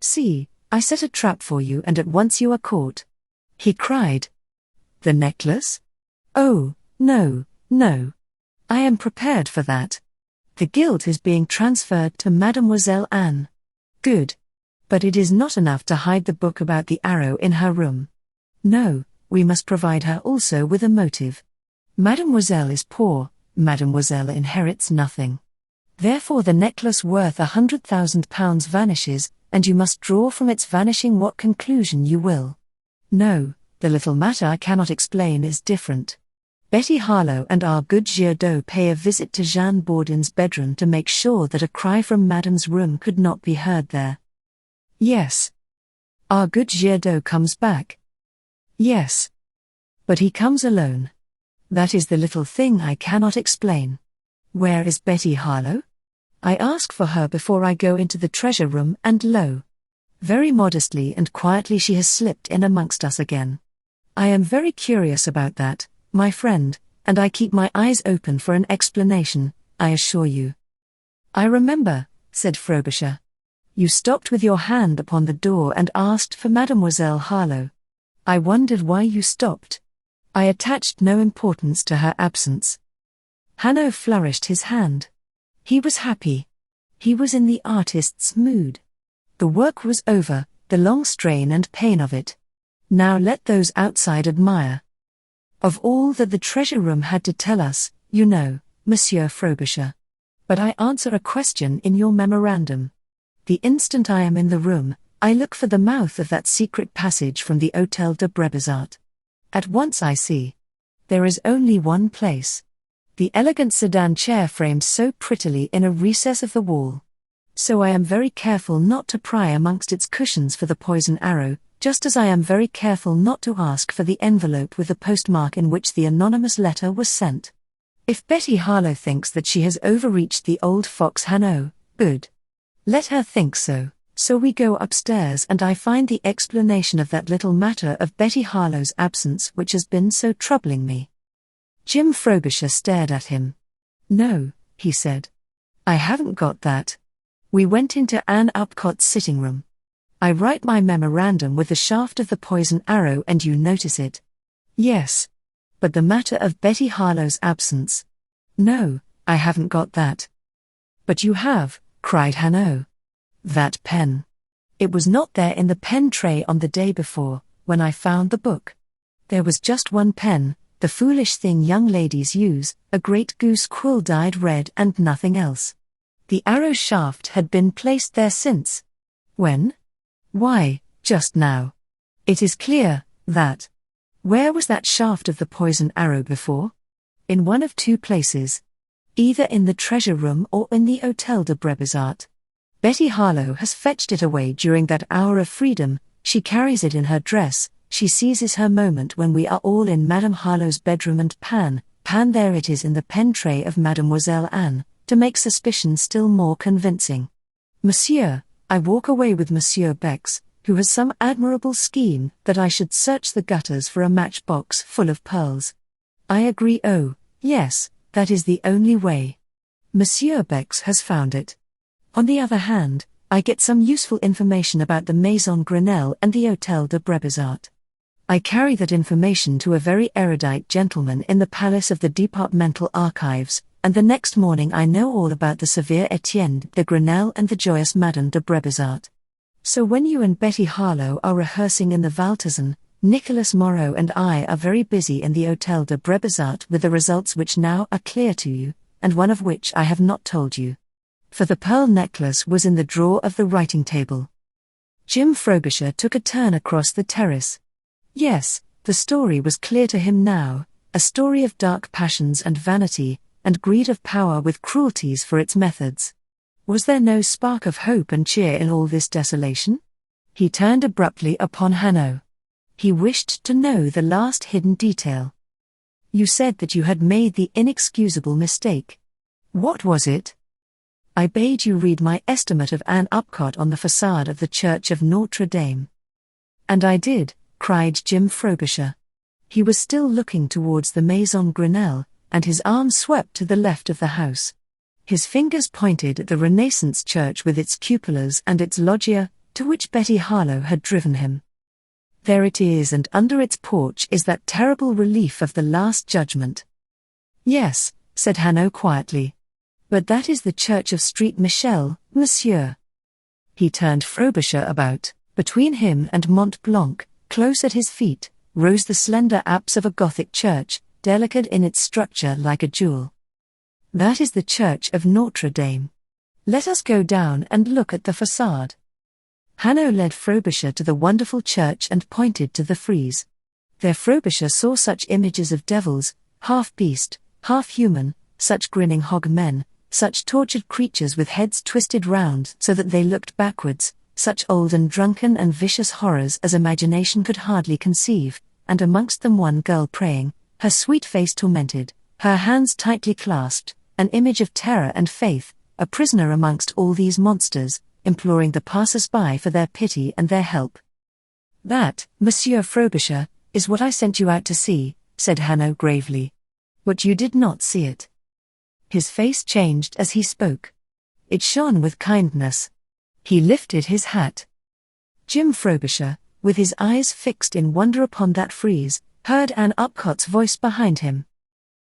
See, I set a trap for you and at once you are caught. He cried. The necklace? Oh, no, no. I am prepared for that. The guilt is being transferred to Mademoiselle Anne. Good. But it is not enough to hide the book about the arrow in her room. No, we must provide her also with a motive. Mademoiselle is poor, Mademoiselle inherits nothing. Therefore the necklace worth £100,000 vanishes, and you must draw from its vanishing what conclusion you will. No, the little matter I cannot explain is different. Betty Harlowe and our good Giraudot pay a visit to Jeanne Bourdin's bedroom to make sure that a cry from Madame's room could not be heard there. Yes. Our good Giraudot comes back. Yes. But he comes alone. That is the little thing I cannot explain. Where is Betty Harlowe? I ask for her before I go into the treasure room and lo! Very modestly and quietly she has slipped in amongst us again. I am very curious about that, my friend, and I keep my eyes open for an explanation, I assure you. I remember, said Frobisher. You stopped with your hand upon the door and asked for Mademoiselle Harlowe. I wondered why you stopped. I attached no importance to her absence. Hanaud flourished his hand. He was happy. He was in the artist's mood. The work was over, the long strain and pain of it. Now let those outside admire. Of all that the treasure room had to tell us, you know, Monsieur Frobisher. But I answer a question in your memorandum. The instant I am in the room, I look for the mouth of that secret passage from the Hôtel de Brébizart. At once I see. There is only one place. The elegant sedan chair framed so prettily in a recess of the wall. So I am very careful not to pry amongst its cushions for the poison arrow, just as I am very careful not to ask for the envelope with the postmark in which the anonymous letter was sent. If Betty Harlowe thinks that she has overreached the old fox Hanaud, good. Let her think so. So we go upstairs and I find the explanation of that little matter of Betty Harlowe's absence which has been so troubling me. Jim Frobisher stared at him. No, he said. I haven't got that. We went into Ann Upcott's sitting room. I write my memorandum with the shaft of the poison arrow and you notice it. Yes. But the matter of Betty Harlowe's absence. No, I haven't got that. But you have, cried Hanaud. That pen. It was not there in the pen tray on the day before, when I found the book. There was just one pen, the foolish thing young ladies use, a great goose quill dyed red and nothing else. The arrow shaft had been placed there since. When? Why, just now. It is clear, that. Where was that shaft of the poison arrow before? In one of two places. Either in the treasure room or in the Hôtel de Brébizart. Betty Harlowe has fetched it away during that hour of freedom, she carries it in her dress, she seizes her moment when we are all in Madame Harlowe's bedroom and pan, there it is in the pen tray of Mademoiselle Anne, to make suspicion still more convincing. Monsieur, I walk away with Monsieur Bex, who has some admirable scheme that I should search the gutters for a matchbox full of pearls. I agree. Oh, yes, that is the only way. Monsieur Bex has found it. On the other hand, I get some useful information about the Maison Grenelle and the Hôtel de Brébizart. I carry that information to a very erudite gentleman in the Palace of the Departmental Archives, and the next morning I know all about the severe Etienne de Grenelle and the joyous Madame de Brébizart. So when you and Betty Harlowe are rehearsing in the Valtizan, Nicolas Moreau and I are very busy in the Hôtel de Brébizart with the results which now are clear to you, and one of which I have not told you. For the pearl necklace was in the drawer of the writing table. Jim Frobisher took a turn across the terrace. Yes, The story was clear to him now, a story of dark passions and vanity, and greed of power with cruelties for its methods. Was there no spark of hope and cheer in all this desolation? He turned abruptly upon Hanaud. He wished to know the last hidden detail. You said that you had made the inexcusable mistake. What was it? I bade you read my estimate of Ann Upcott on the façade of the Church of Notre Dame. And I did, cried Jim Frobisher. He was still looking towards the Maison Grenelle, and his arm swept to the left of the house. His fingers pointed at the Renaissance church with its cupolas and its loggia, to which Betty Harlowe had driven him. There it is, and under its porch is that terrible relief of the Last Judgment. Yes, said Hanaud quietly. But that is the church of Street Michel, monsieur. He turned Frobisher about. Between him and Mont Blanc, close at his feet, rose the slender apse of a Gothic church, delicate in its structure like a jewel. That is the church of Notre Dame. Let us go down and look at the façade. Hanaud led Frobisher to the wonderful church and pointed to the frieze. There Frobisher saw such images of devils, half beast, half human, such grinning hog men, such tortured creatures with heads twisted round so that they looked backwards, such old and drunken and vicious horrors as imagination could hardly conceive, and amongst them one girl praying, her sweet face tormented, her hands tightly clasped, an image of terror and faith, a prisoner amongst all these monsters, imploring the passers-by for their pity and their help. That, Monsieur Frobisher, is what I sent you out to see, said Hanaud gravely. But you did not see it. His face changed as he spoke. It shone with kindness. He lifted his hat. Jim Frobisher, with his eyes fixed in wonder upon that frieze, heard Ann Upcott's voice behind him.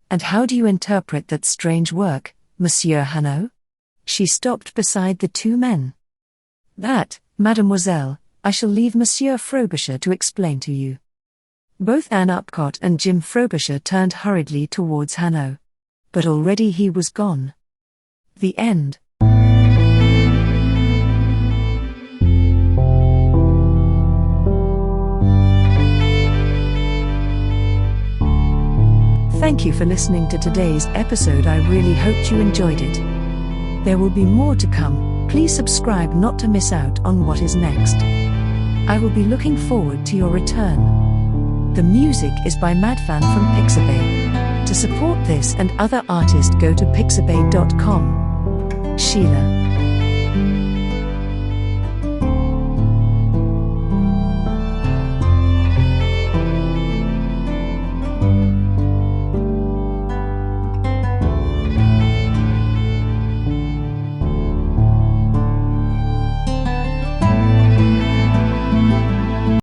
And how do you interpret that strange work, Monsieur Hanaud? She stopped beside the two men. That, mademoiselle, I shall leave Monsieur Frobisher to explain to you. Both Ann Upcott and Jim Frobisher turned hurriedly towards Hanaud. But already he was gone. The end. Thank you for listening to today's episode. I really hoped you enjoyed it. There will be more to come. Please subscribe not to miss out on what is next. I will be looking forward to your return. The music is by Madfan from Pixabay. To support this and other artists, go to pixabay.com. Sheila.